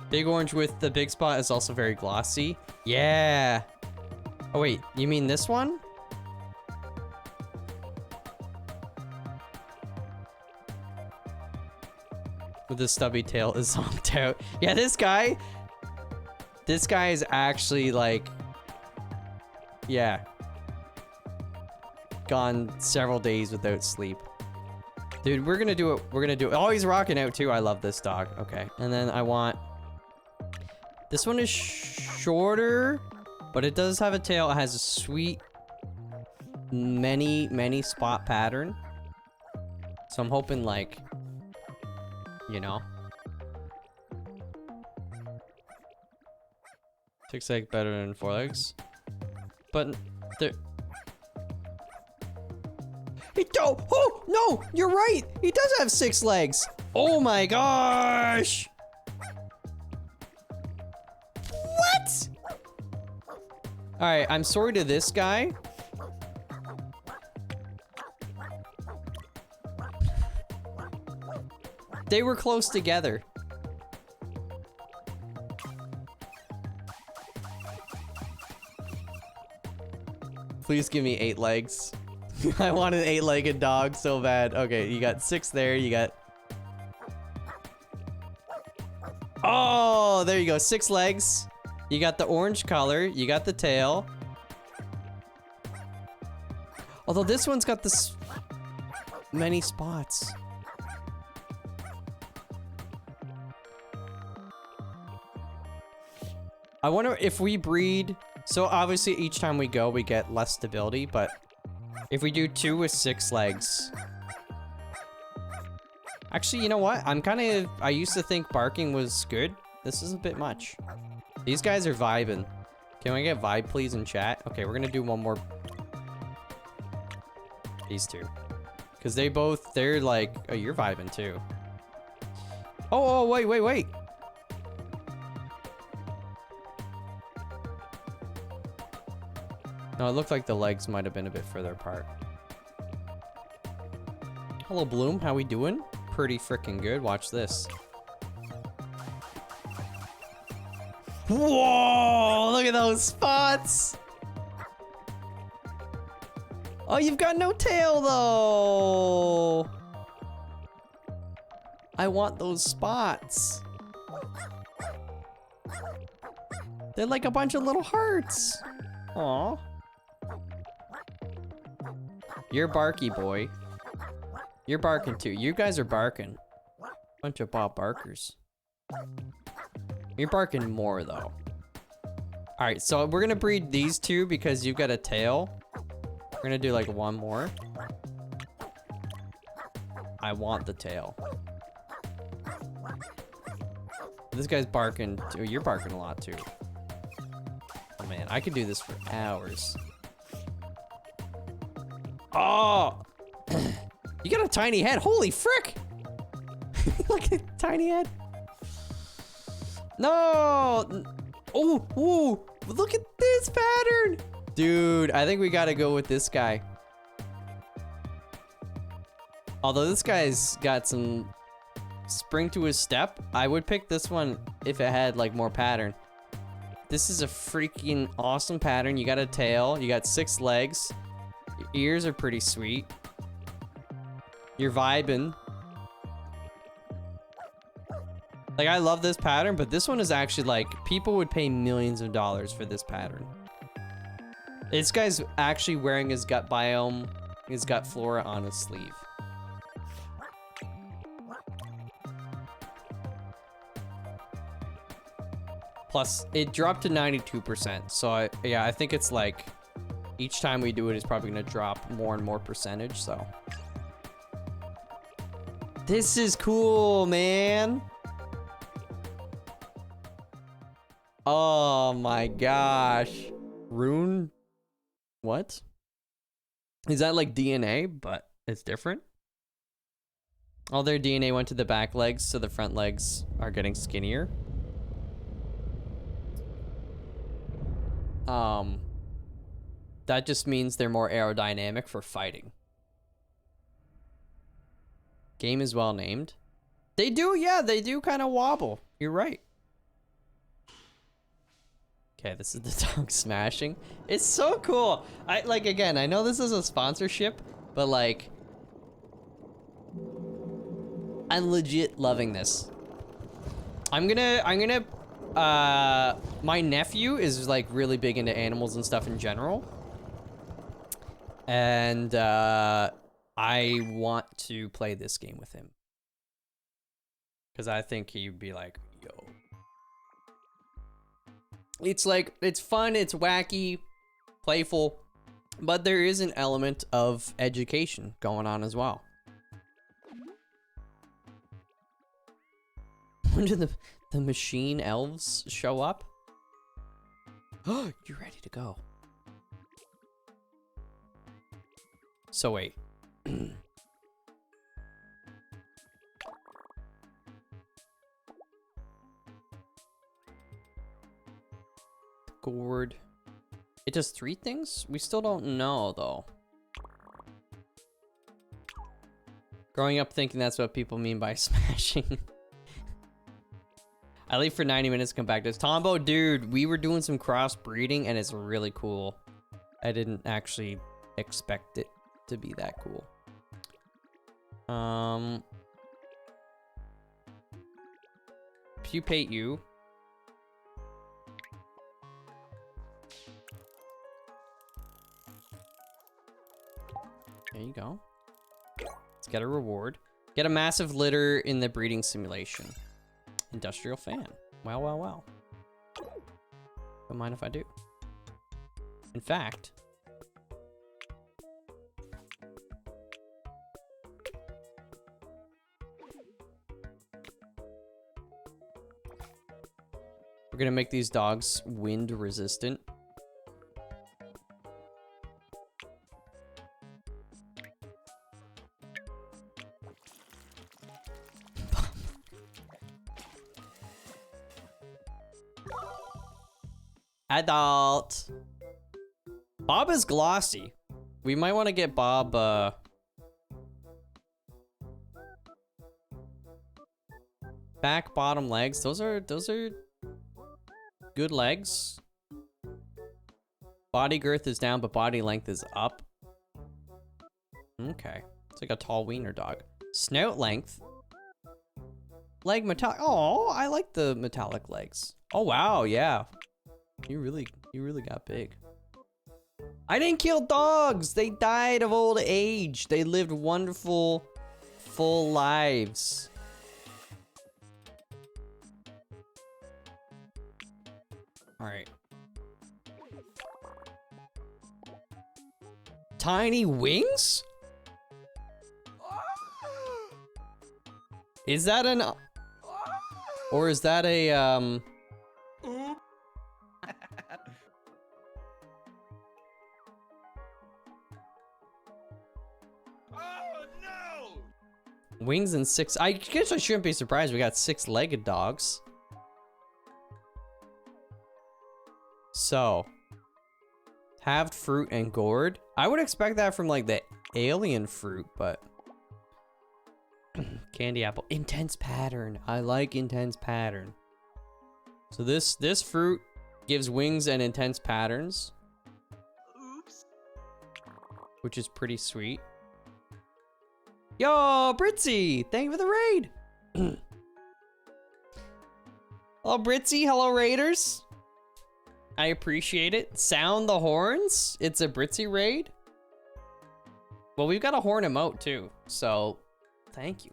Big orange with the big spot is also very glossy. Yeah. Oh wait, you mean this one? With the stubby tail is zonked out. Yeah, this guy is actually like, yeah, gone several days without sleep. Dude, we're gonna do it. We're gonna do it. Oh, he's rocking out too. I love this dog. Okay, and then I want, this one is shorter. But it does have a tail. It has a sweet many spot pattern. So I'm hoping like, you know. 6 legs better than 4 legs. But there. Oh no, you're right. He does have 6 legs. Oh my gosh. What? All right, I'm sorry to this guy. They were close together. Please give me 8 legs. I want an 8-legged dog so bad. Okay, you got 6 there. You got... Oh, there you go. 6 legs. You got the orange color. You got the tail. Although this one's got this many spots. I wonder if we breed... So obviously each time we go, we get less stability, but if we do 2 with 6 legs... Actually, you know what? I used to think barking was good. This is a bit much. These guys are vibing. Can we get vibe, please, in chat? Okay, we're gonna do one more. These two. Because they're like... Oh, you're vibing too. Oh, wait. No, it looked like the legs might have been a bit further apart. Hello, Bloom. How we doing? Pretty freaking good. Watch this. Whoa! Look at those spots! Oh, you've got no tail, though! I want those spots. They're like a bunch of little hearts. Aw. You're barky, boy. You're barking too. You guys are barking. Bunch of Bob Barkers. You're barking more though. Alright, so we're gonna breed these two because you've got a tail. We're gonna do like one more. I want the tail. This guy's barking too. You're barking a lot too. Oh man, I could do this for hours. Oh! You got a tiny head. Holy frick! Look at tiny head. No! Oh, look at this pattern! Dude, I think we gotta go with this guy. Although this guy's got some spring to his step, I would pick this one if it had like more pattern. This is a freaking awesome pattern. You got a tail, you got 6 legs. Your ears are pretty sweet. You're vibing. Like, I love this pattern, but this one is actually like, people would pay millions of dollars for this pattern. This guy's actually wearing his gut biome, his gut flora on his sleeve. Plus, it dropped to 92%. So, yeah, I think it's like, each time we do it, it's probably gonna drop more and more percentage, so. This is cool, man. Oh my gosh. Rune? What? Is that like DNA, but it's different? All their DNA went to the back legs, so the front legs are getting skinnier. That just means they're more aerodynamic for fighting. Game is well named. They do, yeah, they do kind of wobble. You're right. Okay, this is the dog smashing. It's so cool. Again, I know this is a sponsorship, but like, I'm legit loving this. My nephew is like really big into animals and stuff in general. And, I want to play this game with him. Because I think he'd be like, yo. It's like, it's fun, it's wacky, playful, but there is an element of education going on as well. When do the machine elves show up? Oh, you're ready to go. So wait. Gourd. It does 3 things? We still don't know, though. Growing up thinking that's what people mean by smashing. I leave for 90 minutes, come back to this. Tombo, dude, we were doing some crossbreeding, and it's really cool. I didn't actually expect it to be that cool. Pupate you. There you go. Let's get a reward. Get a massive litter in the breeding simulation. Industrial fan. Wow, wow, wow. Don't mind if I do. In fact, we're gonna make these dogs wind resistant. Adult. Bob is glossy. We might want to get Bob, back, bottom, legs. Those are good legs. Body girth is down, but body length is up. Okay. It's like a tall wiener dog. Snout length. Leg metallic. Oh, I like the metallic legs. Oh, wow. Yeah. You really got big. I didn't kill dogs. They died of old age. They lived wonderful, full lives. All right. Tiny wings? Is that an... Or is that a, Wings and 6. I guess I shouldn't be surprised we got 6-legged dogs. So, halved fruit and gourd. I would expect that from like the alien fruit, but candy apple. Intense pattern. I like intense pattern. So this fruit gives wings and intense patterns. Oops. Which is pretty sweet. Yo, Britzy! Thank you for the raid! Hello, Britzy. Hello, Raiders. I appreciate it. Sound the horns. It's a Britzy raid. Well, we've got a horn emote, too. So, thank you.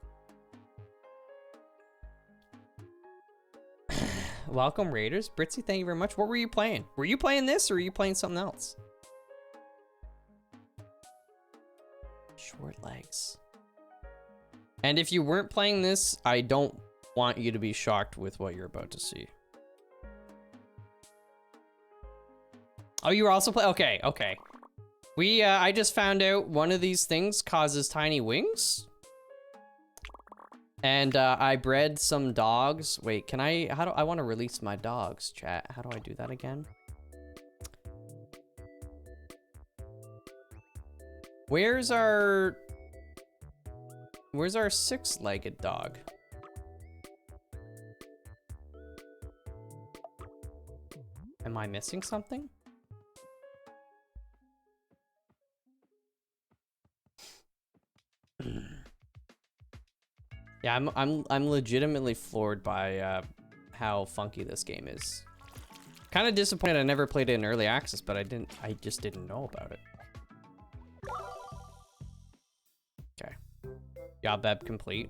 Welcome, Raiders. Britzy, thank you very much. What were you playing? Were you playing this, or were you playing something else? Short legs. And if you weren't playing this, I don't want you to be shocked with what you're about to see. Oh, you were also playing? Okay, okay. I just found out one of these things causes tiny wings. And I bred some dogs. Wait, can I, I want to release my dogs, chat. How do I do that again? Where's our 6-legged dog? Am I missing something? Yeah, I'm legitimately floored by how funky this game is. Kind of disappointed I never played it in early access, but I just didn't know about it. Okay. Job beb complete.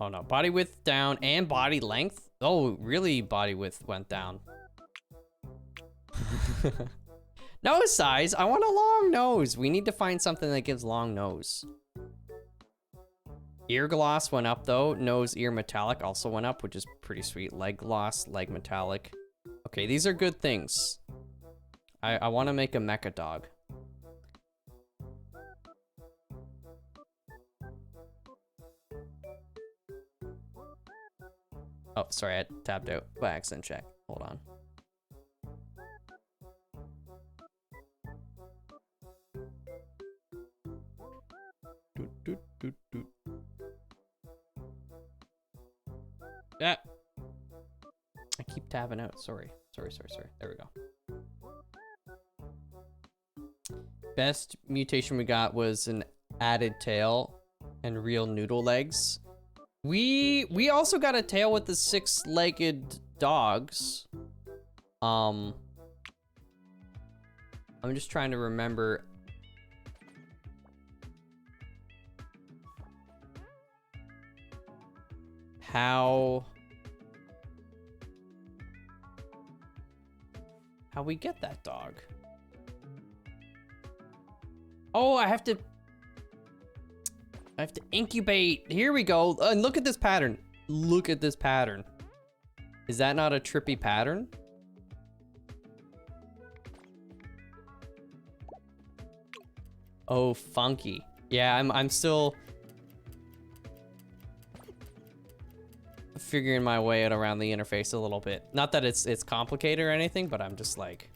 Oh no, body width down and body length. Oh, really body width went down. Nose size? I want a long nose. We need to find something that gives long nose. Ear gloss went up though. Nose, ear metallic also went up, which is pretty sweet. Leg gloss, leg metallic. Okay, these are good things. I want to make a mecha dog. Oh, sorry, I tapped out by accident. Check. Hold on. Doot, doot, doot, doot. Yeah. I keep tabbing out. Sorry. Sorry. There we go. Best mutation we got was an added tail and real noodle legs. We also got a tail with the 6-legged dogs. I'm just trying to remember. How we get that dog. Oh, I have to incubate. Here we go. And look at this pattern. Look at this pattern. Is that not a trippy pattern? Oh, funky. Yeah, I'm still figuring my way out around the interface a little bit. Not that it's complicated or anything, but I'm just like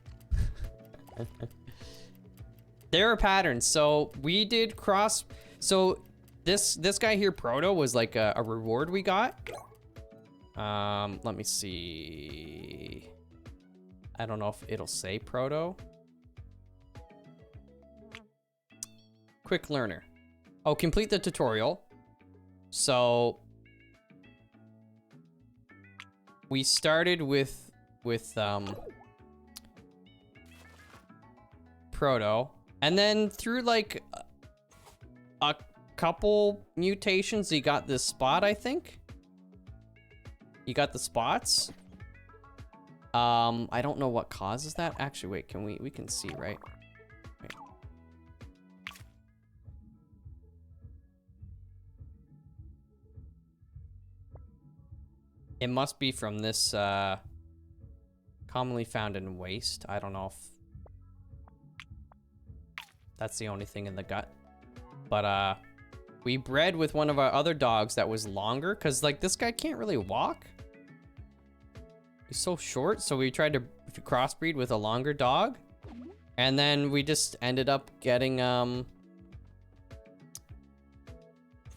there are patterns. So we did so this guy here, Proto, was like a reward we got. Let me see. I don't know if it'll say Proto. Quick learner. Oh, complete the tutorial. So we started with Proto, and then through like a couple mutations, he got this spot, I think. He got the spots. I don't know what causes that. Actually, wait, can we can see, right? Wait. It must be from this commonly found in waste. I don't know if that's the only thing in the gut. But we bred with one of our other dogs that was longer, because like this guy can't really walk. He's so short, so we tried to crossbreed with a longer dog. And then we just ended up getting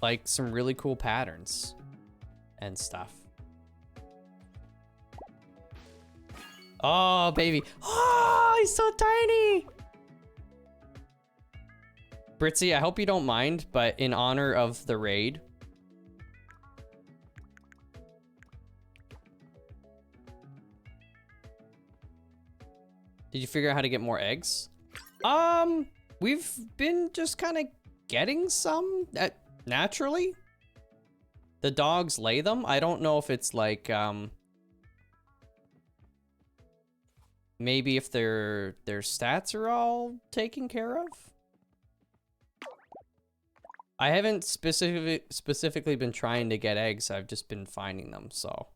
like some really cool patterns and stuff. Oh, baby. Oh, he's so tiny. Britzy, I hope you don't mind, but in honor of the raid, did you figure out how to get more eggs? We've been just kind of getting some naturally. The dogs lay them. I don't know if it's like, maybe if their stats are all taken care of. I haven't specifically been trying to get eggs. I've just been finding them, so.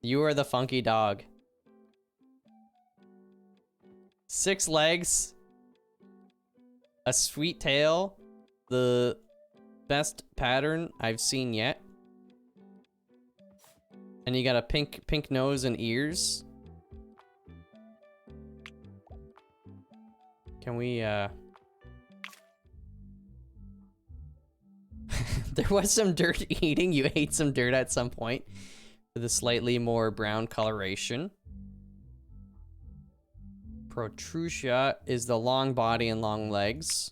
You are the funky dog. 6 legs. A sweet tail. The best pattern I've seen yet. And you got a pink nose and ears. Can we, there was some dirt eating. You ate some dirt at some point with a slightly more brown coloration. Protrusia is the long body and long legs.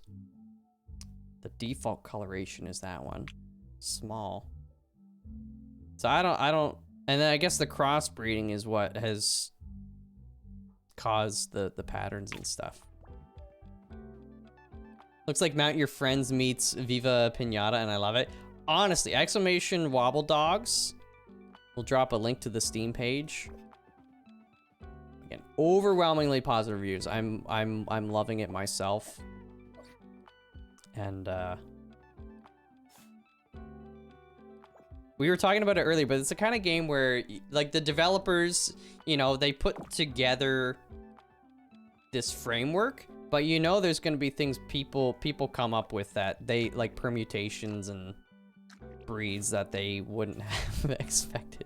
The default coloration is that one. Small. So I don't, and then I guess the crossbreeding is what has caused the patterns and stuff. Looks like Mount Your Friends meets Viva Pinata, and I love it. Honestly, exclamation Wobbledogs. We'll drop a link to the Steam page. Again, overwhelmingly positive reviews. I'm loving it myself. And we were talking about it earlier, but it's the kind of game where like the developers, you know, they put together this framework, but you know there's going to be things people come up with that they like permutations and breeds that they wouldn't have expected.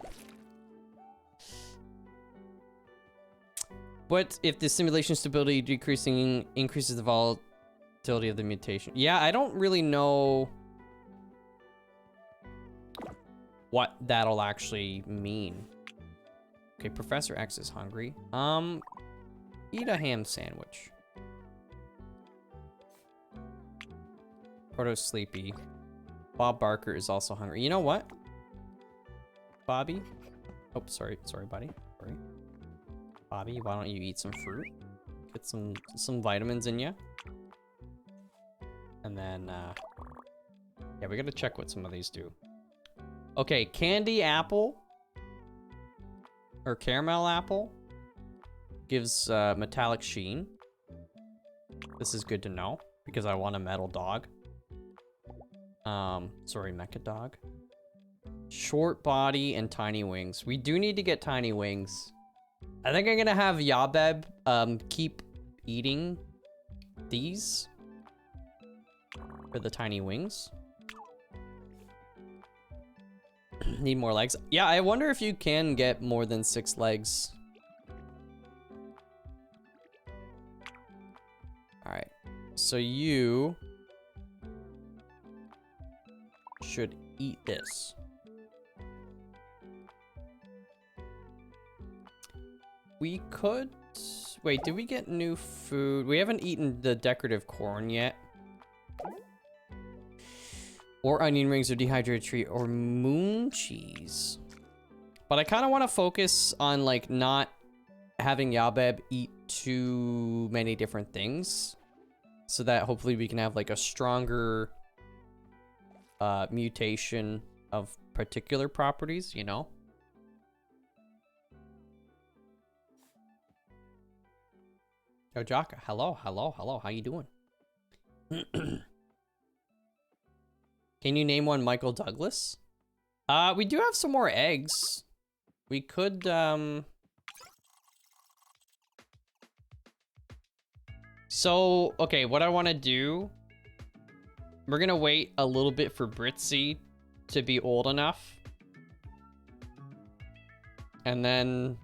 What if the simulation stability decreasing increases the volatility of the mutation? Yeah, I don't really know what that'll actually mean. Okay, Professor X is hungry. Eat a ham sandwich. Proto's sleepy. Bob Barker is also hungry. You know what? Bobby? Oh, sorry, buddy. Sorry. Bobby, why don't you eat some fruit? Get some vitamins in you. And then, yeah, we gotta check what some of these do. Okay, candy apple or caramel apple gives metallic sheen. This is good to know because I want a metal dog. Sorry, mecha dog. Short body and tiny wings. We do need to get tiny wings. I think I'm gonna have Yabeb keep eating these for the tiny wings. Need more legs. Yeah, I wonder if you can get more than 6 legs. All right, so you should eat this. We could... Wait, did we get new food? We haven't eaten the decorative corn yet. Or onion rings or dehydrated tree or moon cheese. But I kind of want to focus on like not having Yabeb eat too many different things. So that hopefully we can have like a stronger mutation of particular properties, you know? Yo, Jaka, hello, how you doing? Can you name one Michael Douglas? We do have some more eggs. We could, So, okay, what I want to do... We're gonna wait a little bit for Britzy to be old enough. And then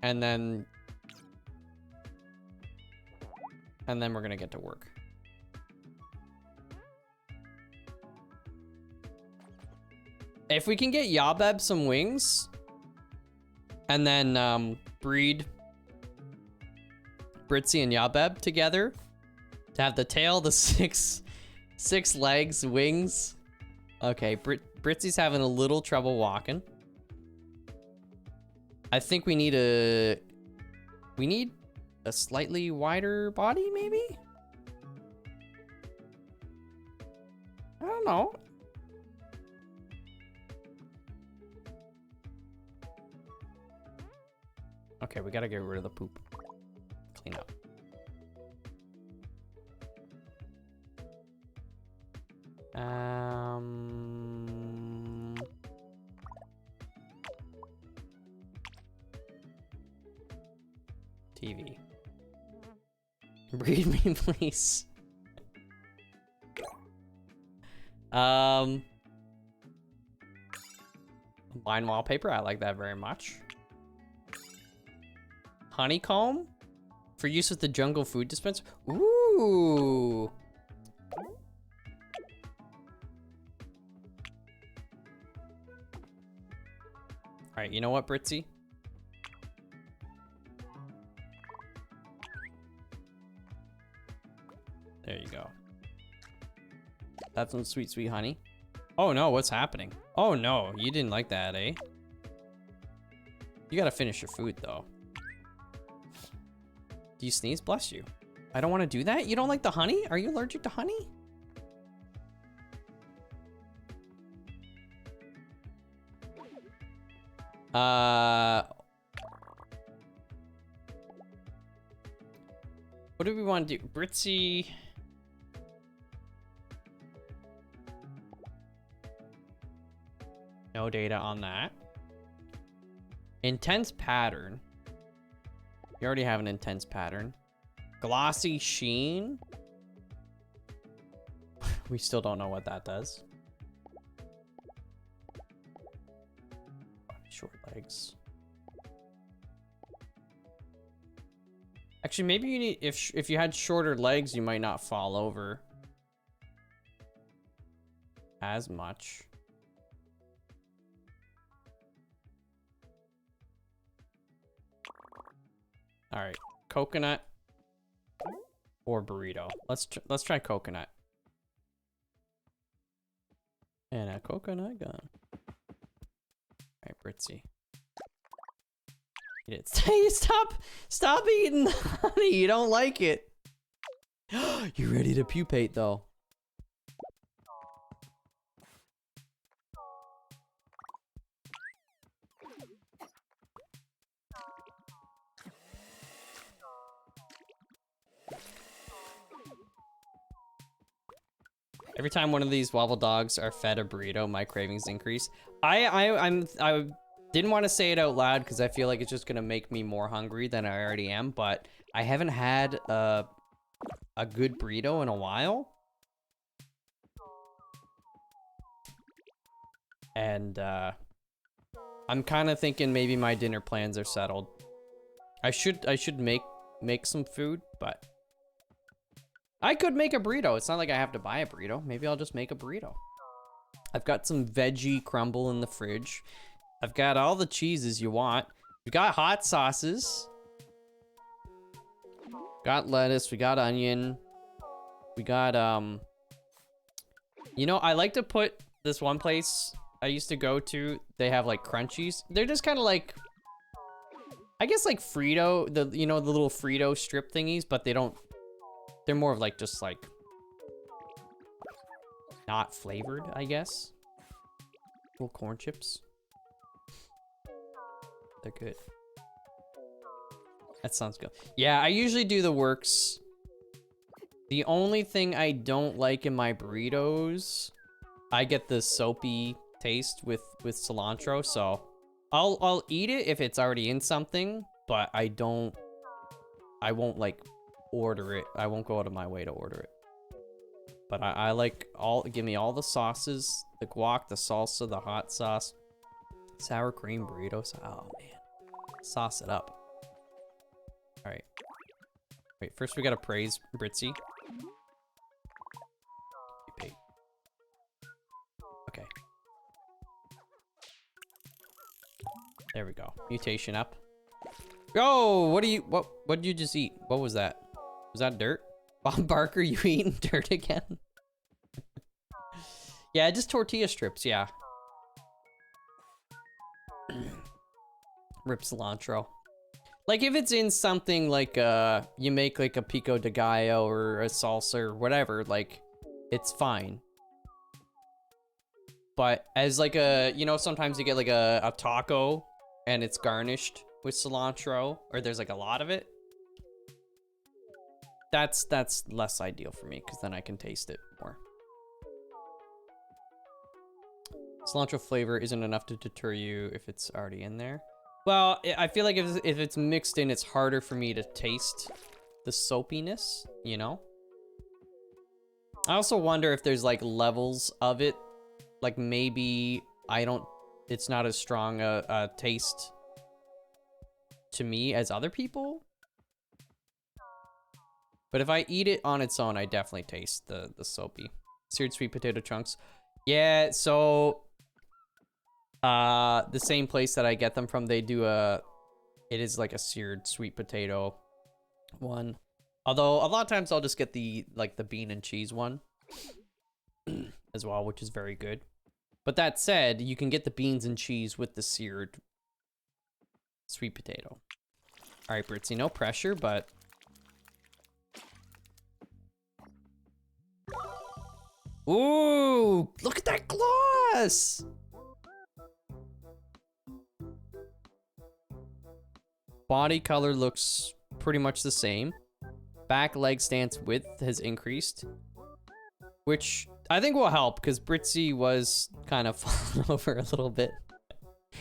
we're gonna get to work. If we can get Yabeb some wings, and then breed Britzy and Yabeb together to have the tail, the six legs, wings. Okay, Britzy's having a little trouble walking. I think we need a slightly wider body, maybe? I don't know. Okay, we gotta get rid of the poop. Clean up. TV. Breed me, please. Line wallpaper, I like that very much. Honeycomb for use with the jungle food dispenser. Ooh. All right, you know what, Britzy? There you go. That's some sweet, sweet honey. Oh no, what's happening? Oh no, you didn't like that, eh? You gotta finish your food, though. Do you sneeze? Bless you. I don't want to do that? You don't like the honey? Are you allergic to honey? What do we want to do? Britzy. No data on that. Intense pattern. You already have an intense pattern. Glossy sheen. We still don't know what that does. Short legs. Actually, maybe you need, if you had shorter legs, you might not fall over as much. All right, coconut or burrito. Let's try coconut. And a coconut gun. All right, Britzy. Eat it. Stop eating the honey. You don't like it. You ready to pupate though? Every time one of these Wobbledogs are fed a burrito, my cravings increase. I didn't want to say it out loud because I feel like it's just gonna make me more hungry than I already am, but I haven't had a good burrito in a while. And I'm kind of thinking maybe my dinner plans are settled. I should make some food, but I could make a burrito. It's not like I have to buy a burrito. Maybe I'll just make a burrito. I've got some veggie crumble in the fridge. I've got all the cheeses you want. We got hot sauces. Got lettuce. We got onion. We got, you know, I like to put this one place I used to go to. They have like crunchies. They're just kind of like, I guess like Frito, you know, the little Frito strip thingies, but they don't, they're more of like, just like, not flavored, I guess. Little corn chips. They're good. That sounds good. Yeah, I usually do the works. The only thing I don't like in my burritos, I get the soapy taste with cilantro, so I'll eat it if it's already in something, but I won't like order it. I won't go out of my way to order it. But I like give me all the sauces, the guac, the salsa, the hot sauce, sour cream burritos. Oh man, sauce it up. All right. Wait, first we gotta praise Britzy. Okay. There we go. Mutation up. Oh, what did you just eat? What was that? Was that dirt? Bob Barker, you eating dirt again? Yeah, just tortilla strips, yeah. Rip cilantro. Like if it's in something like you make like a pico de gallo or a salsa or whatever, like it's fine. But as like a, you know, sometimes you get like a taco and it's garnished with cilantro, or there's like a lot of it. That's less ideal for me because then I can taste it more. Cilantro flavor isn't enough to deter you if it's already in there. Well, I feel like if it's mixed in, it's harder for me to taste the soapiness, you know? I also wonder if there's like levels of it. Like maybe it's not as strong a taste to me as other people. But if I eat it on its own, I definitely taste the soapy. Seared sweet potato chunks. Yeah, so the same place that I get them from, they do it is like a seared sweet potato one. Although a lot of times I'll just get the bean and cheese one as well, which is very good. But that said, you can get the beans and cheese with the seared sweet potato. All right, Britzy, no pressure, but ooh, look at that gloss! Body color looks pretty much the same. back leg stance width has increased, which I think will help because Britzy was kind of falling over a little bit.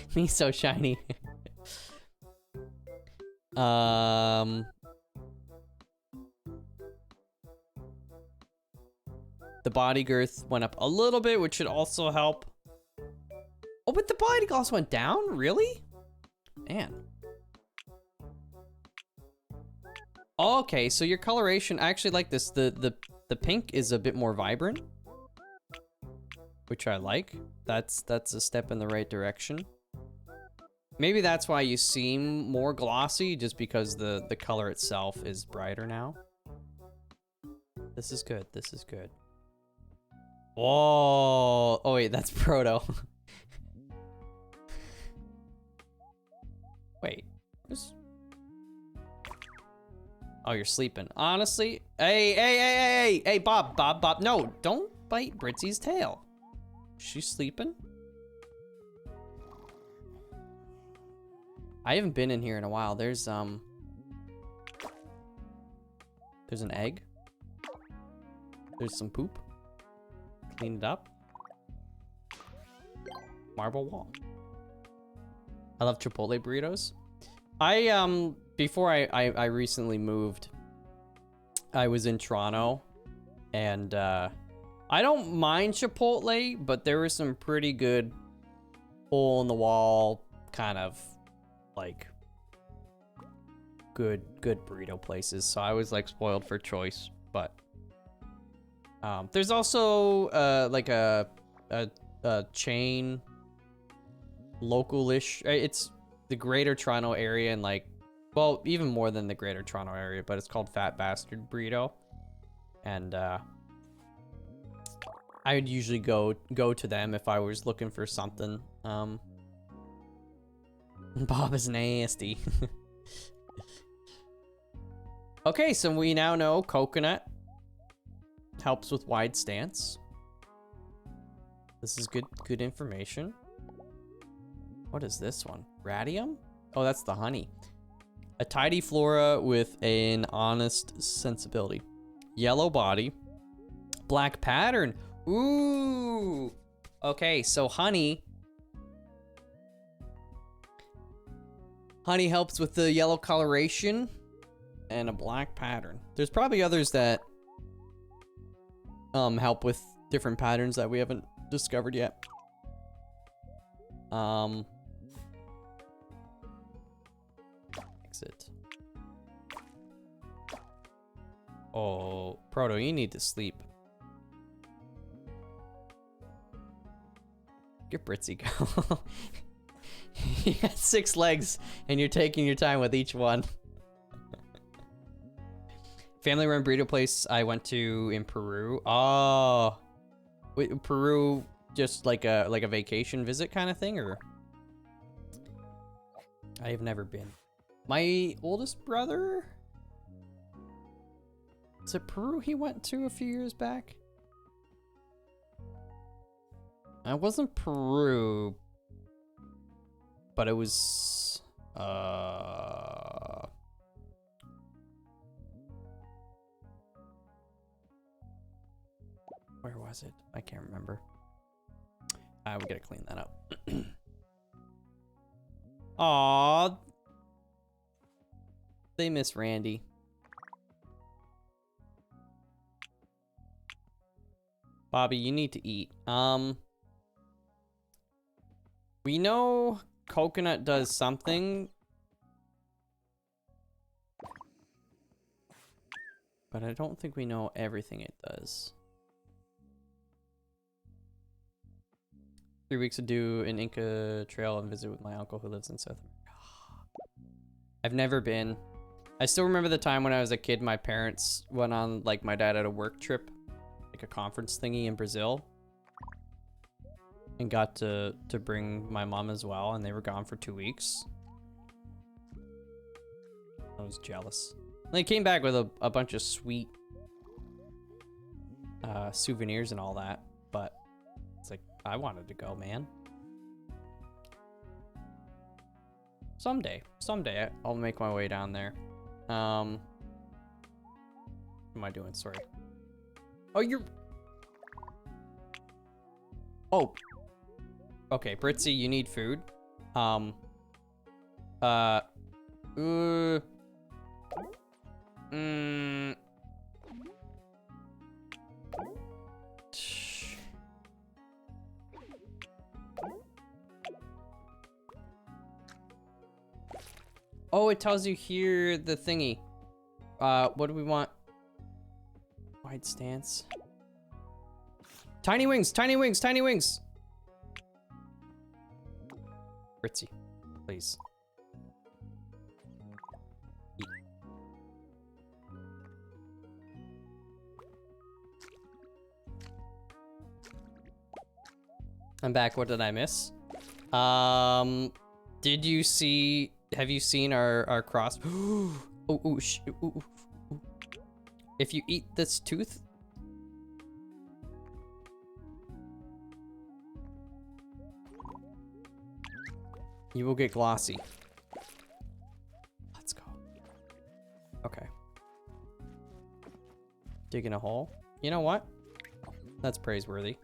He's so shiny. The body girth went up a little bit, which should also help. Oh, but the body gloss went down? Really? Man. Okay, so your coloration, I actually like this. The pink is a bit more vibrant, which I like. That's a step in the right direction. Maybe that's why you seem more glossy, just because the color itself is brighter now. This is good. This is good. Whoa. Oh, wait, that's Proto. Wait. Oh, you're sleeping. Honestly? Hey, Bob. No, don't bite Britzy's tail. She's sleeping? I haven't been in here in a while. There's an egg. There's some poop. Clean it up. Marble wall. I love Chipotle burritos. Before I recently moved, I was in Toronto, and I don't mind Chipotle, but there were some pretty good hole in the wall kind of like good burrito places. So I was like spoiled for choice, but there's also like a chain local-ish. It's the Greater Toronto area, and like, well, even more than the Greater Toronto area, but it's called Fat Bastard Burrito. And I would usually go to them if I was looking for something. Bob is nasty. Okay, so we now know coconut helps with wide stance. This is good information. What is this one? Radium? Oh, that's the honey. A tidy flora with an honest sensibility. Yellow body. Black pattern. Ooh. Okay, so honey. Honey helps with the yellow coloration and a black pattern. There's probably others that help with different patterns that we haven't discovered yet. Exit. Oh, Proto, you need to sleep. Get Britzy go. You got 6 legs, and you're taking your time with each one. Family run burrito place I went to in Peru. Oh, wait, Peru, just like a vacation visit kind of thing, or? I have never been. My oldest brother, is it Peru he went to a few years back? It wasn't Peru, but it was, where was it? I can't remember. We gotta clean that up. Aww. They miss Randy. Bobby, you need to eat. We know coconut does something, but I don't think we know everything it does. 3 weeks to do an Inca trail and visit with my uncle who lives in South America. I've never been. I still remember the time when I was a kid, my parents went on, like, my dad had a work trip, like a conference thingy in Brazil, and got to bring my mom as well, and they were gone for 2 weeks. I was jealous. They came back with a bunch of sweet souvenirs and all that, but it's like, I wanted to go, man. Someday I'll make my way down there. am I doing? Sorry. Oh, you're... Oh. Okay, Britzy, you need food. Oh, it tells you here the thingy. What do we want? Wide stance. Tiny wings, tiny wings, tiny wings. Britzy, please. Eat. I'm back. What did I miss? Did you see? Have you seen our cross? Ooh, ooh, ooh, ooh. If you eat this tooth, you will get glossy. Let's go. Okay. Digging a hole. You know what? That's praiseworthy.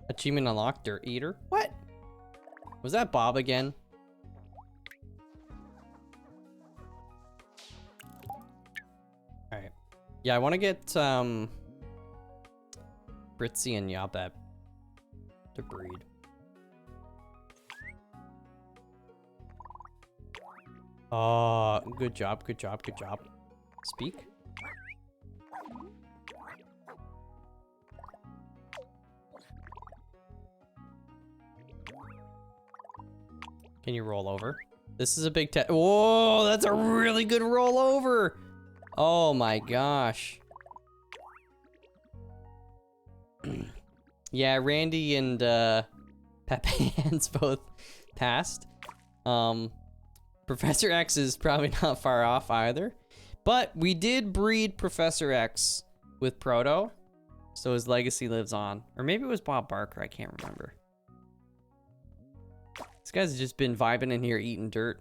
Achievement unlocked, Dirt Eater. What? Was that Bob again? Alright. Yeah, I want to get, Britzy and Yabeb to breed. Oh, good job, good job, good job. Speak. Can you roll over? This is a big test. Whoa, that's a really good rollover. Oh my gosh. Yeah, Randy and Pepe Hands both passed. Professor X is probably not far off either. But we did breed Professor X with Proto, so his legacy lives on. Or maybe it was Bob Barker, I can't remember. This guy's just been vibing in here eating dirt.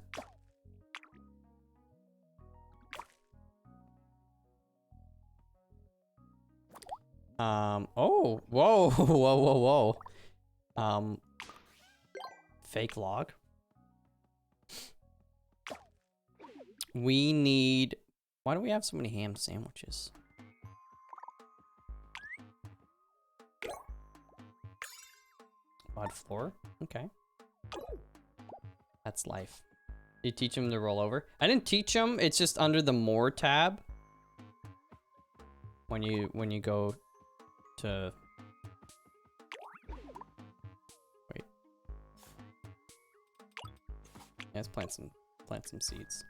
Oh, whoa, whoa, whoa, whoa. Fake log. We need, why do we have so many ham sandwiches? Mud floor, okay. That's life. You teach him to roll over? I didn't teach him, it's just under the more tab. When you go to, wait. Yeah, let's plant some seeds.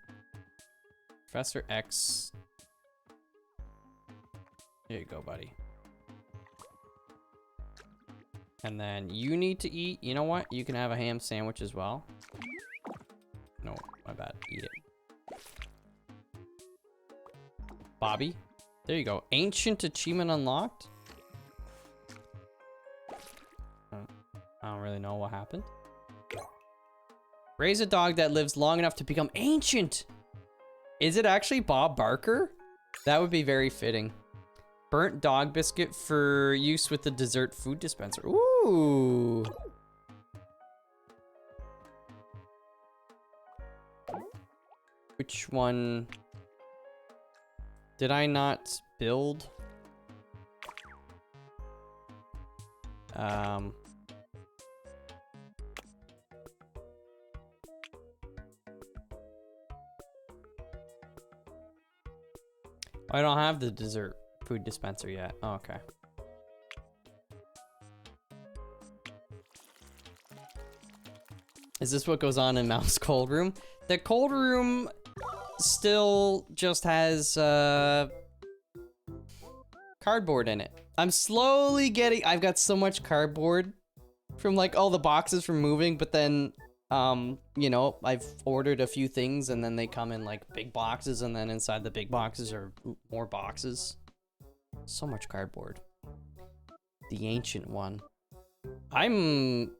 Professor X. There you go, buddy. And then you need to eat. You know what? You can have a ham sandwich as well. No, my bad. Eat it. Bobby. There you go. Ancient achievement unlocked. I don't really know what happened. Raise a dog that lives long enough to become ancient. Is it actually Bob Barker? That would be very fitting. Burnt dog biscuit for use with the dessert food dispenser. Ooh. Which one did I not build? I don't have the dessert food dispenser yet. Oh, okay. Is this what goes on in Mouse cold room? The cold room still just has cardboard in it. I'm slowly getting, I've got so much cardboard from like all the boxes from moving, but then you know, I've ordered a few things and then they come in like big boxes, and then inside the big boxes are more boxes. So much cardboard. The ancient one. I'm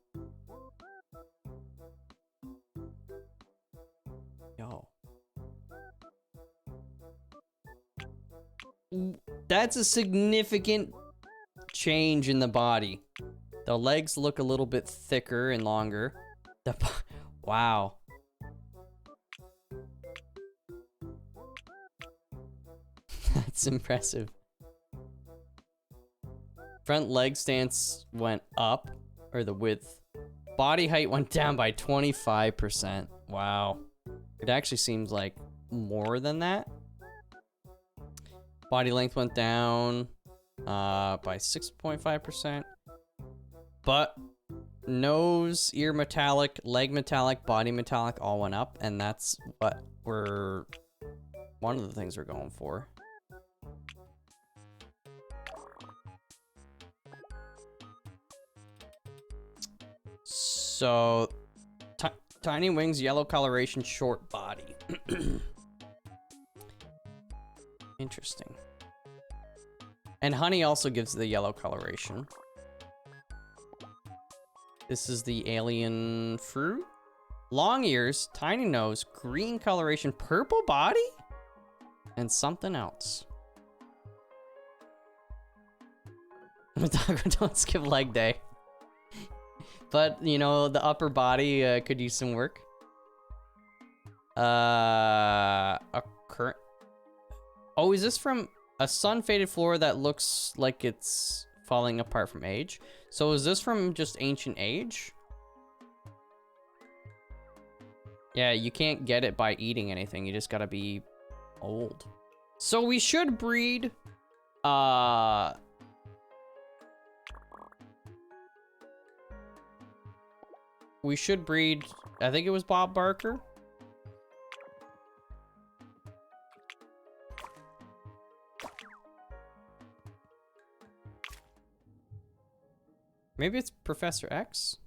That's a significant change in the body. The legs look a little bit thicker and longer. Wow. That's impressive. Front leg stance went up, or the width. Body height went down by 25%. Wow. It actually seems like more than that. Body length went down by 6.5%. But nose, ear metallic, leg metallic, body metallic all went up, and that's what one of the things we're going for. So, tiny wings, yellow coloration, short body. Interesting. And honey also gives the yellow coloration. This is the alien fruit. Long ears, tiny nose, green coloration, purple body, and something else. Don't skip leg day. But, you know, the upper body could use some work. A current... Oh, is this from a sun-faded flora that looks like it's falling apart from age? So is this from just ancient age? Yeah, you can't get it by eating anything. You just gotta be old. So we should breed... We should breed, I think it was Bob Barker. Maybe it's Professor X?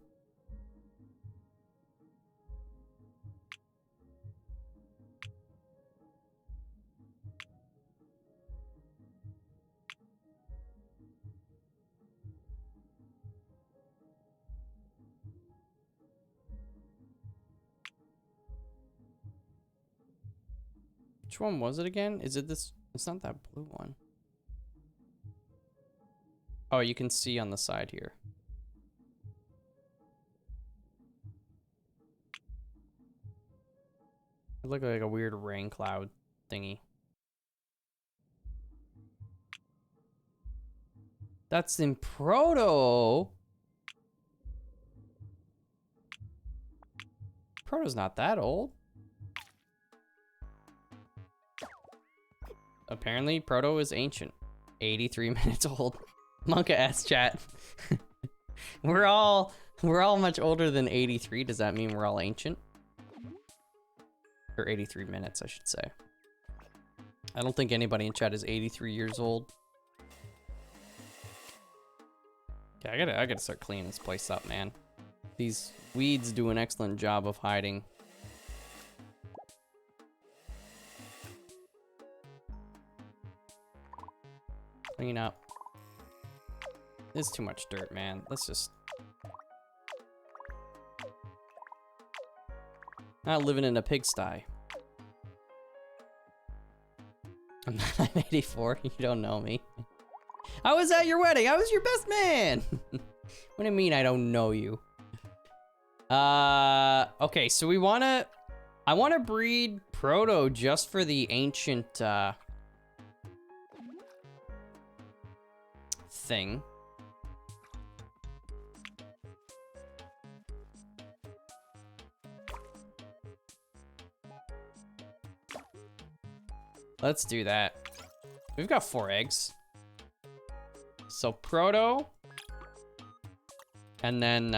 Which one was it again? Is it this? It's not that blue one. Oh, you can see on the side here. It looked like a weird rain cloud thingy. That's in Proto. Proto's not that old. Apparently, Proto is ancient. 83 minutes old. Monka S chat. We're all much older than 83. Does that mean we're all ancient? Or 83 minutes, I should say. I don't think anybody in chat is 83 years old. Yeah, I gotta start cleaning this place up, man. These weeds do an excellent job of hiding. Clean up. There's too much dirt, man. Let's just... Not living in a pigsty. I'm 84. You don't know me. I was at your wedding. I was your best man. What do you mean I don't know you? Okay, so we wanna... I wanna breed Proto just for the ancient, thing. Let's do that. We've got 4 eggs. So Proto. And then,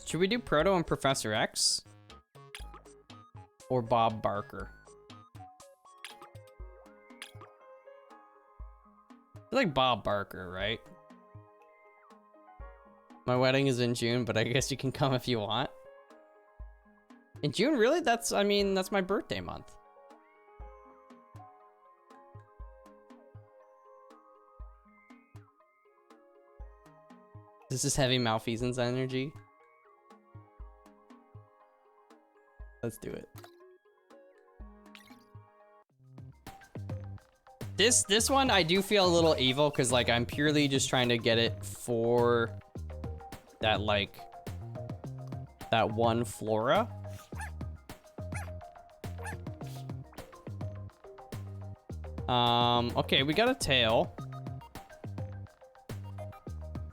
should we do Proto and Professor X? Or Bob Barker? I feel like Bob Barker, right? My wedding is in June, but I guess you can come if you want. In June, really? That's, I mean, that's my birthday month. This is heavy malfeasance energy. Let's do it. This one I do feel a little evil because like I'm purely just trying to get it for that like that one flora. Okay, we got a tail.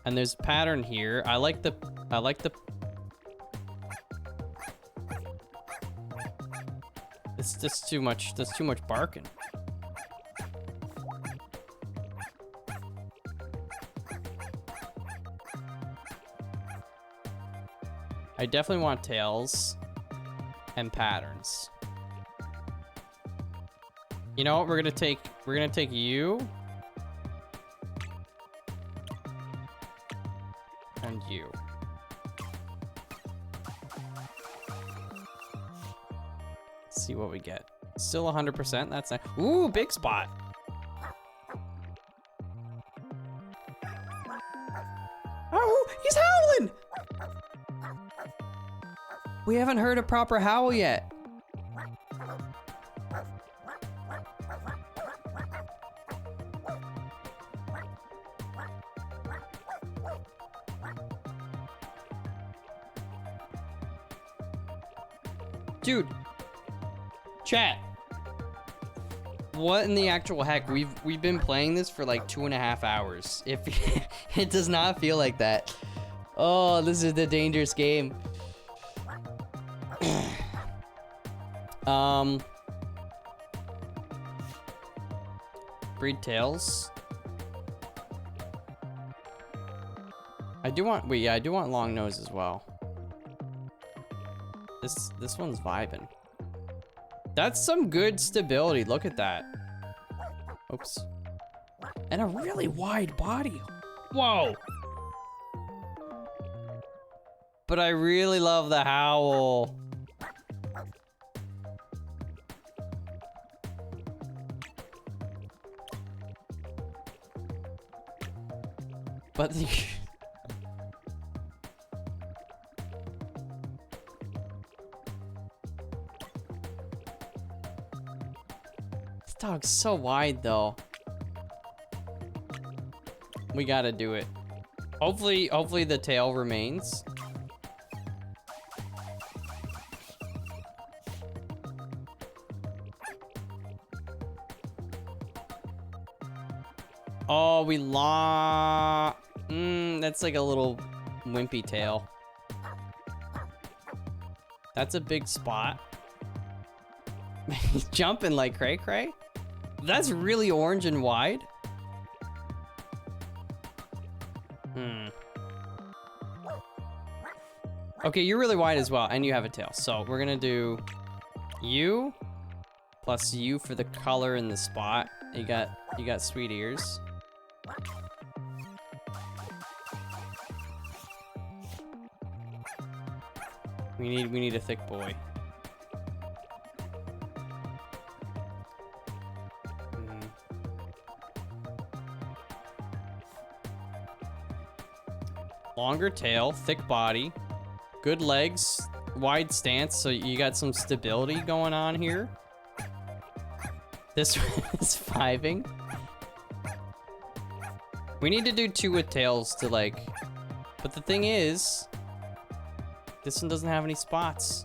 And there's a pattern here. I like the it's just too much, that's too much barking. I definitely want tails and patterns. You know what? We're gonna take you and you. Let's see what we get. Still 100%. That's nice. Ooh, big spot. Oh, he's howling. We haven't heard a proper howl yet. Dude, chat. What in the actual heck? We've been playing this for like 2.5 hours. If it does not feel like that. Oh, this is the dangerous game. Breed tails. I do want, wait, yeah, I do want long nose as well. This one's vibing. That's some good stability. Look at that. Oops. And a really wide body. Whoa. But I really love the howl. But the this dog's so wide though. We gotta do it. Hopefully the tail remains. Oh, we lost. That's like a little wimpy tail. That's a big spot. He's jumping like cray cray. That's really orange and wide. Okay, you're really wide as well, and you have a tail. So we're gonna do you plus you for the color in the spot. You got sweet ears. We need a thick boy. Longer tail, thick body, good legs, wide stance, so you got some stability going on here. This one is fiving. We need to do 2 with tails to like, but the thing is, this one doesn't have any spots.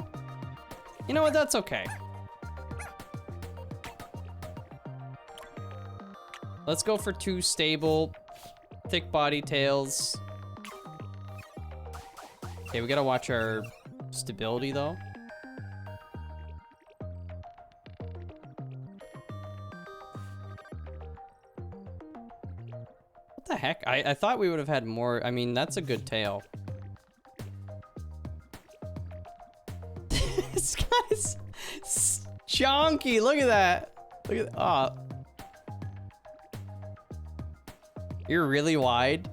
You know what? That's okay. Let's go for 2 stable, thick body tails. Okay, we gotta watch our stability though. What the heck? I thought we would have had more. I mean, that's a good tail. This guy's chonky. Look at that. Look at that. Oh. You're really wide.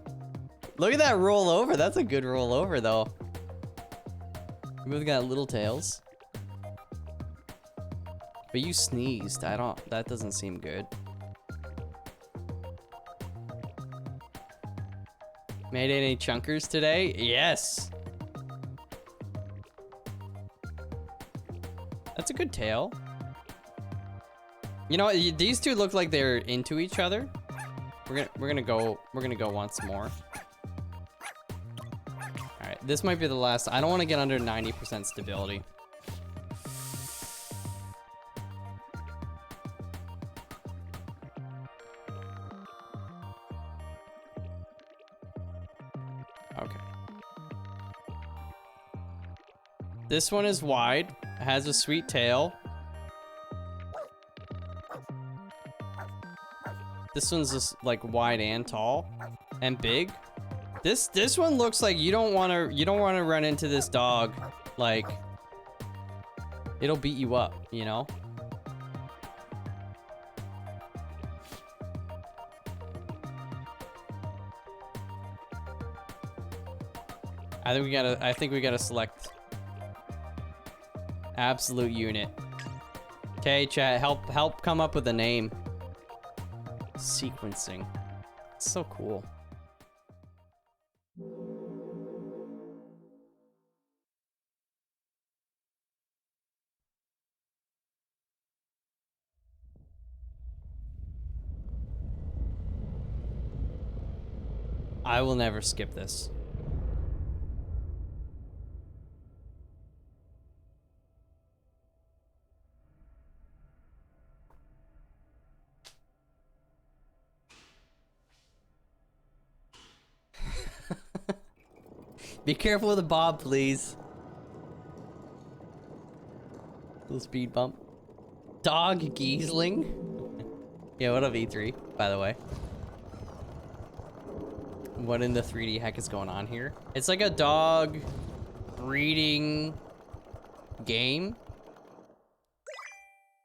Look at that roll over. That's a good roll over though. We both got little tails. But you sneezed. That doesn't seem good. Made any chunkers today? Yes. That's a good tail. You know what? These two look like they're into each other. We're gonna go once more. All right, this might be the last. I don't want to get under 90% stability. Okay. This one is wide, has a sweet tail. This one's just like wide and tall and big. This one looks like you don't want to run into this dog. Like, it'll beat you up, you know? I think we gotta select absolute unit. Okay, chat, help come up with a name. Sequencing. It's so cool. I will never skip this. Be careful with the bob, please. Little speed bump. Dog Giesling. Yeah, what up, E3, by the way? What in the 3D heck is going on here? It's like a dog breeding game.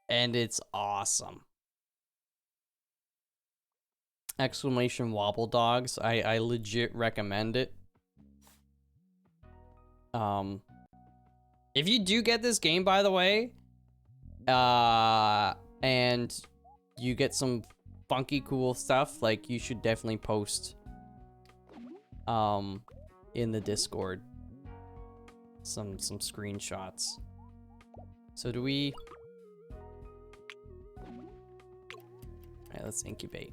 And it's awesome. Exclamation Wobbledogs. I legit recommend it. If you do get this game, by the way, and you get some funky cool stuff, like, you should definitely post in the Discord some screenshots. So do we... Alright, let's incubate.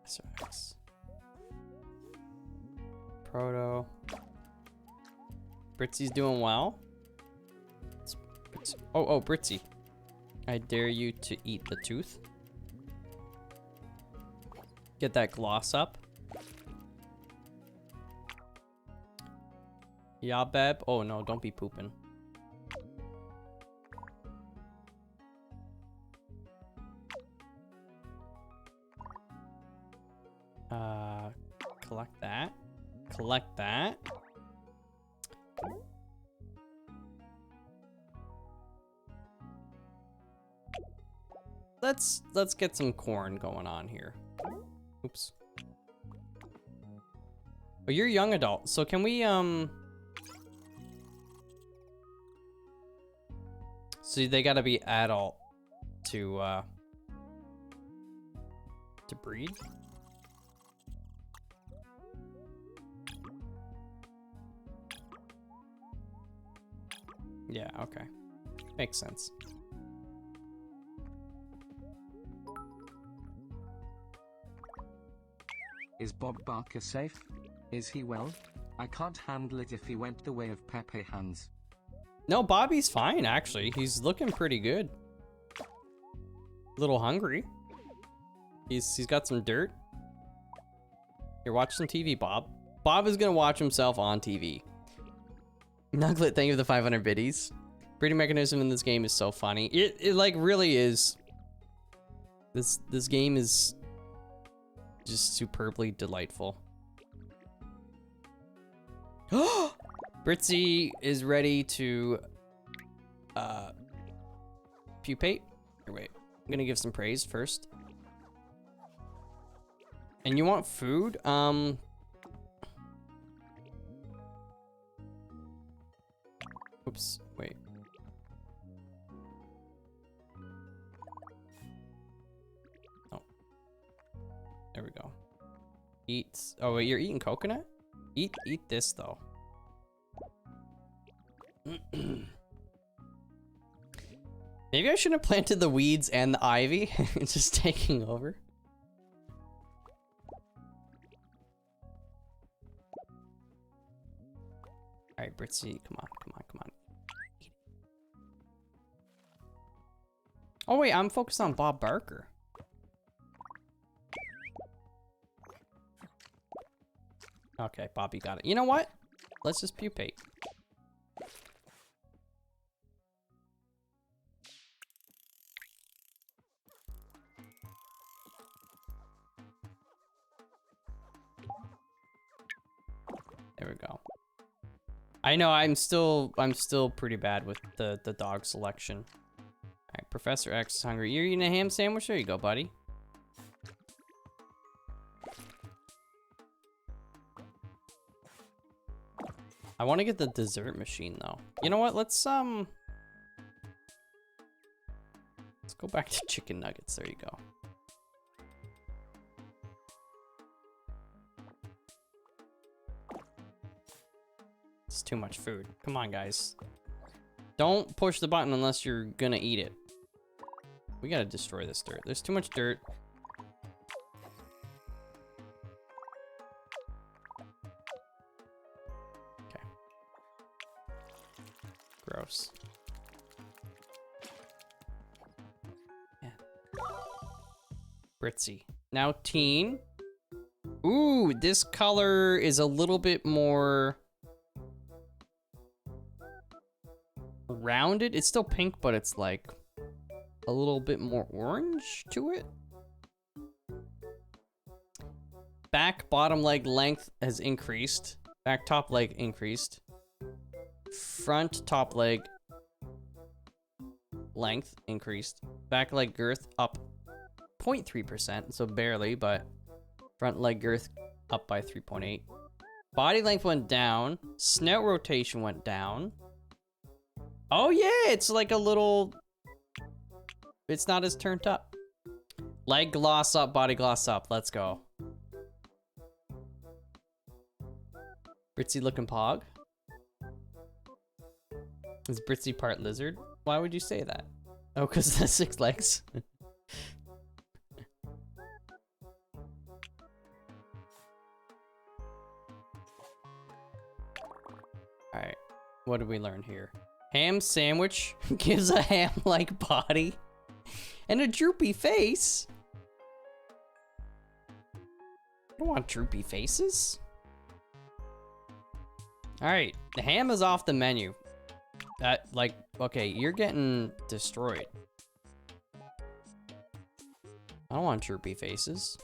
SRX. Proto. Britzy's doing well. Oh, Britzy. I dare you to eat the tooth. Get that gloss up. Yeah, Beb. Oh no, don't be pooping. Collect that. Collect that. Let's get some corn going on here. Oops. Oh, you're a young adult, so can we so they gotta be adult to breed? Yeah, okay. Makes sense. Is Bob Barker safe? Is he well? I can't handle it if he went the way of Pepe Hands. No, Bobby's fine, actually. He's looking pretty good. A little hungry. He's got some dirt. Here, watch some TV, Bob. Bob is gonna watch himself on TV. Nuglet, thank you for the 500 biddies. Breeding mechanism in this game is so funny. It like really is. This game is just superbly delightful. Britzy is ready to pupate. Or wait, I'm gonna give some praise first. And you want food? Oops, wait. Oh. There we go. Eat. Oh wait, you're eating coconut? Eat this though. Maybe I shouldn't have planted the weeds and the ivy. It's just taking over. Alright, Britzy, come on. Oh wait, I'm focused on Bob Barker. Okay, Bobby got it. You know what? Let's just pupate. There we go. I know I'm still pretty bad with the dog selection. Alright, Professor X is hungry. You're eating a ham sandwich? There you go, buddy. I want to get the dessert machine though. You know what? Let's go back to chicken nuggets. There you go. It's too much food. Come on, guys. Don't push the button unless you're gonna eat it. We gotta destroy this dirt. There's too much dirt. Okay. Gross. Yeah. Britzy. Now teen. Ooh, this color is a little bit more rounded. It's still pink, but it's like a little bit more orange to it. Back bottom leg length has increased. Back top leg increased. Front top leg length increased. Back leg girth up 0.3%, so barely, but front leg girth up by 3.8. Body length went down. Snout rotation went down. Oh yeah, it's like a little... It's not as turned up. Leg gloss up, body gloss up. Let's go. Britzy looking pog. Is Britzy part lizard? Why would you say that? Oh, because the 6 legs. Alright, what did we learn here? Ham sandwich gives a ham-like body and a droopy face. I don't want droopy faces. Alright, the ham is off the menu. That, like, okay, you're getting destroyed. I don't want droopy faces.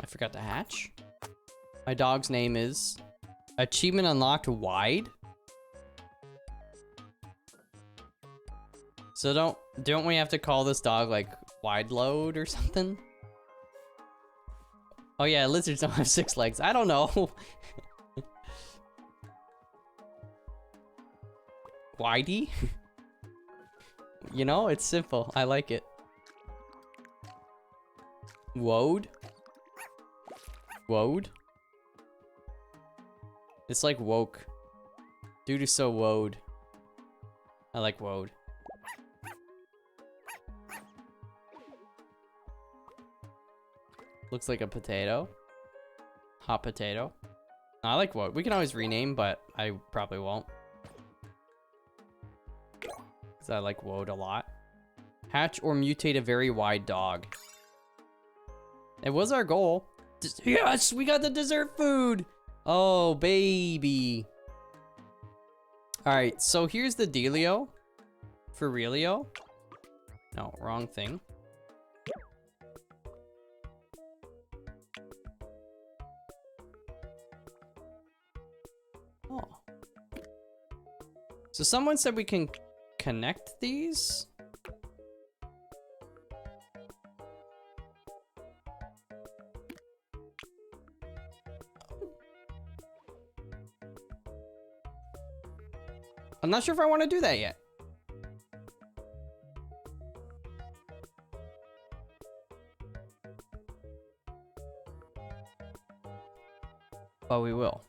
I forgot to hatch. My dog's name is Achievement Unlocked Wide. So don't we have to call this dog like Wide Load or something? Oh yeah, lizards don't have 6 legs. I don't know. Widey? You know, it's simple. I like it. Woad? Woad? It's like woke. Dude is so woad. I like woad. Looks like a potato. Hot potato. I like woad. We can always rename, but I probably won't. Because I like woad a lot. Hatch or mutate a very wide dog. It was our goal. Yes, we got the dessert food. Oh, baby. All right, so here's the dealio. For realio. No, wrong thing. Oh. So someone said we can connect these. I'm not sure if I want to do that yet. But we will.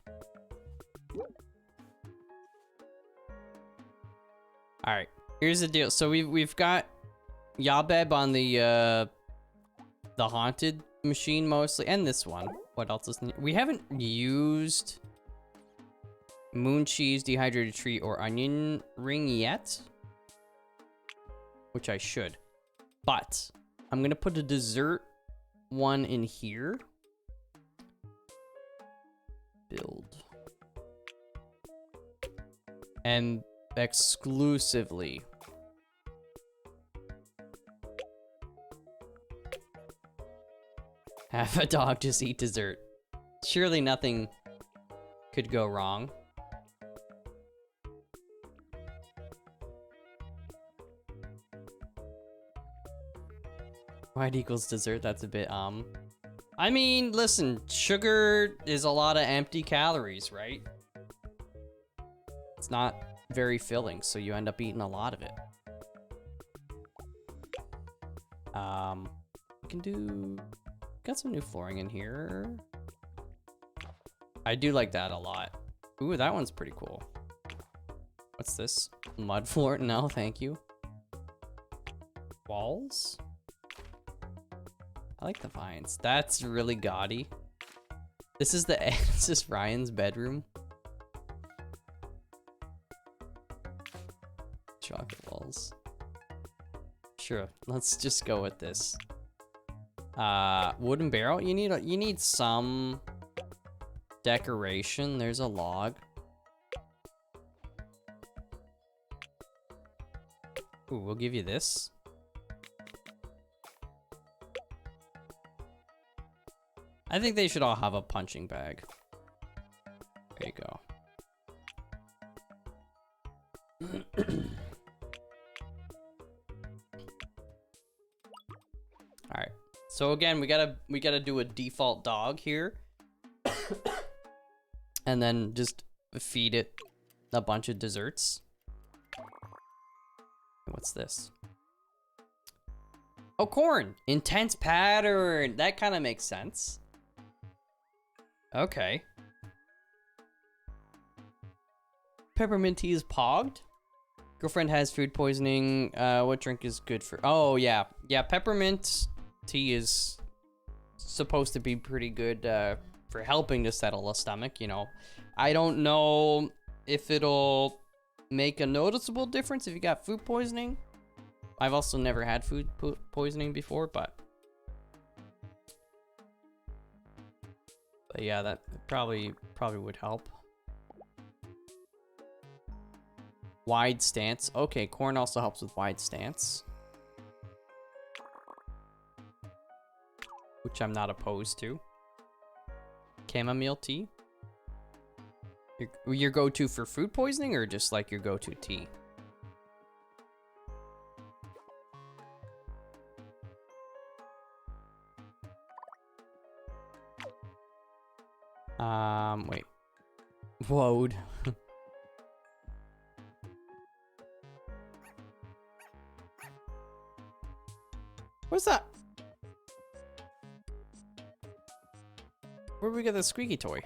All right, here's the deal. So we've got Yabeb on the haunted machine mostly, and this one. What else is new? We haven't used moon cheese, dehydrated tree, or onion ring yet, which I should. But I'm gonna put a dessert one in here. Build. And exclusively have a dog just eat dessert. Surely nothing could go wrong. White equals dessert, that's a bit, I mean, listen, sugar is a lot of empty calories, right? It's not very filling, so you end up eating a lot of it. We can do... Got some new flooring in here. I do like that a lot. Ooh, that one's pretty cool. What's this? Mud floor? No, thank you. Walls? I like the vines. That's really gaudy. This is the this is Ryan's bedroom. Chocolate walls. Sure, let's just go with this. Wooden barrel. You need some decoration. There's a log. Ooh, we'll give you this. I think they should all have a punching bag. There you go. All right. So again, we gotta do a default dog here, and then just feed it a bunch of desserts. What's this? Oh, corn. Intense pattern. That kind of makes sense. Okay. Peppermint tea is pogged. Girlfriend has food poisoning. What drink is good for... Oh, yeah. Yeah, peppermint tea is supposed to be pretty good for helping to settle a stomach, you know. I don't know if it'll make a noticeable difference if you got food poisoning. I've also never had food poisoning before, but yeah, that probably would help. Wide stance. Okay, corn also helps with wide stance, which I'm not opposed to. Chamomile tea. Your go-to for food poisoning, or just like your go-to tea? Wait. WOD. What's that? Where did we get the squeaky toy?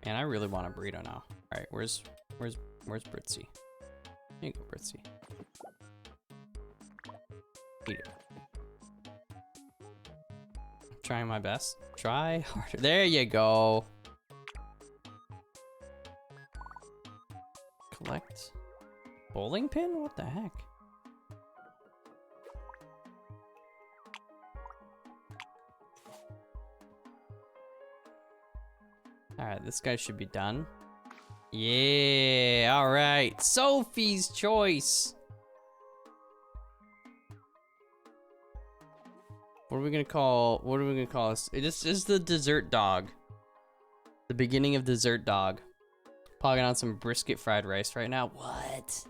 Man, I really want a burrito now. All right, where's Britzy? Here you go, Britzy. Eat it. I'm trying my best. Try harder. There you go. Collect bowling pin? What the heck? All right, this guy should be done. Yeah, all right. Sophie's choice. What are we gonna call this? This is the dessert dog. The beginning of dessert dog. Pogging on some brisket fried rice right now. What?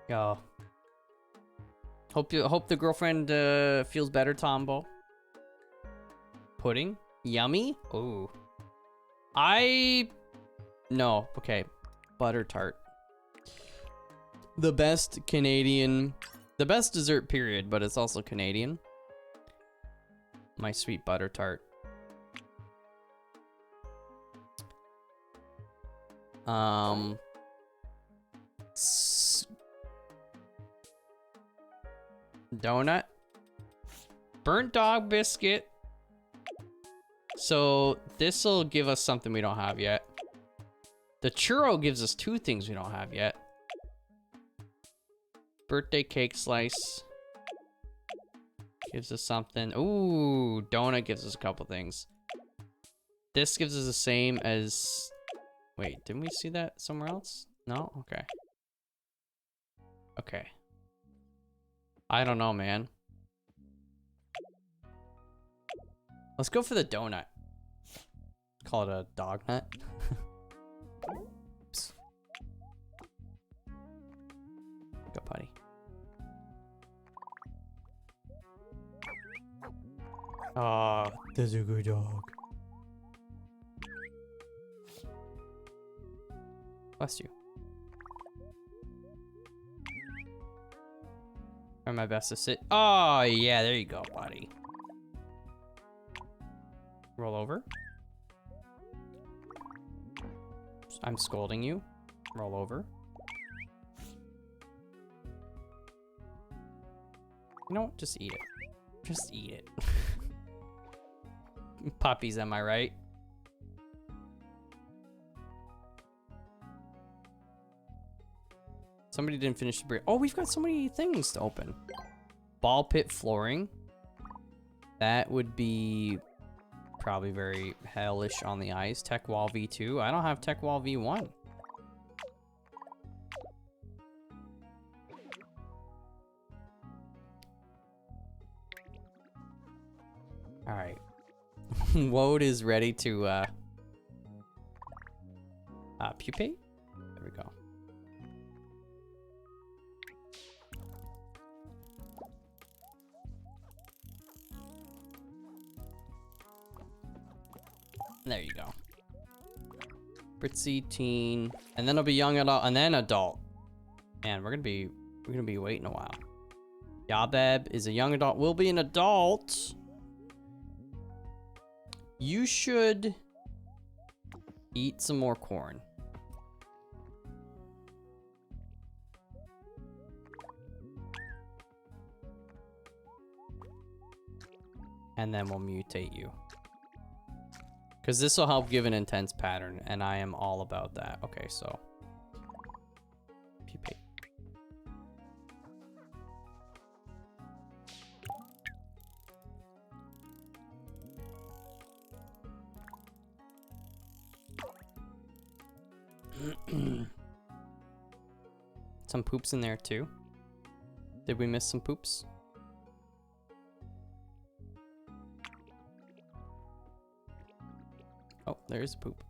Yo. Hope the girlfriend feels better, Tombo. Pudding? Yummy? Ooh. No, okay. Butter tart. The best dessert period, but it's also Canadian. My sweet butter tart. Donut. Burnt dog biscuit. So this'll give us something we don't have yet. The churro gives us 2 things we don't have yet. Birthday cake slice gives us something. Ooh, donut gives us a couple things. This gives us the same as... Wait, didn't we see that somewhere else? No? Okay. Okay. I don't know, man. Let's go for the donut. Call it a dog nut. Oops. Go, buddy. Ah, that's a good dog. Bless you. Try my best to sit. Oh, yeah, there you go, buddy. Roll over. I'm scolding you. Roll over. You know what? Just eat it. Just eat it. Puppies, am I right? Somebody didn't finish the bread. Oh, we've got so many things to open. Ball pit flooring. That would be probably very hellish on the eyes. Tech wall V2. I don't have tech wall V1. All right. Woad is ready to pupate. There we go. There you go. Britzy, teen, and then it'll be young adult, and then adult. Man, we're gonna be waiting a while. Yabeb is a young adult. Will be an adult. You should eat some more corn. And then we'll mutate you. Because this will help give an intense pattern, and I am all about that. Okay, so. Pupate. Some poops in there too. Did we miss some poops? Oh, there's a poop.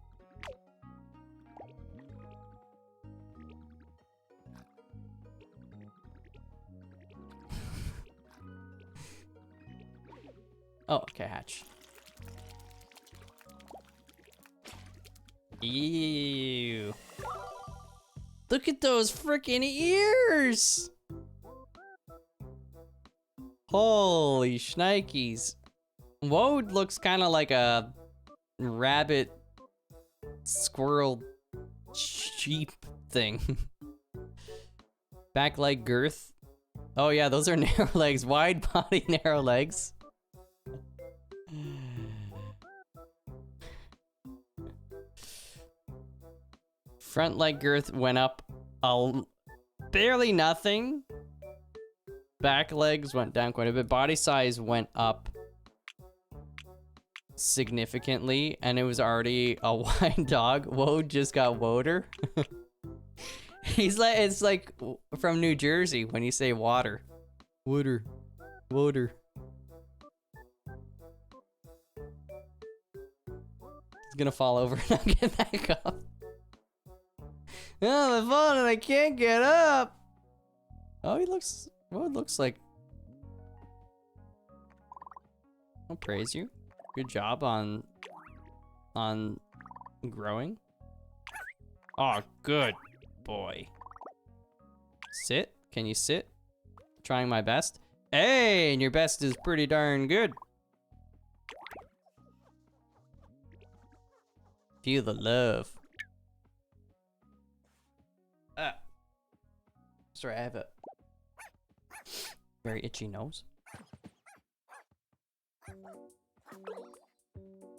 Oh, okay, hatch. Ew. Look at those freaking ears! Holy shnikes. Woad looks kind of like a rabbit, squirrel, sheep thing. Back leg girth. Oh yeah, those are narrow legs. Wide body, narrow legs. Front leg girth went up barely nothing. Back legs went down quite a bit. Body size went up significantly, and it was already a wide dog. Woad just got woder. He's like, it's like from New Jersey when you say water. Wooder. Woder. He's gonna fall over and not get back up. Oh, I'm falling and I can't get up. Oh, he looks. Well, it looks like. I'll praise you. Good job on growing. Oh, good boy. Sit. Can you sit? Trying my best. Hey, and your best is pretty darn good. Feel the love. Sorry, I have a very itchy nose.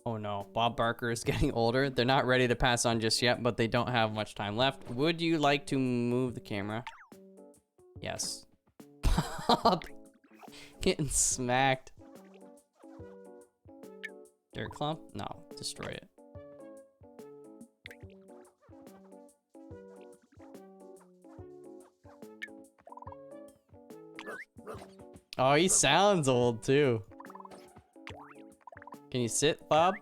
Oh no, Bob Barker is getting older. They're not ready to pass on just yet, but they don't have much time left. Would you like to move the camera? Yes. Bob getting smacked. Dirt clump? No, destroy it. Oh, he sounds old too. Can you sit, Bob?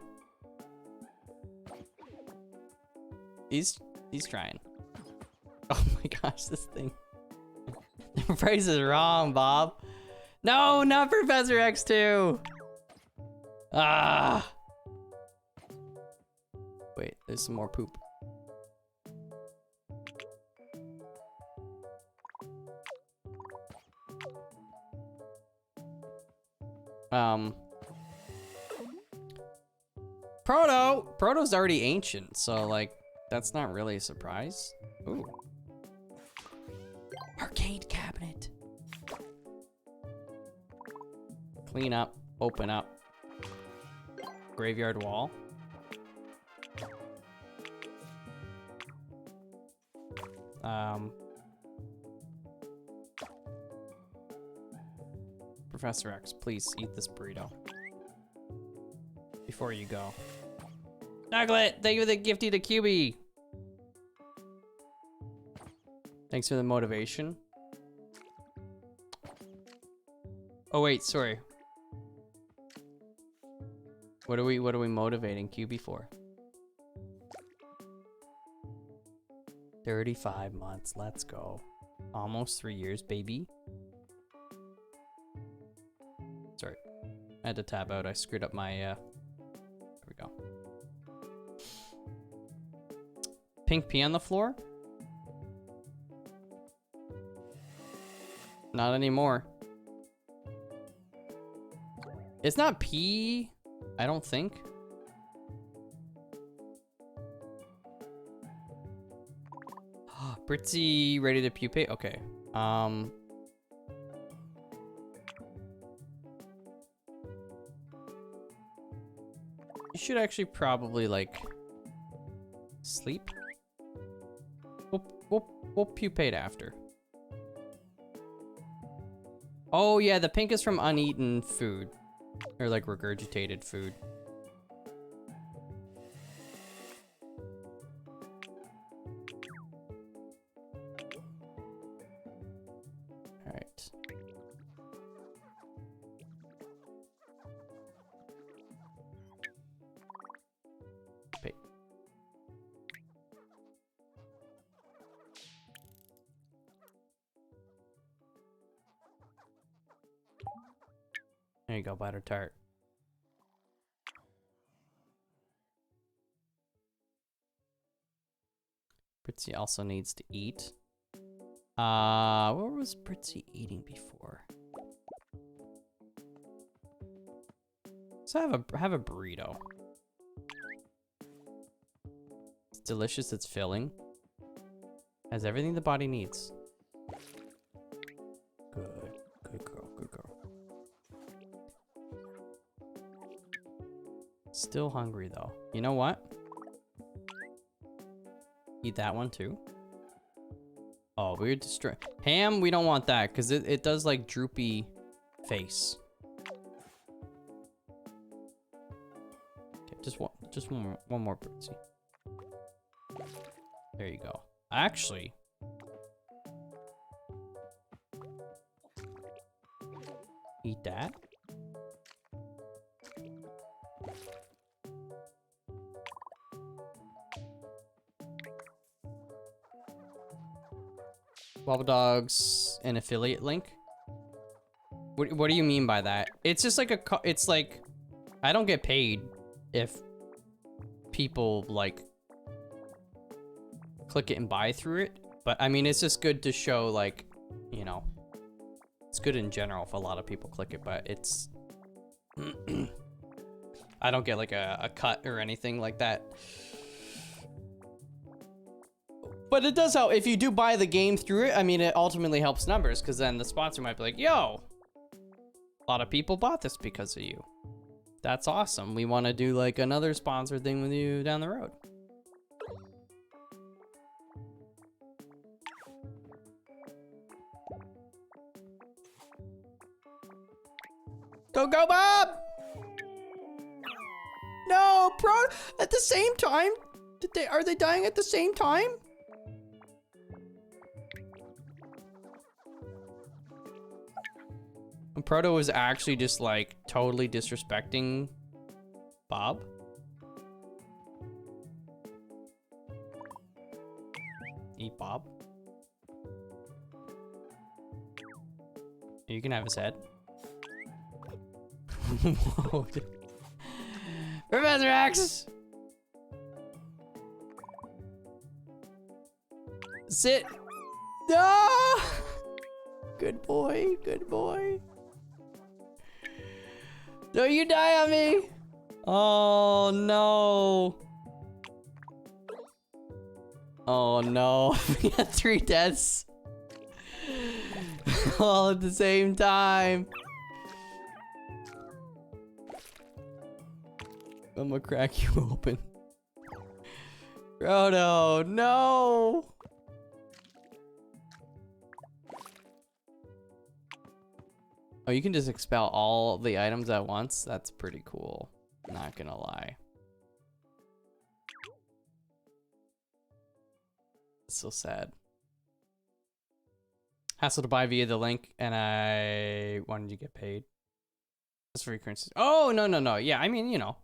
He's trying. Oh my gosh, this thing. The price is wrong, Bob. No, not Professor X2. Ah. Wait, there's some more poop. Proto's already ancient, so like that's not really a surprise. Ooh. Arcade cabinet. Clean up, open up. Graveyard wall. Professor X, please eat this burrito before you go. Nuglet, thank you for the gifty to QB. Thanks for the motivation. Oh wait, sorry. What are we motivating QB for? 35 months, let's go. Almost 3 years, baby. Sorry, I had to tab out. I screwed up my, there we go. Pink pea on the floor? Not anymore. It's not pea, I don't think. Britzy ready to pupate? Okay. You should actually probably like sleep. We'll pupate after. Oh yeah, the pink is from uneaten food. Or like regurgitated food. Alright. Pupate. There you go, butter tart. Britzy also needs to eat. What was Britzy eating before? So have a burrito. It's delicious, it's filling. Has everything the body needs. Good girl, good girl. Still hungry though. You know what? Eat that one too. Oh, we're destroy ham. We don't want that because it does like droopy face. Okay, just one more Britzy. There you go. Actually, eat that. Wobbledogs an affiliate link? What do you mean by that? It's just like it's like, I don't get paid if people like click it and buy through it. But I mean, it's just good to show like, you know, it's good in general if a lot of people click it, but it's, I don't get like a cut or anything like that. But it does help if you do buy the game through it. I mean, it ultimately helps numbers because then the sponsor might be like, yo, a lot of people bought this because of you. That's awesome. We want to do like another sponsor thing with you down the road. Go, Bob! No, at the same time? Are they dying at the same time? And Proto was actually just like totally disrespecting Bob. Eat Bob. You can have his head. Whoa. Professor X! Sit! No! Good boy, good boy. Don't you die on me! Oh no. Oh no. We got 3 deaths. All at the same time. I'm gonna crack you open. Proto, no! Oh, you can just expel all the items at once? That's pretty cool. Not gonna lie. It's so sad. Hassle to buy via the link, and I wanted to get paid. That's free currency. Oh, no. Yeah, I mean, you know.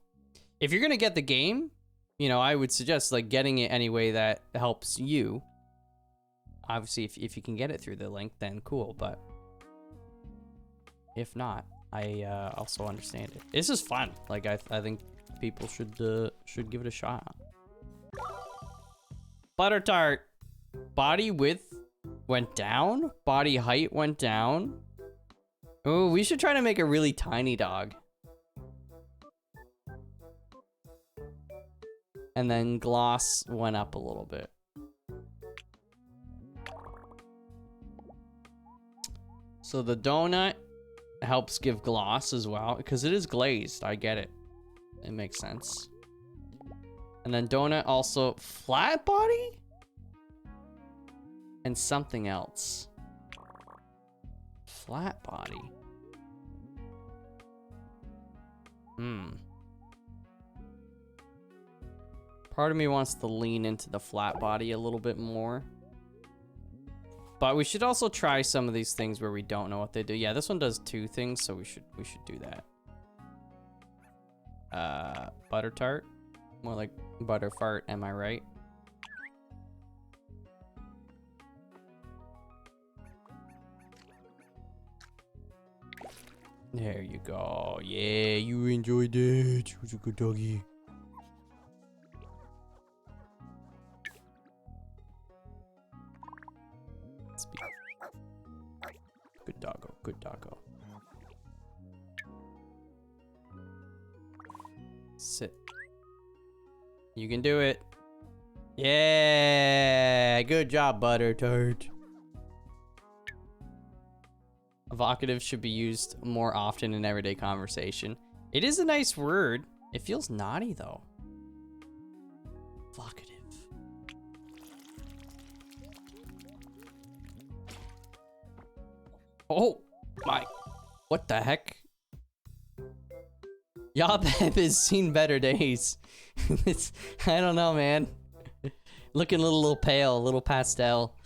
If you're gonna get the game, you know, I would suggest like getting it any way that helps you. Obviously, if you can get it through the link, then cool. But if not, I also understand it. This is fun. Like I think people should give it a shot. Butter tart. Body width went down. Body height went down. Oh, we should try to make a really tiny dog. And then gloss went up a little bit. So the donut helps give gloss as well, because it is glazed. I get it. It makes sense. And then donut also flat body? And something else. Flat body. Part of me wants to lean into the flat body a little bit more. But we should also try some of these things where we don't know what they do. Yeah, this one does 2 things, so we should do that. Butter tart. More like butter fart, am I right? There you go. Yeah, you enjoyed it. Who's a good doggy? Good doggo, good doggo. Sit. You can do it. Yeah, good job, butter tart. Evocative should be used more often in everyday conversation. It is a nice word. It feels naughty though. Evocative. Oh my, what the heck? Y'all has seen better days. I don't know, man. Looking a little pale, a little pastel.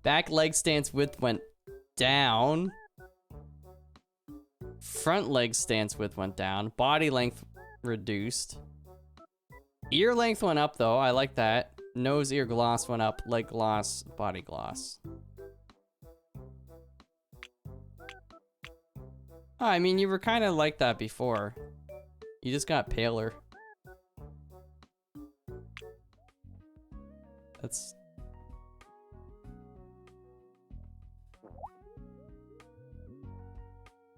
Back leg stance width went down. Front leg stance width went down. Body length reduced. Ear length went up though, I like that. Nose, ear gloss went up, leg gloss, body gloss. Oh, I mean, you were kind of like that before. You just got paler. That's...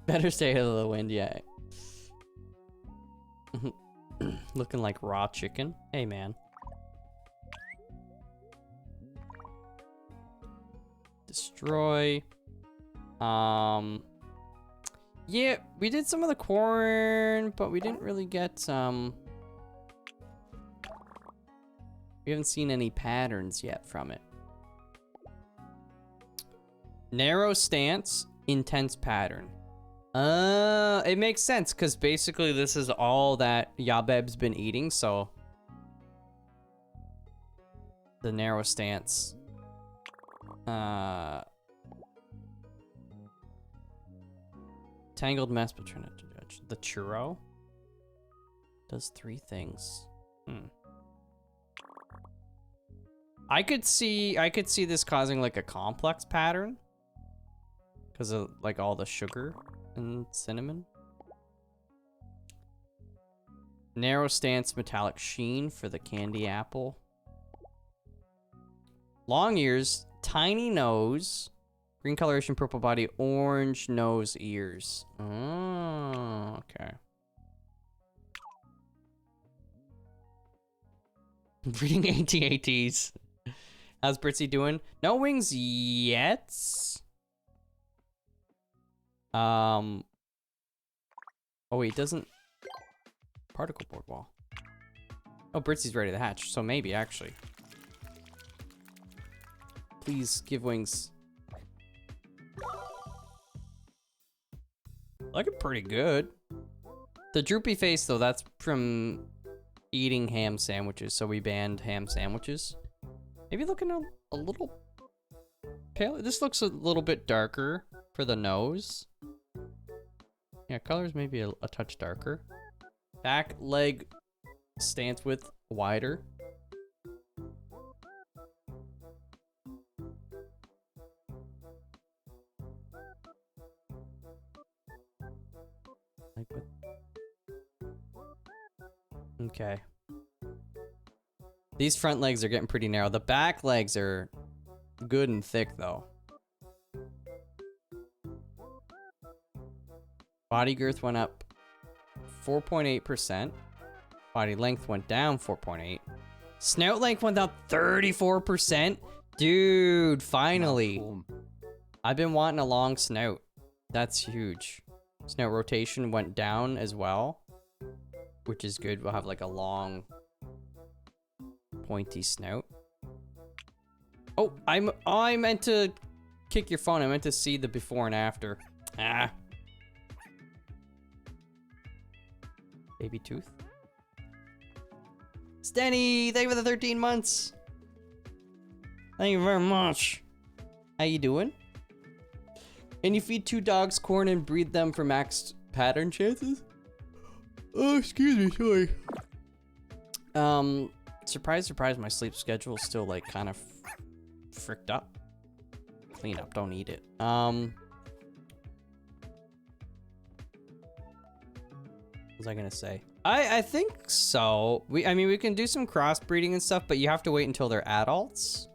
Better stay out of the wind, yeah. Looking like raw chicken. Hey, man. Destroy. Yeah, we did some of the corn, but we didn't really get we haven't seen any patterns yet from it. Narrow stance, intense pattern. It makes sense because basically this is all that Yabeb's been eating, so the narrow stance. Tangled mess, but try not to judge. The churro does 3 things. I could see this causing like a complex pattern because of like all the sugar and cinnamon. Narrow stance, metallic sheen for the candy apple. Long ears, tiny nose, green coloration, purple body, orange nose, ears. Oh, okay. Breeding AT-ATs. How's Britzy doing? No wings yet. Oh wait, doesn't... Particle board wall. Oh, Britzy's ready to hatch, so maybe, actually. Please give wings. Looking pretty good. The droopy face, though, that's from eating ham sandwiches, so we banned ham sandwiches. Maybe looking a little pale. This looks a little bit darker for the nose. Yeah, colors maybe a touch darker. Back leg stance width wider. Leg width. Okay. These front legs are getting pretty narrow. The back legs are good and thick, though. Body girth went up 4.8%. Body length went down 4.8. Snout length went up 34%. Dude, finally. I've been wanting a long snout. That's huge. Snout rotation went down as well, which is good. We'll have like a long, pointy snout. Oh, I meant to kick your phone. I meant to see the before and after. Ah. Baby tooth. Stenny, thank you for the 13 months. Thank you very much. How you doing? And you feed 2 dogs corn and breed them for maxed pattern chances? Oh, excuse me, sorry. Surprise, surprise, my sleep schedule is still like kind of fricked up. Clean up, don't eat it. What was I gonna say? I think so. I mean, we can do some crossbreeding and stuff, but you have to wait until they're adults.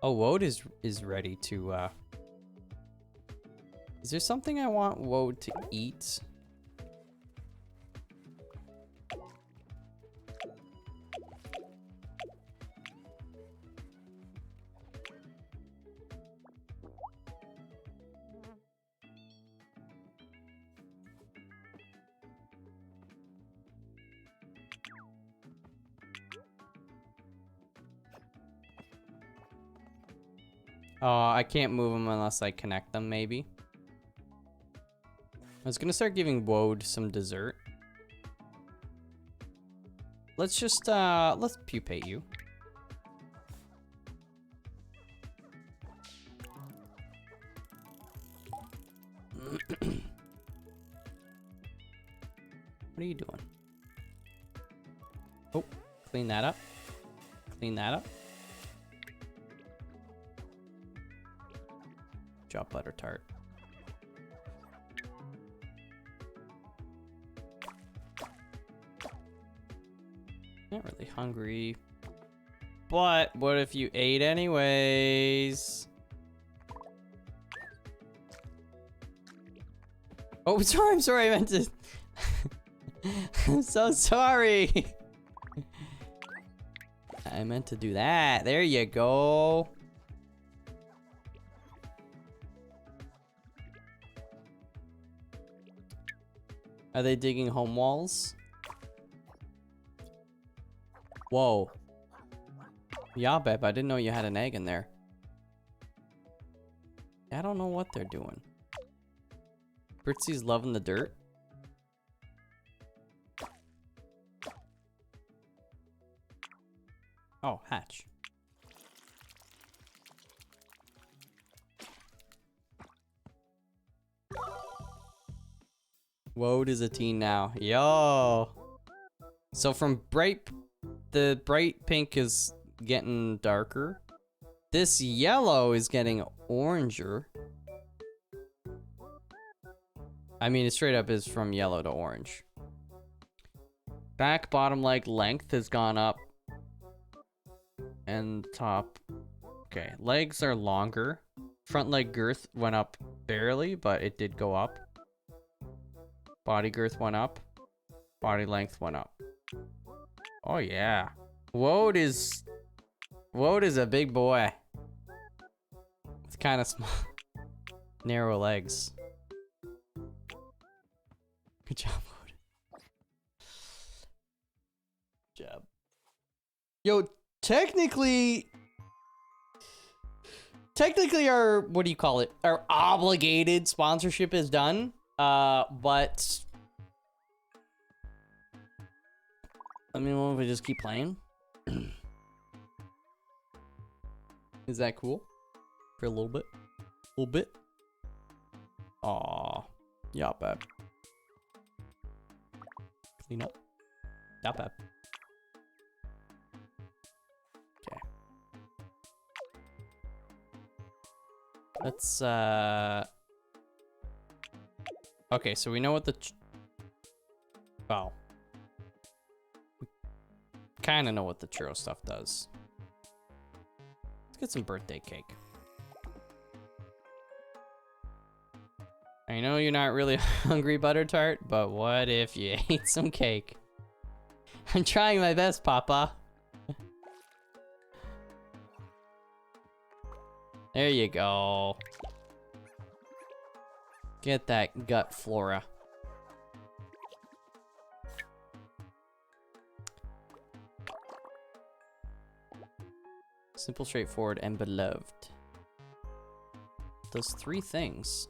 Oh, Woad is ready to, Is there something I want Woad to eat? I can't move them unless I connect them, maybe. I was gonna start giving Woad some dessert. Let's just, let's pupate you. What are you doing? Oh, Clean that up. Clean that up. Drop butter tart. Not really hungry. But what if you ate anyways? Oh, sorry, I'm sorry, I meant to... I'm so sorry. I meant to do that. There you go. Are they digging home walls? Whoa. Yeah, babe, I didn't know you had an egg in there. I don't know what they're doing. Britsy's loving the dirt. Oh, hatch. Woad is a teen now. Yo. So from the bright pink is getting darker. This yellow is getting oranger. I mean, it straight up is from yellow to orange. Back bottom leg length has gone up. And top. Okay, legs are longer. Front leg girth went up barely, but it did go up. Body girth went up. Body length went up. Oh yeah. Woad is a big boy. It's kind of small. Narrow legs. Good job, Woad. Good job. Yo, technically our, what do you call it? Our obligated sponsorship is done. But I mean, what if we just keep playing? Is that cool? For a little bit? A little bit? Aw. Yeah, bad. Clean up. Not bad. Okay. Let's, okay, so we know what the... Well. We kind of know what the churro stuff does. Let's get some birthday cake. I know you're not really hungry, Butter Tart, but what if you ate some cake? I'm trying my best, Papa. There you go. Get that gut flora. Simple, straightforward, and beloved. Does 3 things.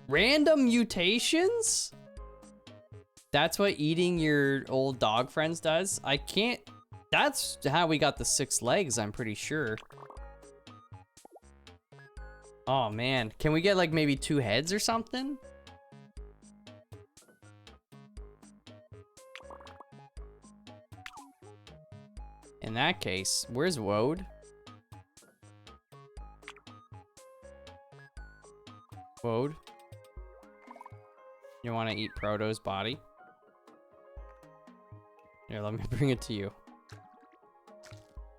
Random mutations? That's what eating your old dog friends does? I can't... That's how we got the 6 legs, I'm pretty sure. Oh, man. Can we get, like, maybe 2 heads or something? In that case, where's Woad? Woad? You want to eat Proto's body? Here, let me bring it to you.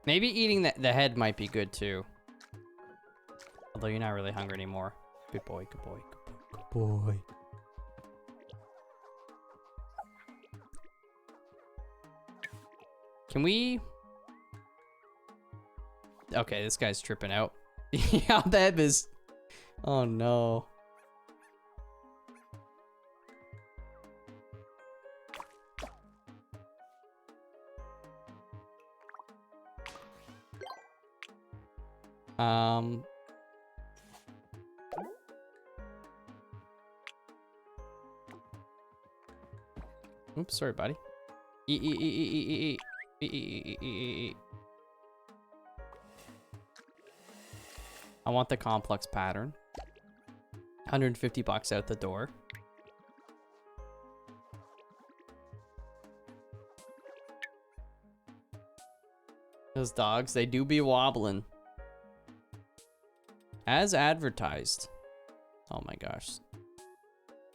Maybe eating the head might be good, too. Although you're not really hungry anymore. Good boy, good boy, good boy, good boy. Can we... Okay, this guy's tripping out. Yeah, that is... Oh, no. Oops, sorry, buddy. I want the complex pattern. 150 bucks out the door. Those dogs, they do be wobbling. As advertised. Oh my gosh.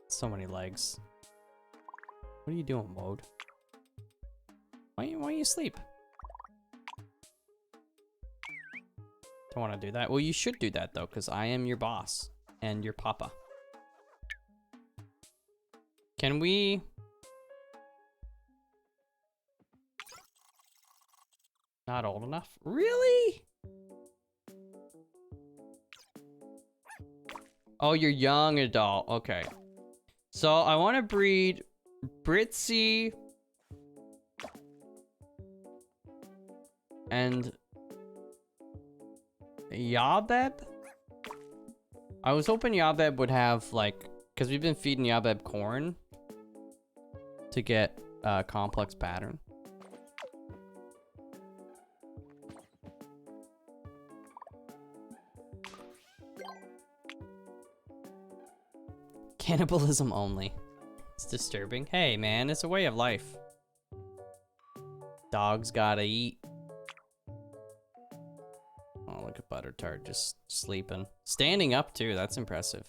So many legs. What are you doing, Mode? Why don't you sleep? Don't want to do that. Well, you should do that, though, because I am your boss. And your papa. Can we... Not old enough? Really? Oh, you're young adult. Okay. So I want to breed Britzy and Yabeb. I was hoping Yabeb would have like, because we've been feeding Yabeb corn to get a complex pattern. Cannibalism only. It's disturbing. Hey, man, it's a way of life. Dogs gotta eat. Oh, look at Butter Tart just sleeping. Standing up, too. That's impressive.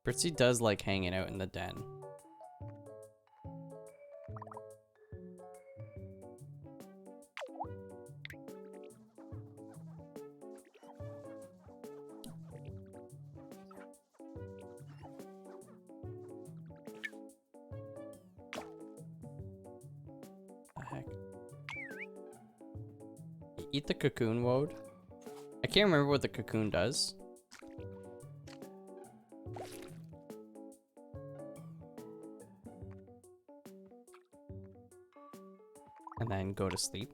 Britzy does like hanging out in the den. Eat the cocoon, Woad. I can't remember what the cocoon does. And then go to sleep.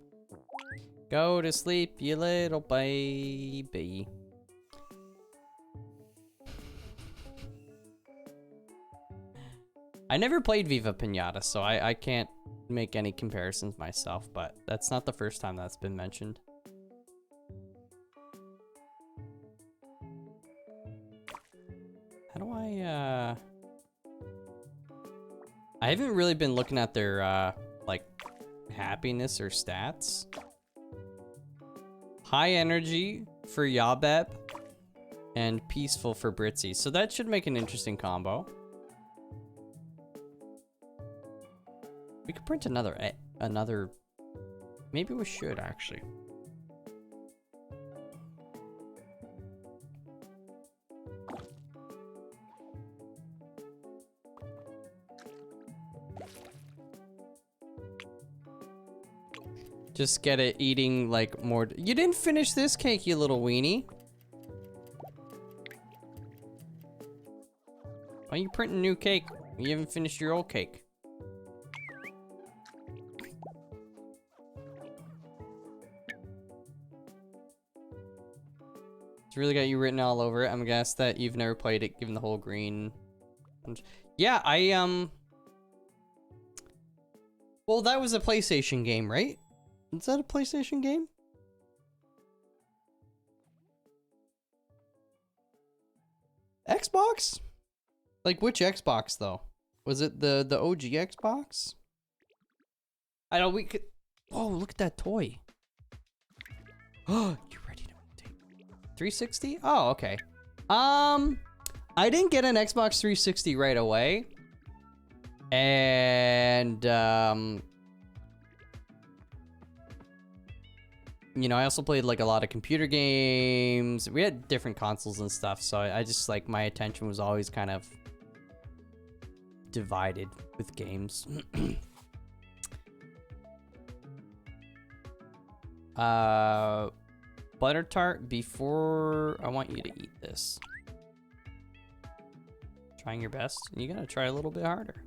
Go to sleep, you little baby. I never played Viva Pinata, so I can't make any comparisons myself, but that's not the first time that's been mentioned. How do I haven't really been looking at their, like, happiness or stats. High energy for Yabeb and peaceful for Britzy. So that should make an interesting combo. We could print another, maybe we should actually. Just get it eating like more. You didn't finish this cake, you little weenie. Why are you printing new cake? You haven't finished your old cake. It's really got you written all over it. I'm gonna guess that you've never played it, given the whole green. Yeah, well, that was a PlayStation game, right? Is that a PlayStation game? Xbox? Like, which Xbox, though? Was it the OG Xbox? I know we could... Oh, look at that toy. Oh, you ready to mutate? 360? Oh, okay. I didn't get an Xbox 360 right away. And, you know, I also played like a lot of computer games. We had different consoles and stuff, so I just like my attention was always kind of divided with games. Butter Tart, before I want you to eat this. Trying your best. You gotta try a little bit harder.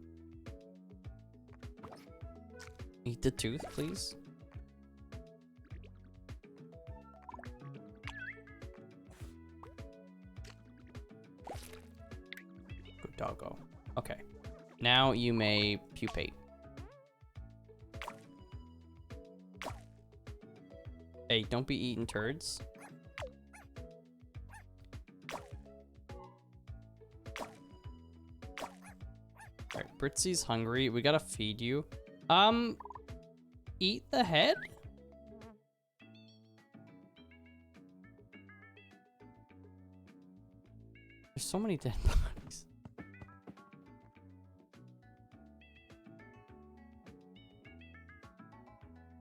Eat the tooth, please. Good doggo. Okay. Now you may pupate. Hey, don't be eating turds. Alright, Britsy's hungry. We gotta feed you. Eat the head? There's so many dead bodies.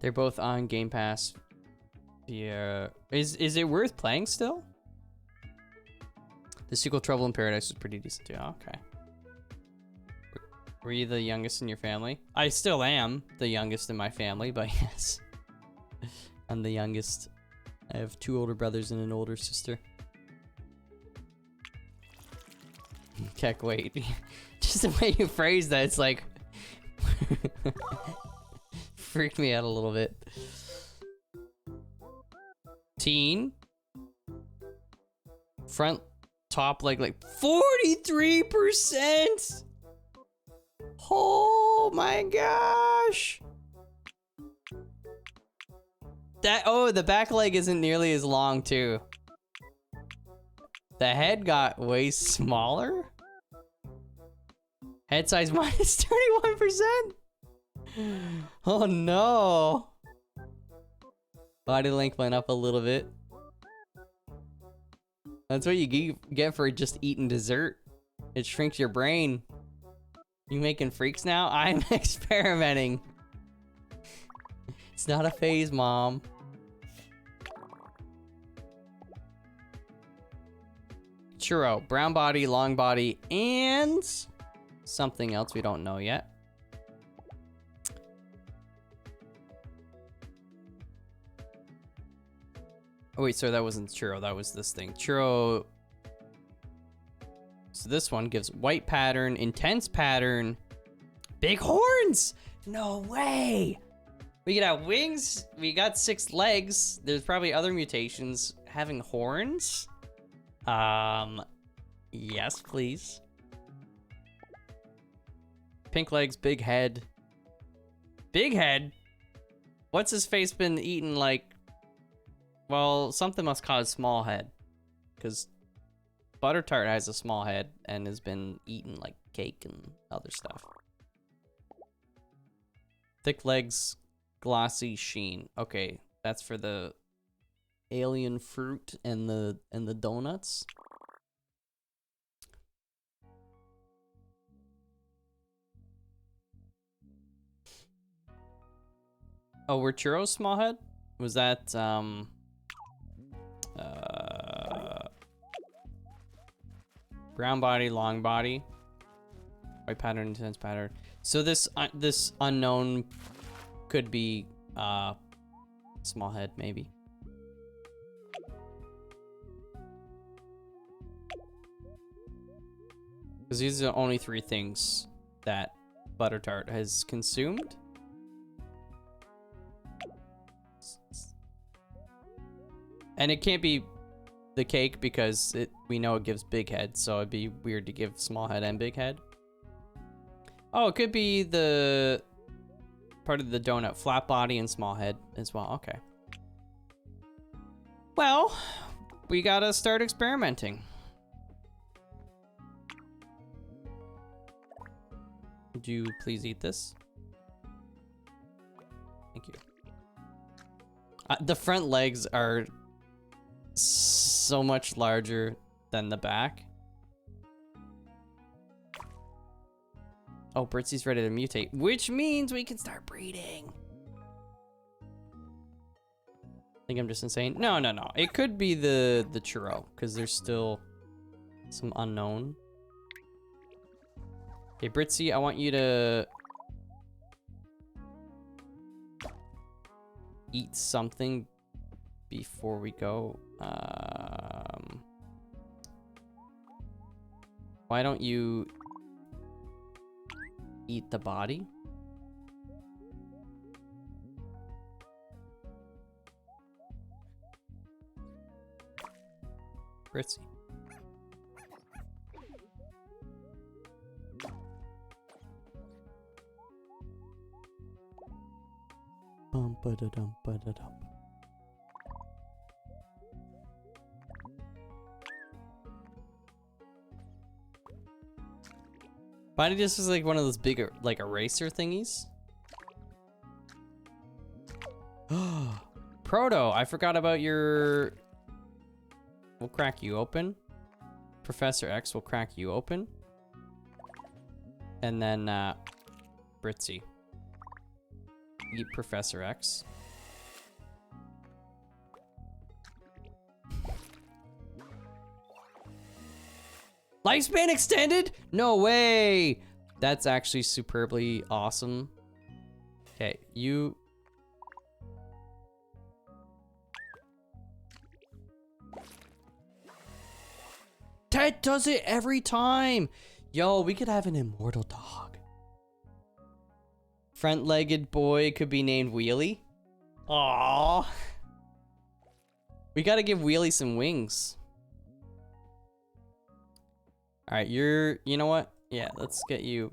They're both on Game Pass. Yeah. Is it worth playing still? The sequel Trouble in Paradise was pretty decent too. Okay. Were you the youngest in your family? I still am the youngest in my family, but yes. I'm the youngest. I have 2 older brothers and an older sister. Keck, wait. Just the way you phrase that, it's like... freaked me out a little bit. Teen. Front top leg, like 43%! Oh my gosh! That, oh, the back leg isn't nearly as long too. The head got way smaller? Head size minus 31%? Oh no! Body length went up a little bit. That's what you get for just eating dessert. It shrinks your brain. You making freaks now? I'm experimenting. It's not a phase, Mom. Churro, brown body, long body, and something else we don't know yet. Oh wait, sorry, that wasn't churro, that was this thing. Churro. So this one gives white pattern, intense pattern, big horns! No way! We could have wings, we got 6 legs. There's probably other mutations having horns. Yes, please. Pink legs, big head. Big head? What's his face been eating like? Well, something must cause small head. Because Butter Tart has a small head and has been eating like cake and other stuff. Thick legs, glossy sheen. Okay, that's for the alien fruit and the donuts. Oh, were churros small head? Was that brown body, long body, white pattern, intense pattern. So this this unknown could be small head maybe. Because these are the only 3 things that Butter Tart has consumed. And it can't be the cake because we know it gives big head, so it'd be weird to give small head and big head. Oh, it could be the part of the donut, flat body and small head as well. Okay. Well, we gotta start experimenting. Would you please eat this? Thank you. The front legs are so much larger than the back. Oh, Britsy's ready to mutate, which means we can start breeding. I think I'm just insane. No. It could be the churro, because there's still some unknown. Okay, Britsy, I want you to eat something before we go. Why don't you eat the body? Britsy. Bum ba da dum ba da dum. Body disc is like one of those bigger, like eraser thingies. Proto, I forgot about your... We'll crack you open. Professor X will crack you open. And then, Britzy. Eat Professor X. Lifespan extended? No way! That's actually superbly awesome. Okay, you... That does it every time! Yo, we could have an immortal dog. Front-legged boy could be named Wheelie. Aww. We gotta give Wheelie some wings. Alright, you know what? Yeah, let's get you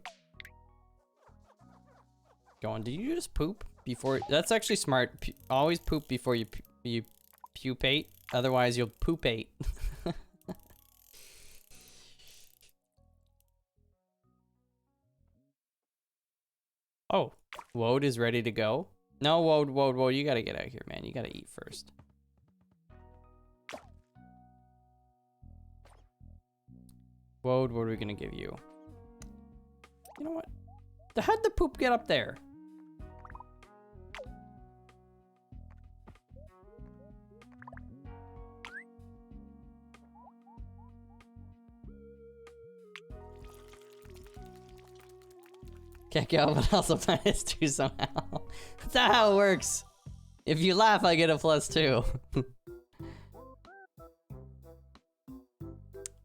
going. Did you just poop before? That's actually smart. Always poop before you pupate. Otherwise, you'll poopate. Oh, Wode is ready to go. No, Wode, you gotta get out of here, man. You gotta eat first. Wode, what are we gonna give you? You know what? How'd the poop get up there? Can't go, but also -2 somehow. That's not how it works. If you laugh, I get a +2.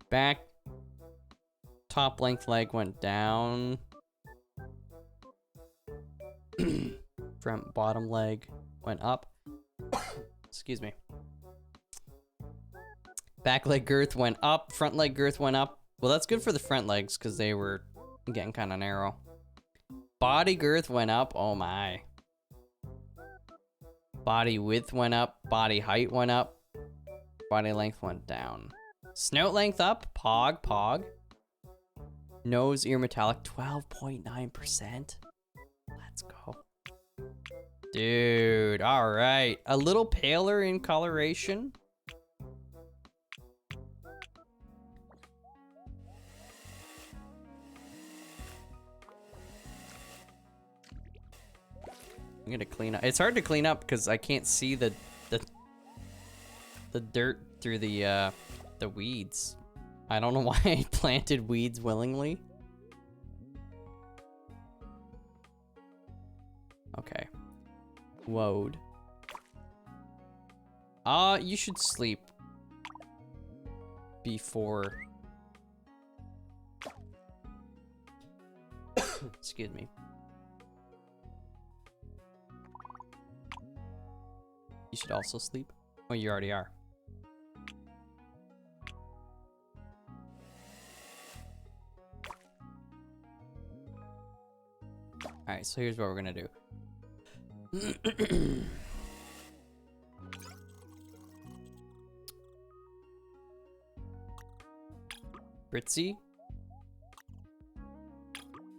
Back. Top length leg went down. Front bottom leg went up. Excuse me. Back leg girth went up. Front leg girth went up. Well, that's good for the front legs because they were getting kind of narrow. Body girth went up. Oh my. Body width went up. Body height went up. Body length went down. Snout length up. Pog. Nose, ear, metallic, 12.9%. Let's go. Dude, all right. A little paler in coloration. I'm gonna clean up. It's hard to clean up because I can't see the dirt through the weeds. I don't know why I planted weeds willingly. Okay. Wode. You should sleep before. Excuse me. You should also sleep. Oh, you already are. Alright, so here's what we're gonna do. Britzy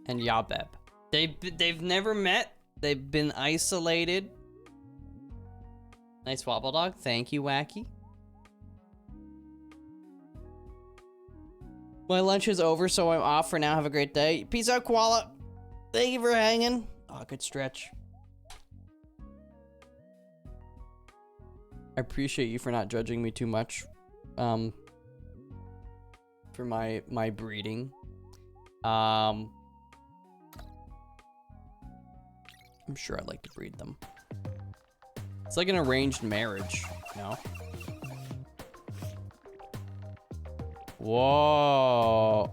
and Yabeb. They've never met. They've been isolated. Nice Wobbledog. Thank you, Wacky. My lunch is over, so I'm off for now. Have a great day. Peace out, Koala. Thank you for hanging. Oh, good stretch. I appreciate you for not judging me too much. For my breeding. I'm sure I'd like to breed them. It's like an arranged marriage, you know? Whoa.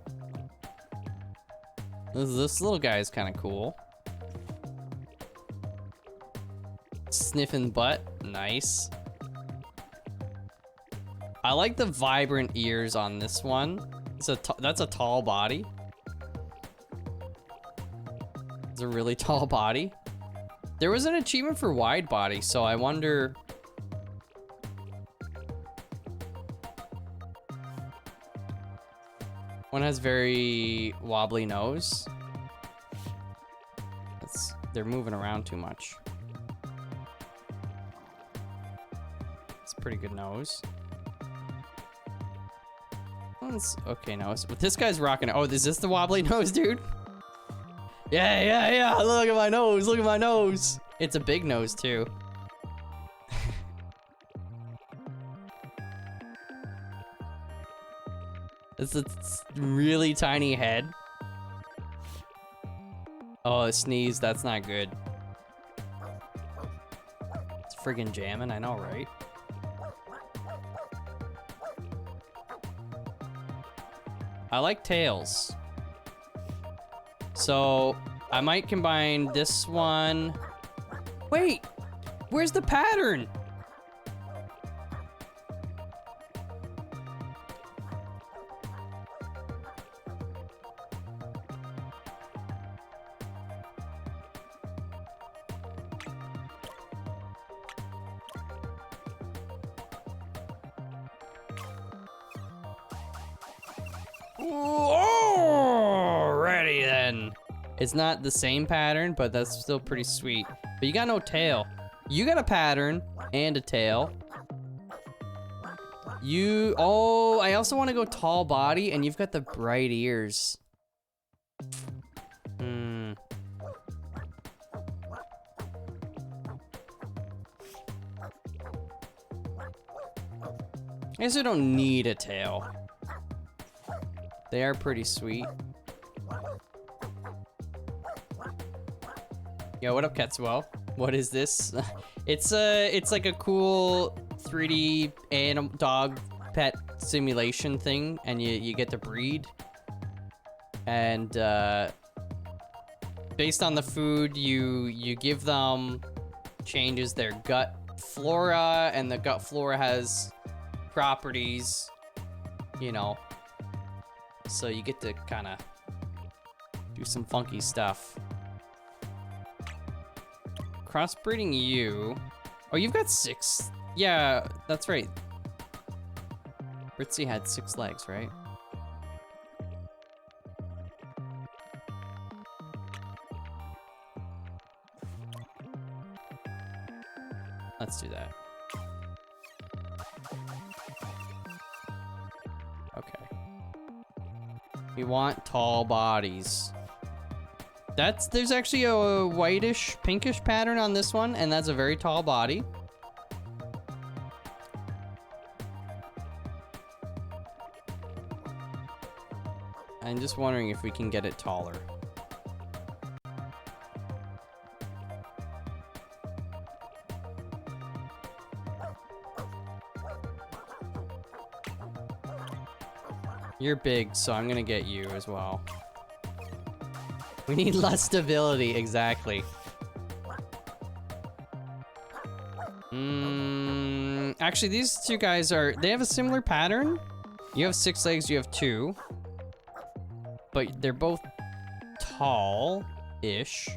This little guy is kind of cool. Sniffing butt, nice. I like the vibrant ears on this one. That's a tall body. It's a really tall body. There was an achievement for wide body, so I wonder. one has very wobbly nose. They're moving around too much. It's a pretty good nose. Okay, no. But this guy's rocking it. Oh, is this the wobbly nose, dude? Yeah. Look at my nose. Look at my nose. It's a big nose, too. It's a really tiny head. Oh, a sneeze. That's not good. It's friggin' jamming. I know, right? I like tails. So I might combine this one. Wait, where's the pattern? Alrighty then. It's not the same pattern, but that's still pretty sweet. But you got no tail. You got a pattern and a tail. Oh, I also want to go tall body, and you've got the bright ears. I guess I don't need a tail. They are pretty sweet. Yo, what up, Ketsuel? What is this? It's like a cool 3D animal dog pet simulation thing, and you get to breed. And based on the food you give them, changes their gut flora, and the gut flora has properties, you know. So you get to kind of do some funky stuff. Crossbreeding you. Oh, you've got 6. Yeah, that's right. Britzy had 6 legs, right? Let's do that. Okay. We want tall bodies. There's actually a whitish, pinkish pattern on this one, and that's a very tall body. I'm just wondering if we can get it taller. You're big, so I'm gonna get you as well. We need less stability, exactly. Actually, these two guys they have a similar pattern. You have 6 legs, you have 2. But they're both tall-ish.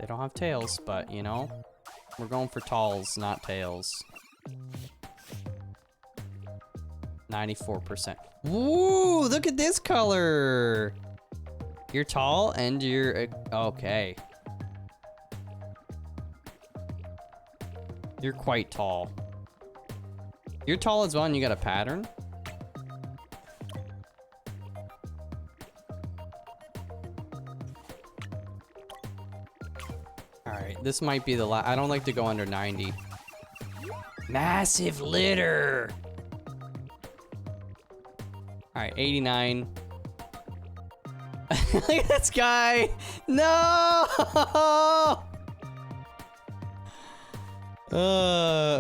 They don't have tails, but you know, we're going for talls, not tails. 94%. Woo, look at this color. You're tall and you're okay. You're quite tall. You're tall as well and you got a pattern. All right, this might be the last. I don't like to go under 90. Massive litter. All right, 89. Look at this guy. No.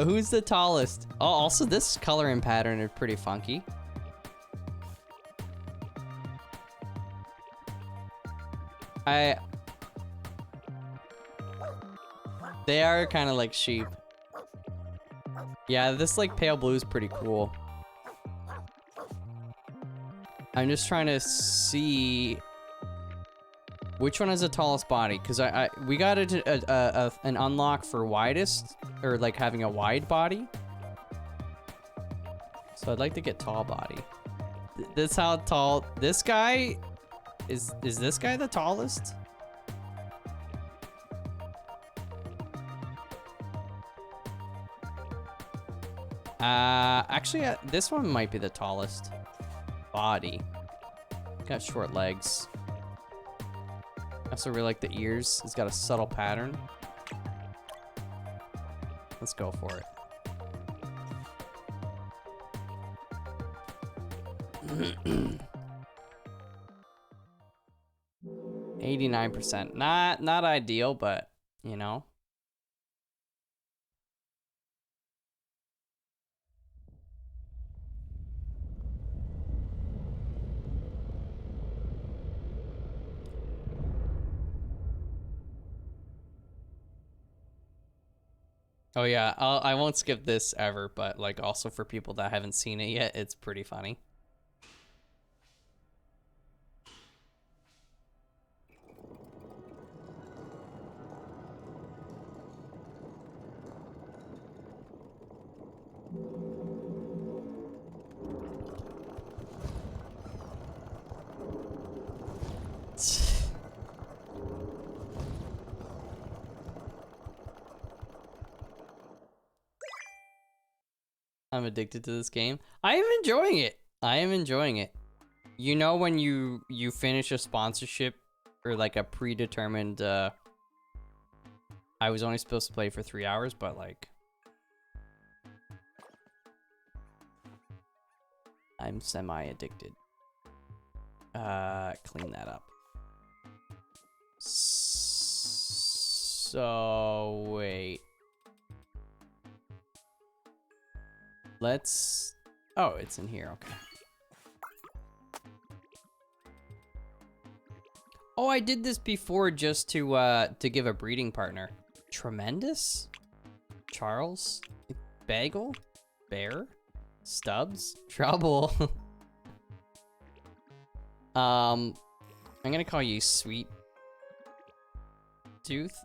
Who's the tallest? Oh, also this color and pattern are pretty funky. They are kind of like sheep. Yeah, this like pale blue is pretty cool. I'm just trying to see which one has the tallest body, because we got an unlock for widest, or like having a wide body. So I'd like to get tall body. This how tall this guy is this guy the tallest? Actually, this one might be the tallest. Body. Got short legs. I also really like the ears. It's got a subtle pattern. Let's go for it. 89%. Not ideal, but you know. Oh yeah, I won't skip this ever, but like also for people that haven't seen it yet, it's pretty funny. I'm addicted to this game. I am enjoying it. I am enjoying it. You know when you finish a sponsorship or like a predetermined I was only supposed to play for 3 hours, but like I'm semi-addicted. Clean that up. So wait. Let's... Oh, it's in here. Okay. Oh, I did this before just to give a breeding partner. Tremendous? Charles? Bagel? Bear? Stubbs? Trouble. I'm gonna call you Sweet Tooth.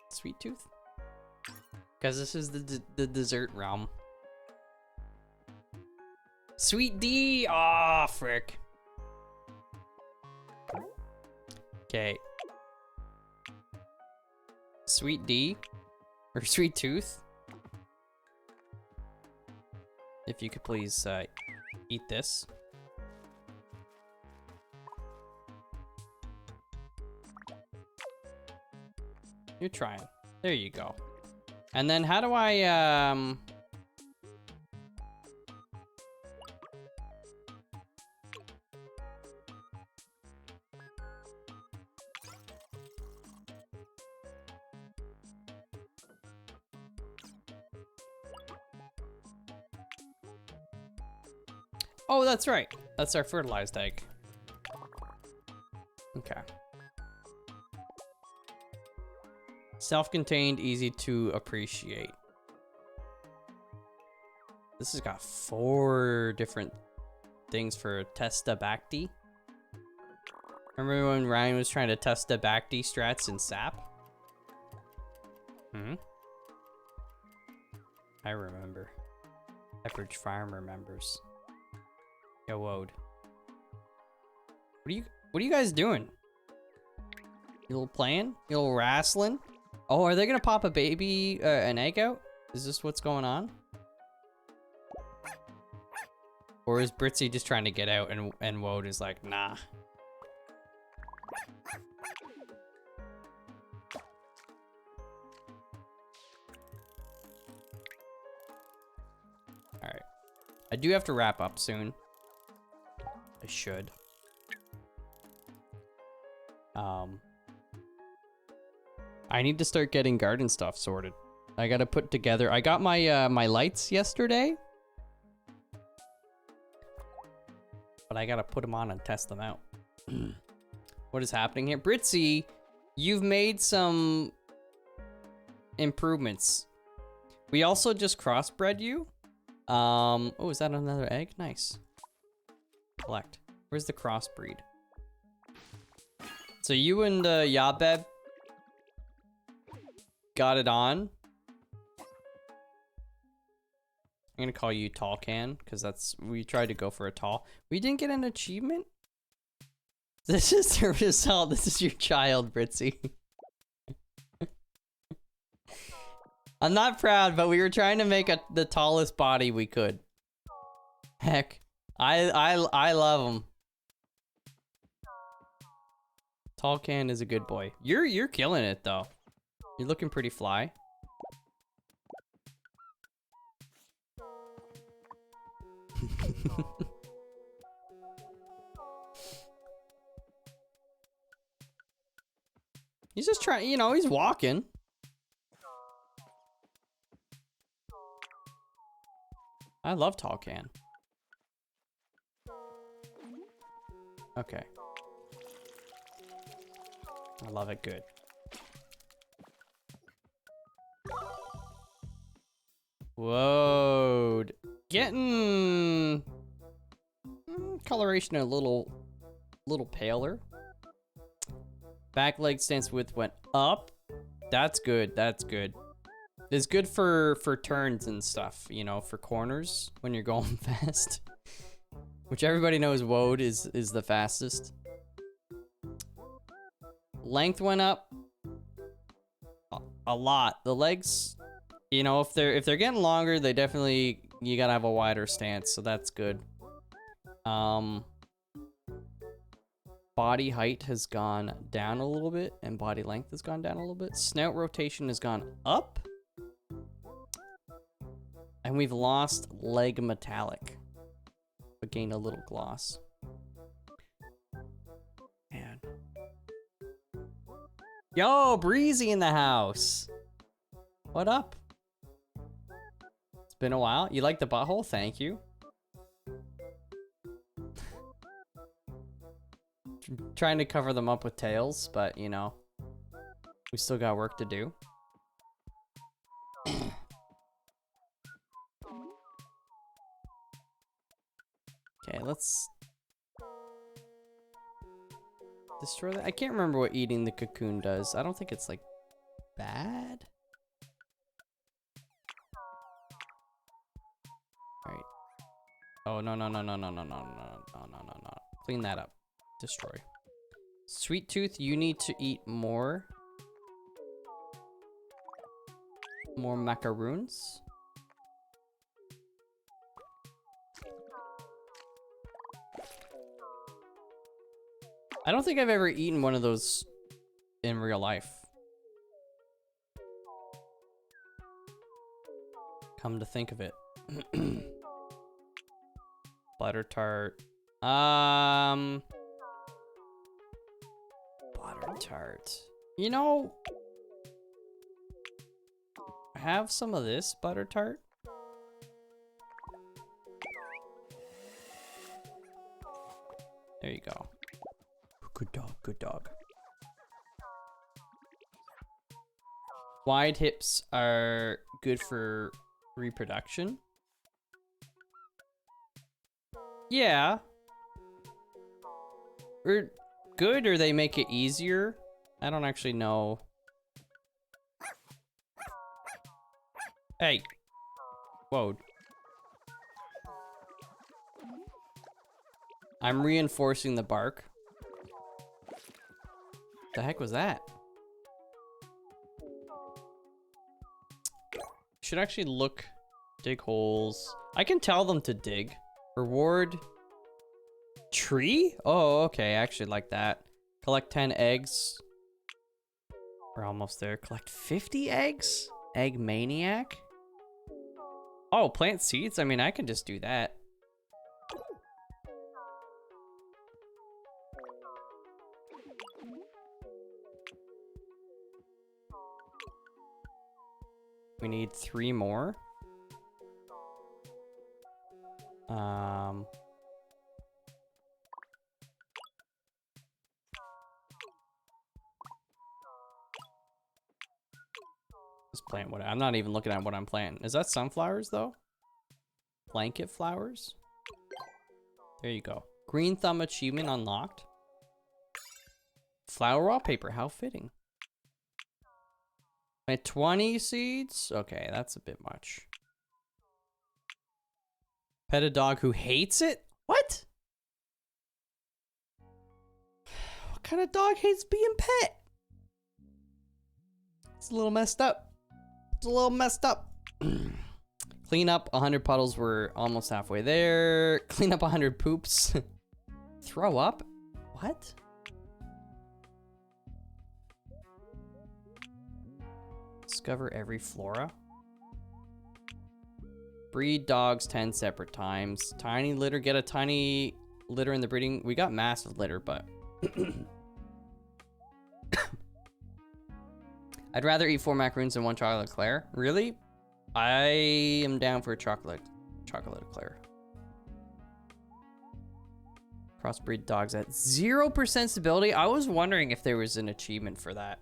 Sweet Tooth? Because this is the dessert realm. Sweet D! Aw, oh, frick. Okay. Sweet D? Or Sweet Tooth? If you could please eat this. You're trying. There you go. And then how do I, Oh, that's right. That's our fertilized egg. Okay. Self-contained, easy to appreciate. This has got 4 different things for Testabacti. Remember when Ryan was trying to test the Bacti strats in SAP? Hmm? I remember. Average farm remembers. Yo, Wode. What are you guys doing? You little playing? You little wrestling? Oh, are they gonna pop a baby, an egg out? Is this what's going on? Or is Britzy just trying to get out and Wode is like, nah. Alright. I do have to wrap up soon. I should. I need to start getting garden stuff sorted. I gotta put together. I got my my lights yesterday, but I gotta put them on and test them out. What is happening here, Britzy? You've made some improvements. We also just crossbred you. Oh, is that another egg? Nice. Collect. Where's the crossbreed? So you and Yabeb got it on. I'm gonna call you Tall Can, because we tried to go for a tall. We didn't get an achievement? This is the result. This is your child, Britzy. I'm not proud, but we were trying to make the tallest body we could. Heck, I love him. Tall Can is a good boy. You're killing it though. You're looking pretty fly. He's just trying, you know, he's walking. I love Tall Can. Okay. I love it good. Whoa. Getting coloration a little paler. Back leg stance width went up. That's good. That's good. It's good for turns and stuff, you know, for corners when you're going fast. Which everybody knows WOD is the fastest. Length went up a lot. The legs, you know, if they're getting longer, they definitely, you gotta have a wider stance, so that's good. Body height has gone down a little bit, and body length has gone down a little bit. Snout rotation has gone up. And we've lost leg metallic, but gained a little gloss. Man. Yo, Breezy in the house. What up? It's been a while. You like the butthole? Thank you. Trying to cover them up with tails, but you know, we still got work to do. Okay, let's destroy that. I can't remember what eating the cocoon does. I don't think it's like bad. All right. Oh, no. Clean that up. Destroy. Sweet Tooth, you need to eat more macaroons. I don't think I've ever eaten one of those in real life. Come to think of it. Butter tart. Butter tart. You know, have some of this butter tart. There you go. Good dog, good dog. Wide hips are good for reproduction. Yeah. Or good, or they make it easier. I don't actually know. Hey. Whoa. I'm reinforcing the bark. The heck was that? Should actually look, dig holes. I can tell them to dig. Reward tree? Oh, okay. I actually like that. Collect 10 eggs. We're almost there. Collect 50 eggs? Egg maniac? Oh, plant seeds? I mean, I can just do that. We need 3 more. Let's plant what I'm not even looking at what I'm planting. Is that sunflowers though? Blanket flowers? There you go. Green thumb achievement unlocked. Flower wallpaper, how fitting. Plant 20 seeds? Okay, that's a bit much. Pet a dog who hates it? What? What kind of dog hates being pet? It's a little messed up. It's a little messed up. Clean up 100 puddles. We're almost halfway there. Clean up 100 poops. Throw up? What? Discover every flora. Breed dogs 10 separate times. Tiny litter. Get a tiny litter in the breeding. We got massive litter, but... I'd rather eat 4 macaroons than 1 chocolate eclair. Really? I am down for a chocolate eclair. Crossbreed dogs at 0% stability. I was wondering if there was an achievement for that.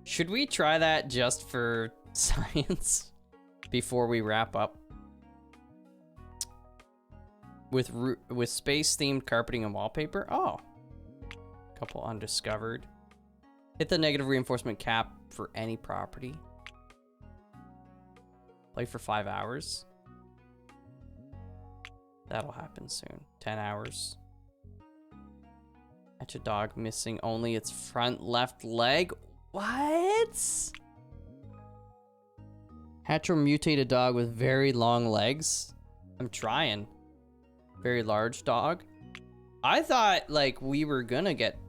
Should we try that just for science before we wrap up? With space-themed carpeting and wallpaper? Oh. Couple undiscovered. Hit the negative reinforcement cap for any property. Play for 5 hours. That'll happen soon. 10 hours. Catch a dog missing only its front left leg. What? Hatch or mutate a dog with very long legs. I'm trying. Very large dog. I thought like we were gonna get...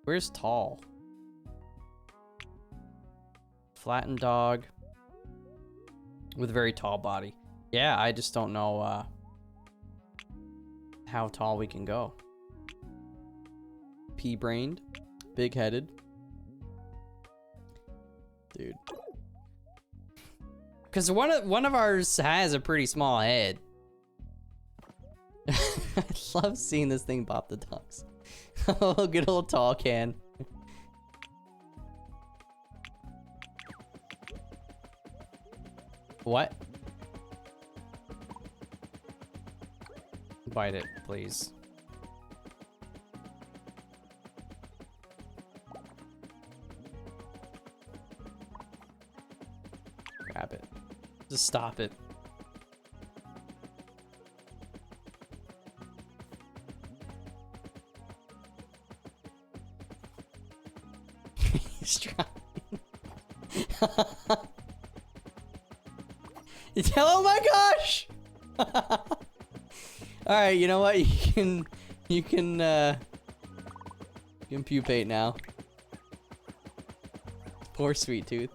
Where's tall? Flattened dog with a very tall body. Yeah, I just don't know how tall we can go. Pea-brained, big-headed. Dude. Because one of ours has a pretty small head. I love seeing this thing bop the dogs. Oh, good old tall can. What? Bite it, please. Grab it. Just stop it. He's trying. Oh my gosh! Alright, you know what? You can pupate now. Poor sweet tooth.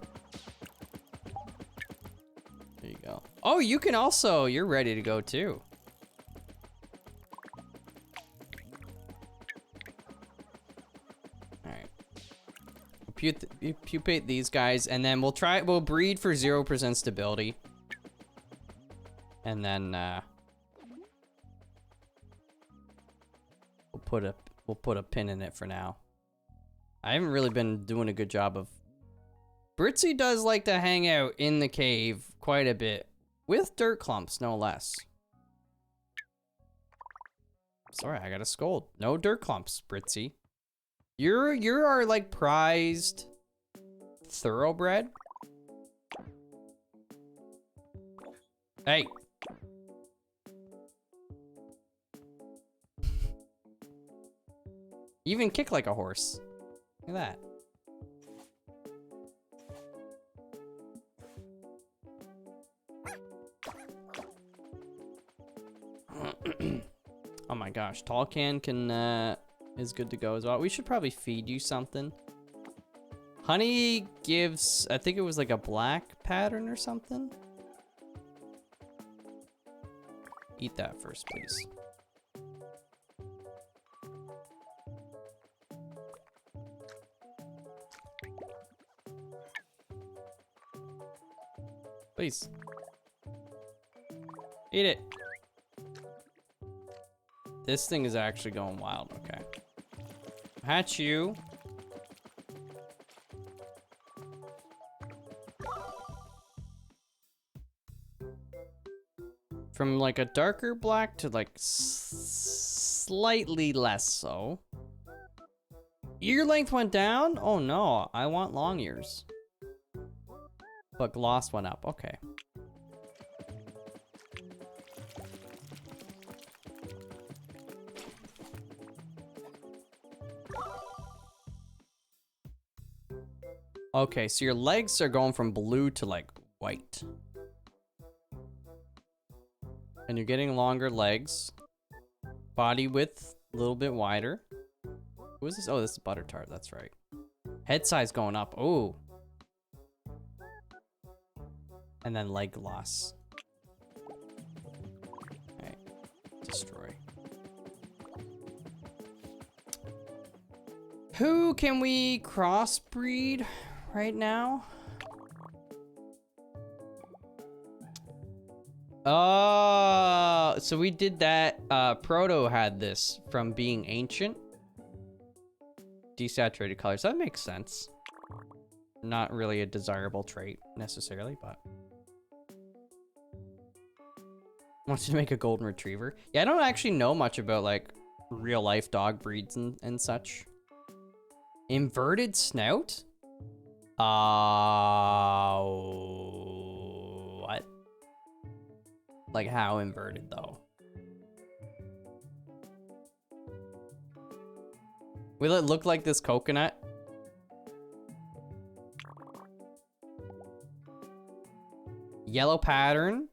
There you go. Oh, you can also, you're ready to go too. Alright. Pupate these guys, and then we'll breed for 0% stability. And then we'll put a pin in it for now. I haven't really been doing a good job of... Britzy does like to hang out in the cave quite a bit. With dirt clumps, no less. Sorry, I got a scold. No dirt clumps, Britzy. You're our like prized thoroughbred. Hey. You even kick like a horse. Look at that. Oh my gosh, tall can is good to go as well. We should probably feed you something. Honey gives, I think it was like a black pattern or something. Eat that first, please. Please. Eat it. This thing is actually going wild. Okay. Hatch you. From like a darker black to like slightly less so. Ear length went down? Oh no, I want long ears. But gloss went up, okay. Okay, so your legs are going from blue to like white. And you're getting longer legs. Body width a little bit wider. Who is this? Oh, this is butter tart. That's right. Head size going up. Oh. And then leg gloss. Alright. Destroy. Who can we crossbreed right now? So we did that. Proto had this from being ancient. Desaturated colors. That makes sense. Not really a desirable trait necessarily, but wants to make a golden retriever. Yeah, I don't actually know much about like real life dog breeds and such. Inverted snout? What? Like how inverted though? Will it look like this coconut? Yellow pattern.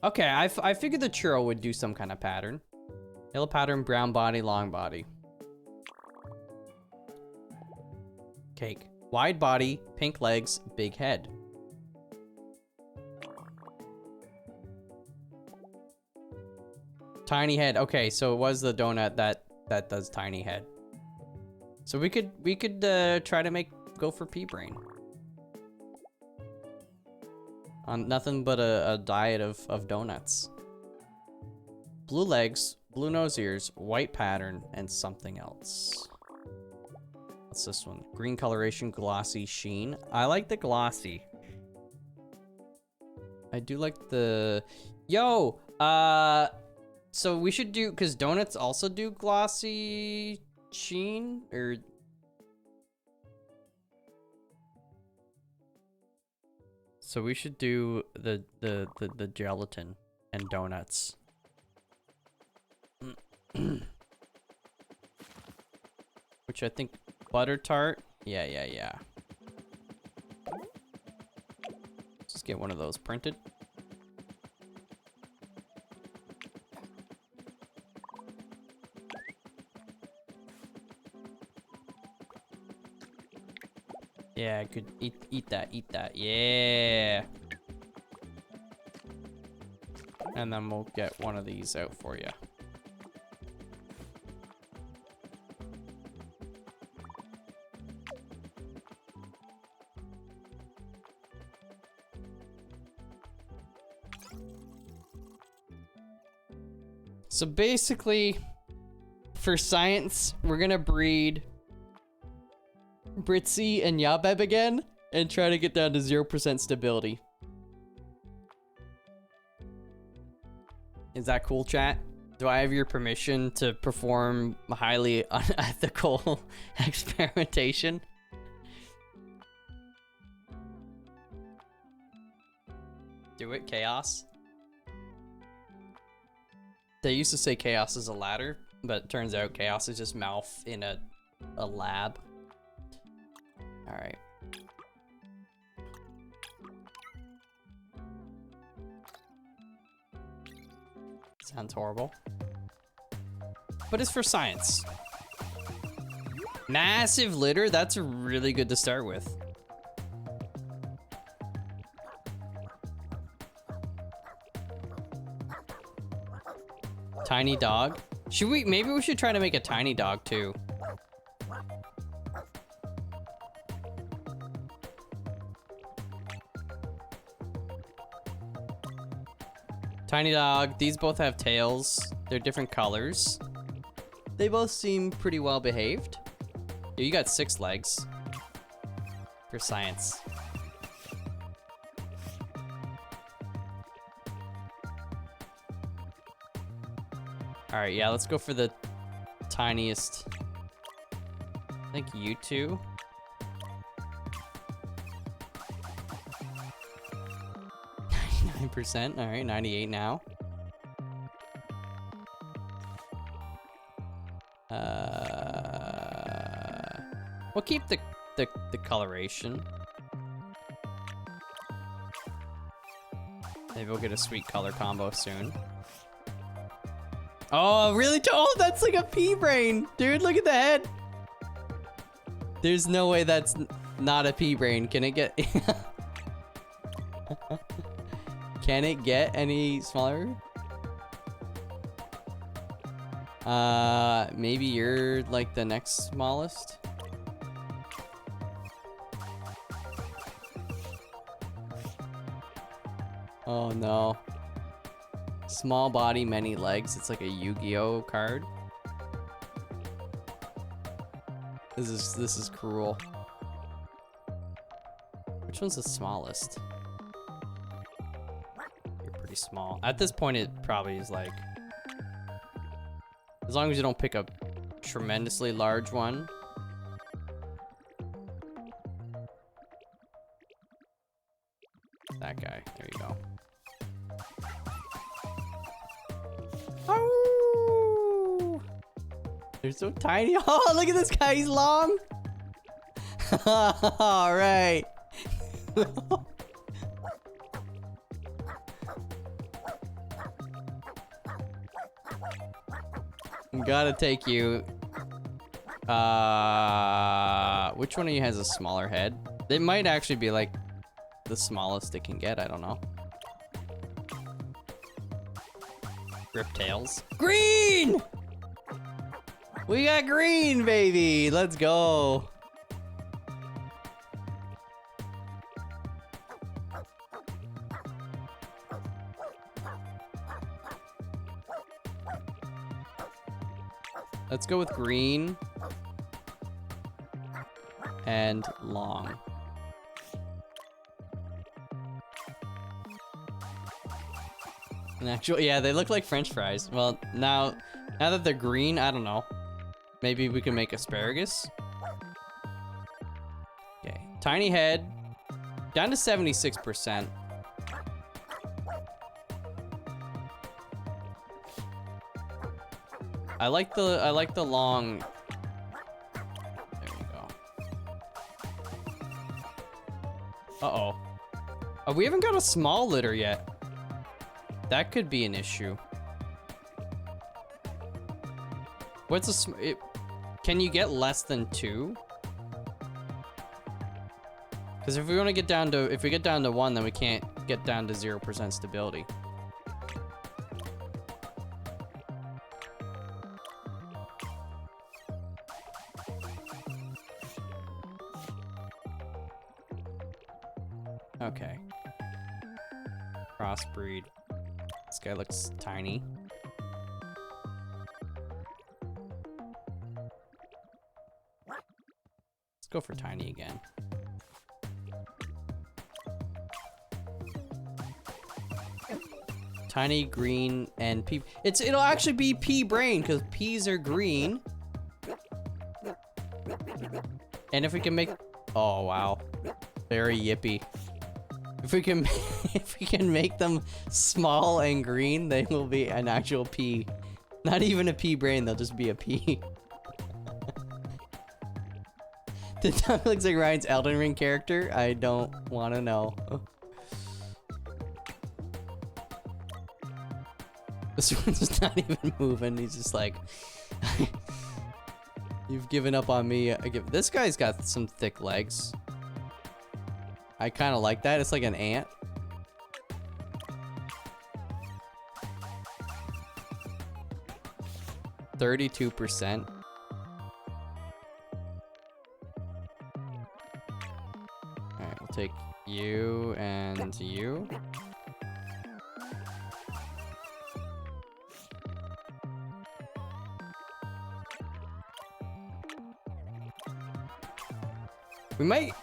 Okay, I figured the churro would do some kind of pattern. Yellow pattern, brown body, long body. Cake. Wide body, pink legs, big head. Tiny head. Okay, so it was the donut that does tiny head. So we could try to go for pea brain. On nothing but a diet of donuts. Blue legs, blue nose ears, white pattern, and something else. What's this one? Green coloration, glossy sheen. I like the glossy. I do like the... Yo! So we should do... Because donuts also do glossy sheen? Or... So we should do the gelatin and donuts. Which I think butter tart. Yeah. Just get one of those printed. Yeah, good. Eat that. Yeah. And then we'll get one of these out for you. So basically, for science, we're gonna breed Britzy and Yabeb again and try to get down to 0% stability. Is that cool, chat? Do I have your permission to perform highly unethical experimentation? Do it, Chaos. They used to say Chaos is a ladder, but it turns out Chaos is just Mouth in a lab. Alright. Sounds horrible. But it's for science. Massive litter? That's really good to start with. Tiny dog? Maybe we should try to make a tiny dog too. Tiny dog. These both have tails. They're different colors. They both seem pretty well behaved. You got 6 legs. For science. Alright, yeah, let's go for the tiniest. I think you two. %. All right, 98 now. We'll keep the coloration. Maybe we'll get a sweet color combo soon. Oh, really? Oh, that's like a pea brain. Dude, look at the head. There's no way that's not a pea brain. Can it get... Can it get any smaller? Maybe you're like the next smallest. Oh no. Small body, many legs. It's like a Yu-Gi-Oh card. This is cruel. Which one's the smallest? You're pretty small. At this point, it probably is like... As long as you don't pick a tremendously large one. That guy. There you go. Oh! They're so tiny. Oh, look at this guy. He's long. All right. Gotta take you. Which one of you has a smaller head? It might actually be like the smallest it can get. I don't know. Riptails. Green! We got green, baby. Let's go. Let's go with green and long. And actually, yeah, they look like French fries. Well, now that they're green, I don't know. Maybe we can make asparagus. Okay, tiny head, down to 76%. I like the long. There you go. Uh-oh. Oh, we haven't got a small litter yet. That could be an issue. What's can you get less than 2? Because if we want to get down to, if we get down to 1, then we can't get down to 0% stability. Okay. Crossbreed. This guy looks tiny. Let's go for tiny again. Tiny, green, and pea. It'll actually be pea brain because peas are green. And if we can make, oh wow, very yippy. If we can make them small and green, they will be an actual pea. Not even a pea brain, they'll just be a pea. The time looks like Ryan's Elden Ring character. I don't want to know. This one's not even moving. He's just like, you've given up on me. This guy's got some thick legs. I kind of like that. It's like an ant. %. Alright, we'll take you and you. We might,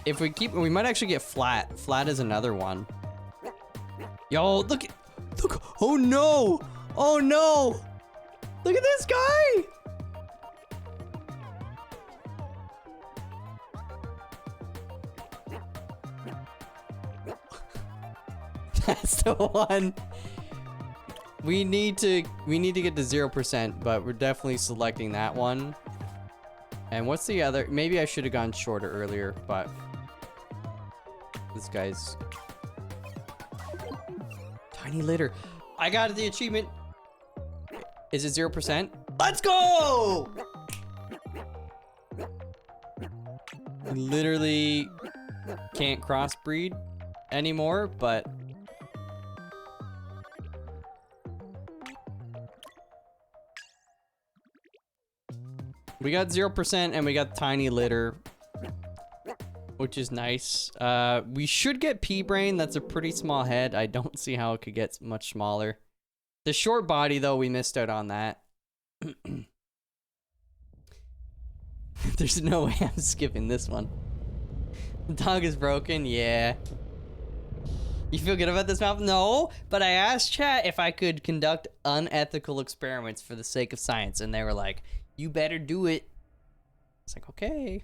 if we keep, we might actually get flat. Flat is another one. Yo, look, oh no! Oh no! Look at this guy! That's the one. We need to get to 0%, but we're definitely selecting that one. And what's the other? Maybe I should have gone shorter earlier, but this guy's... Tiny litter. I got the achievement. Is it 0%? Let's go! I literally can't crossbreed anymore, but we got 0% and we got tiny litter, which is nice. We should get pea brain. That's a pretty small head. I don't see how it could get much smaller. The short body, though, we missed out on that. There's no way I'm skipping this one. The dog is broken, yeah. You feel good about this map? No, but I asked chat if I could conduct unethical experiments for the sake of science, and they were like, you better do it. It's like, okay.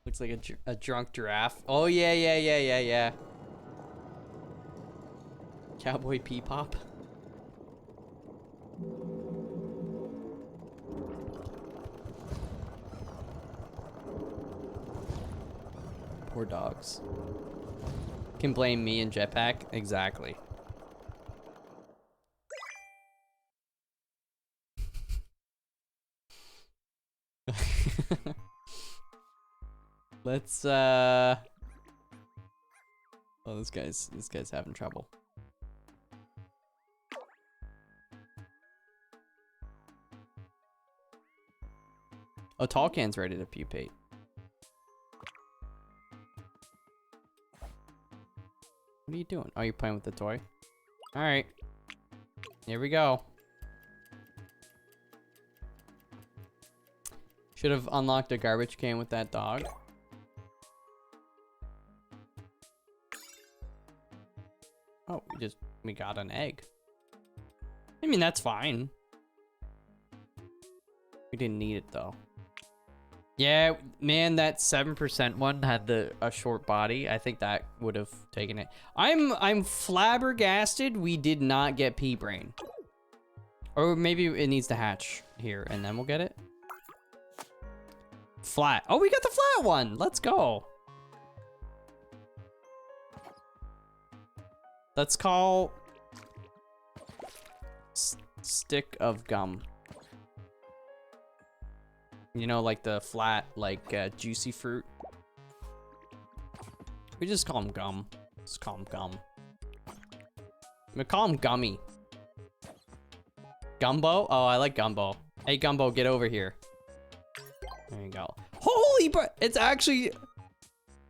Looks like a drunk giraffe. Oh, yeah. Cowboy P-pop. Poor dogs. Can blame me and Jetpack? Exactly. Let's oh, this guy's having trouble. Oh, Tall Can's ready to pupate. What are you doing? Oh, you're playing with the toy? Alright. Here we go. Should have unlocked a garbage can with that dog. Oh, we got an egg. I mean, that's fine. We didn't need it though. Yeah, man, that 7% one had a short body. I think that would have taken it. I'm flabbergasted we did not get pea brain. Or maybe it needs to hatch here and then we'll get it. Flat. Oh, we got the flat one. Let's go. Let's call stick of gum. You know, like the flat, like juicy fruit. We just call them gum. Just call them gum. We call them gummy. Gumbo? Oh, I like gumbo. Hey, Gumbo, get over here. There you go. Holy, it's actually,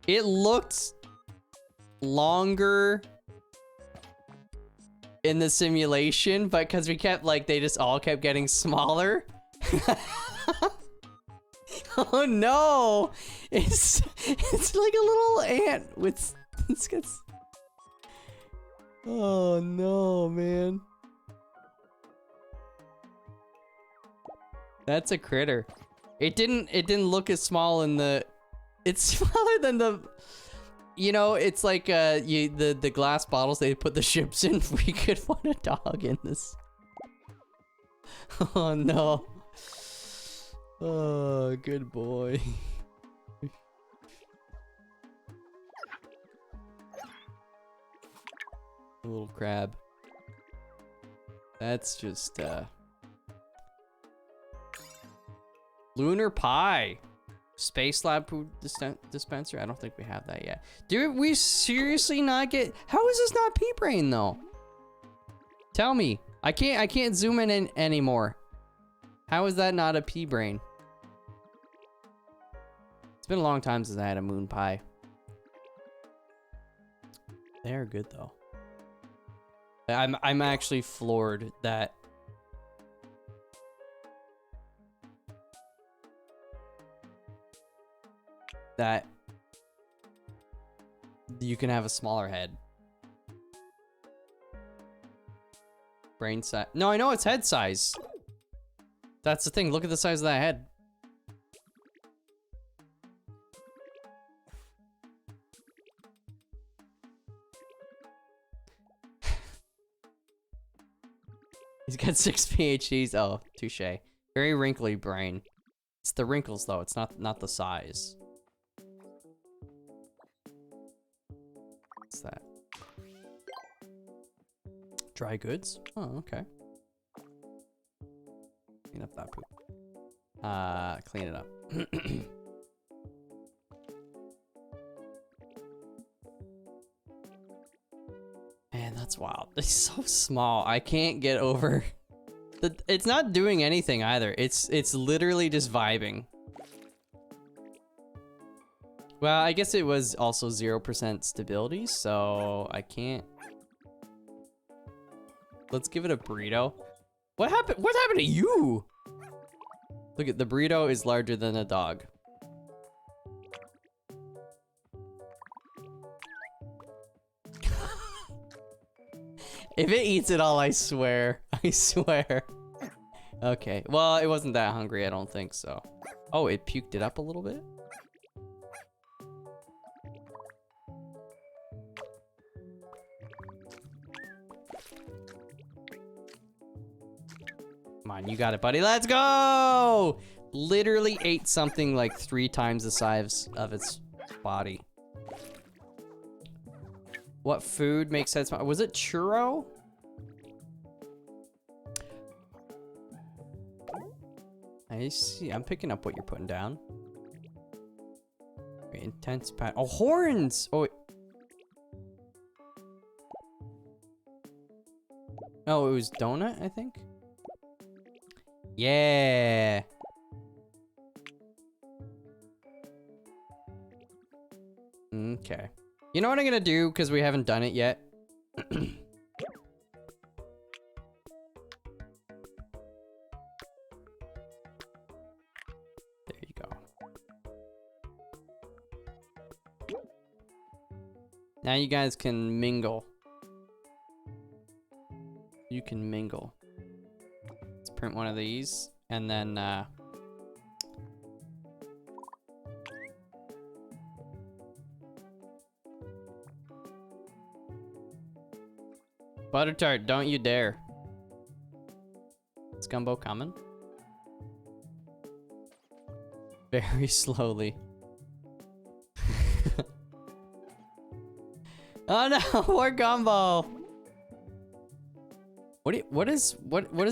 it looked longer in the simulation, but because we kept, like, they just all kept getting smaller. Oh no! It's like a little ant with skits. Oh no, man. That's a critter. It didn't look as small in the. It's smaller than the. You know, it's like the glass bottles they put the ships in. We could put a dog in this. Oh no. Oh, good boy. A little crab. That's just Lunar Pie. Space Lab food dispenser? I don't think we have that yet. Did we seriously not get... How is this not pea brain though? Tell me. I can't zoom in anymore. How is that not a pea brain? It's been a long time since I had a moon pie. They are good though. I'm actually floored that you can have a smaller head. Brain size. No, I know it's head size. That's the thing. Look at the size of that head. He's got 6 PhDs. Oh, touche. Very wrinkly brain. It's the wrinkles though. It's not the size. What's that? Dry goods? Oh, okay. Clean up that poop. Clean it up. Man, that's wild. It's so small. I can't get over. It's not doing anything either. It's literally just vibing. Well, I guess it was also 0% stability, so I can't. Let's give it a burrito. What happened? What happened to you? Look at the burrito is larger than a dog. If it eats it all, I swear. I swear. Okay. Well, it wasn't that hungry, I don't think so. Oh, it puked it up a little bit? Come on, you got it, buddy. Let's go! Literally ate something like 3 times the size of its body. What food makes sense? Was it churro? I see. I'm picking up what you're putting down. Okay, intense pat. Oh, horns! Oh, wait. Oh, it was donut, I think. Yeah. Okay. You know what I'm gonna do, because we haven't done it yet? There you go. Now you guys can mingle. You can mingle. Let's print one of these, and then, Butter tart, don't you dare. Is Gumbo coming? Very slowly. Oh no, poor Gumbo. What is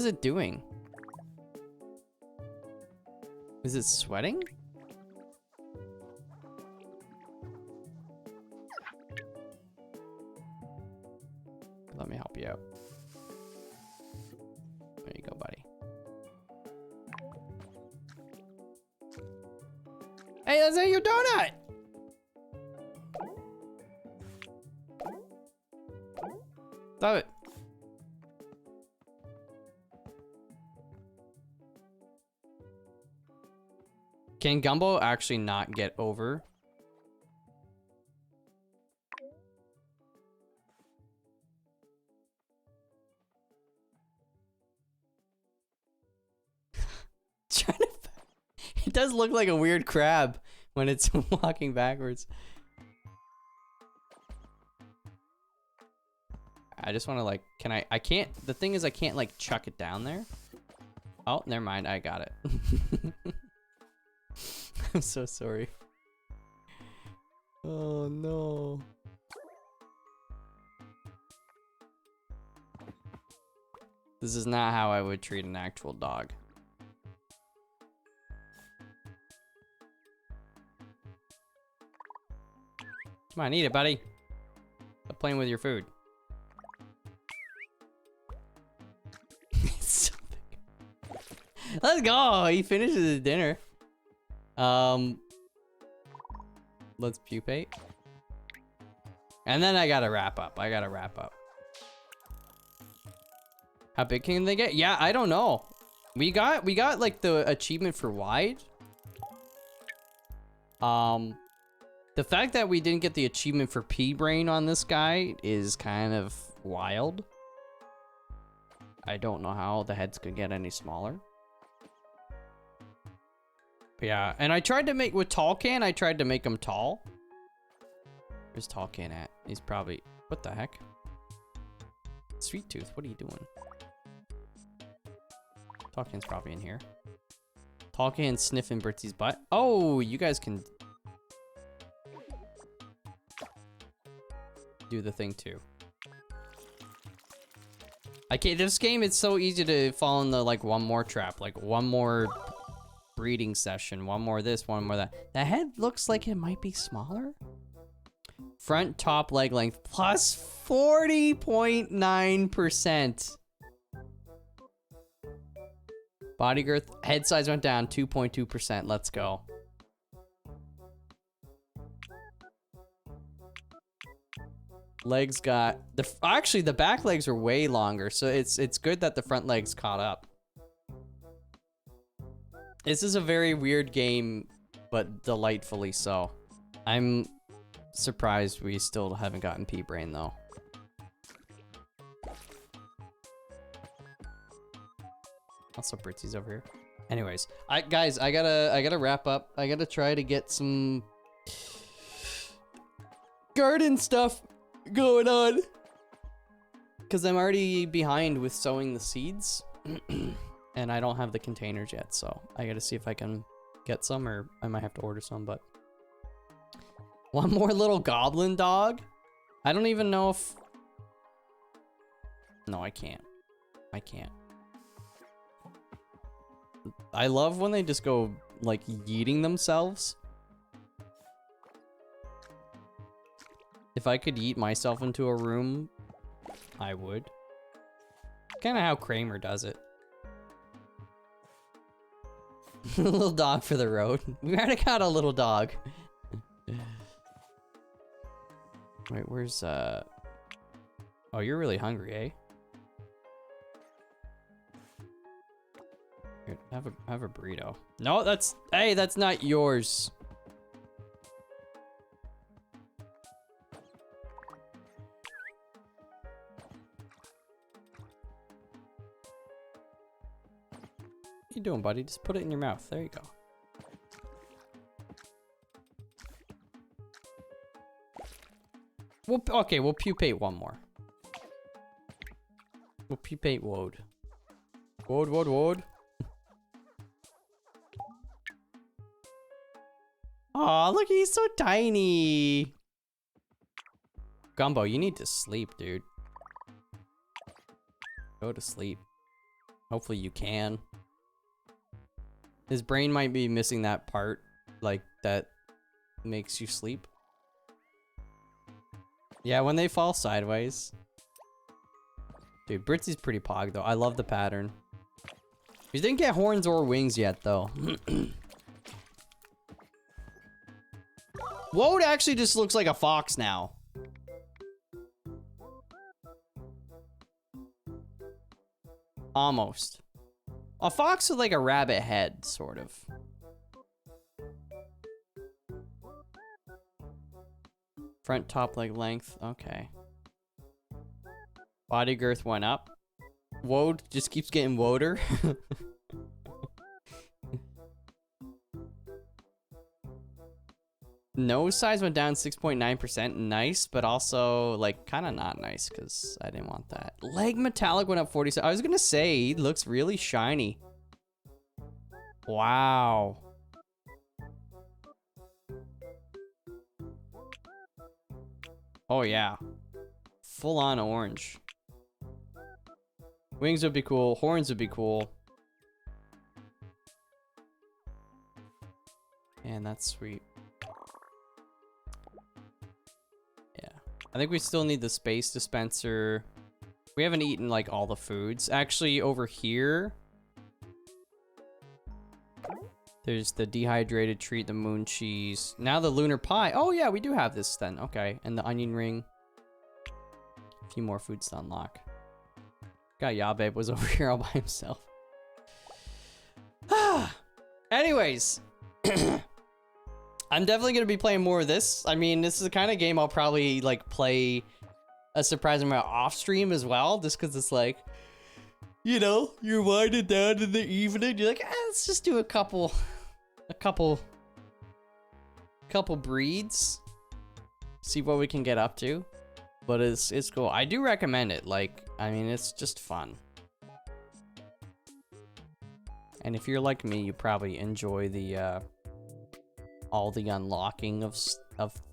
it doing? Is it sweating? Let me help you out. There you go, buddy. Hey, that's not your donut! Stop it. Can Gumbo actually not get over? It does look like a weird crab when it's walking backwards. I just want to like, I can't, the thing is I can't like chuck it down there. Oh, never mind, I got it. I'm so sorry. Oh no. This is not how I would treat an actual dog. Come on, eat it, buddy. Stop playing with your food. It's so big. Let's go. He finishes his dinner. Let's pupate. And then I gotta wrap up. How big can they get? Yeah, I don't know. We got like the achievement for wide. The fact that we didn't get the achievement for pea brain on this guy is kind of wild. I don't know how the heads could get any smaller. But yeah, and I tried to make with Tallcan, I tried to make him tall. Where's Tallcan at? He's probably, what the heck? Sweet Tooth, what are you doing? Tallcan's probably in here. Tallcan sniffing Britsy's butt. Oh, you guys can do the thing too. I can't, this game, it's so easy to fall in the, like, one more trap. Like, one more breeding session, one more this, one more that. The head looks like it might be smaller. Front top leg length plus 40.9%. Body girth, head size went down 2.2%. Let's go. Legs got actually the back legs are way longer, so it's good that the front legs caught up. This is a very weird game, but delightfully so. I'm surprised we still haven't gotten pea brain though. Also, Britzy's over here. Anyways, guys, I gotta wrap up. I gotta try to get some garden stuff going on, because I'm already behind with sowing the seeds, and I don't have the containers yet. So I gotta see if I can get some, or I might have to order some. But one more little goblin dog. I don't even know if. No, I can't. I can't. I love when they just go, like, yeeting themselves. If I could yeet myself into a room, I would. Kind of how Kramer does it. Little dog for the road. We already got a little dog. Wait, where's, Oh, you're really hungry, eh? Here, have a burrito. No, hey, that's not yours. What you doing, buddy? Just put it in your mouth. There you go. Okay, we'll pupate one more. We'll pupate Woad. Woad. Aw, look, he's so tiny. Gumbo, you need to sleep, dude. Go to sleep. Hopefully you can. His brain might be missing that part, like, that makes you sleep. Yeah, when they fall sideways. Dude, Britzy's pretty pog, though. I love the pattern. He didn't get horns or wings yet, though. Woad actually just looks like a fox now. Almost. A fox with like a rabbit head, sort of. Front top leg length, okay. Body girth went up. Woad just keeps getting woader. Nose size went down 6.9%. Nice, but also, like, kind of not nice, because I didn't want that. Leg metallic went up 47. I was going to say, he looks really shiny. Wow. Oh, yeah. Full on orange. Wings would be cool. Horns would be cool. And that's sweet. I think we still need the space dispenser. We haven't eaten like all the foods. Actually, over here, there's the dehydrated treat, the moon cheese. Now the lunar pie. Oh yeah, we do have this then. Okay, and the onion ring. A few more foods to unlock. God, Yababe was over here all by himself. Anyways. I'm definitely going to be playing more of this. I mean, this is the kind of game I'll probably, like, play a surprising amount off stream as well. Just because it's like, you know, you're winding down in the evening. You're like, let's just do a couple breeds. See what we can get up to. But it's cool. I do recommend it. Like, I mean, it's just fun. And if you're like me, you probably enjoy the, all the unlocking of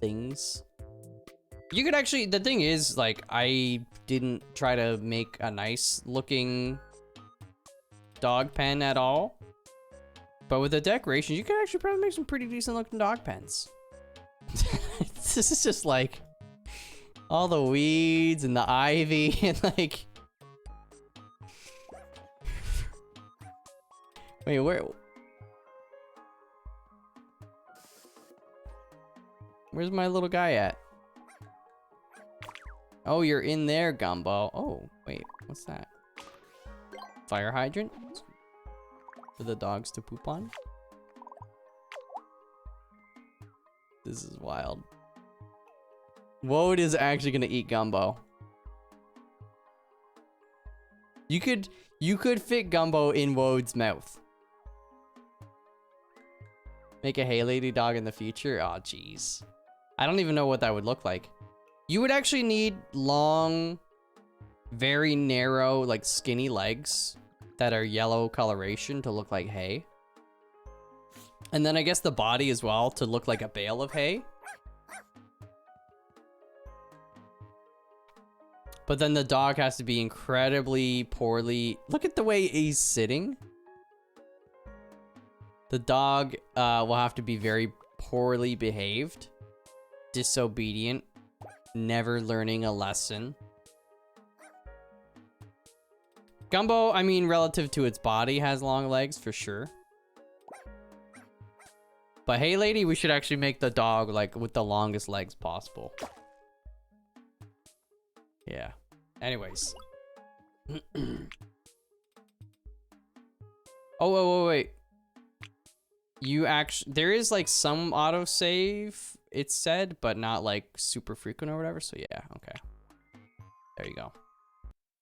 things. You could actually, the thing is, like, I didn't try to make a nice looking dog pen at all. But with the decorations, you could actually probably make some pretty decent looking dog pens. This is just like all the weeds and the ivy and like... Wait, where's my little guy at? Oh, you're in there, Gumbo. Oh, wait, what's that? Fire hydrant? For the dogs to poop on? This is wild. Woad is actually gonna eat Gumbo. You could fit Gumbo in Woad's mouth. Make a hey lady dog in the future? Oh, jeez. I don't even know what that would look like. You would actually need long, very narrow, like skinny legs that are yellow coloration to look like hay. And then I guess the body as well to look like a bale of hay. But then the dog has to be incredibly poorly... Look at the way he's sitting. The dog will have to be very poorly behaved, disobedient, never learning a lesson. Gumbo, I mean, relative to its body, has long legs for sure. But hey lady, we should actually make the dog like with the longest legs possible. Yeah. Anyways. Oh, wait. You actually, there is like some autosave, it said, but not like super frequent or whatever. So yeah, okay. There you go.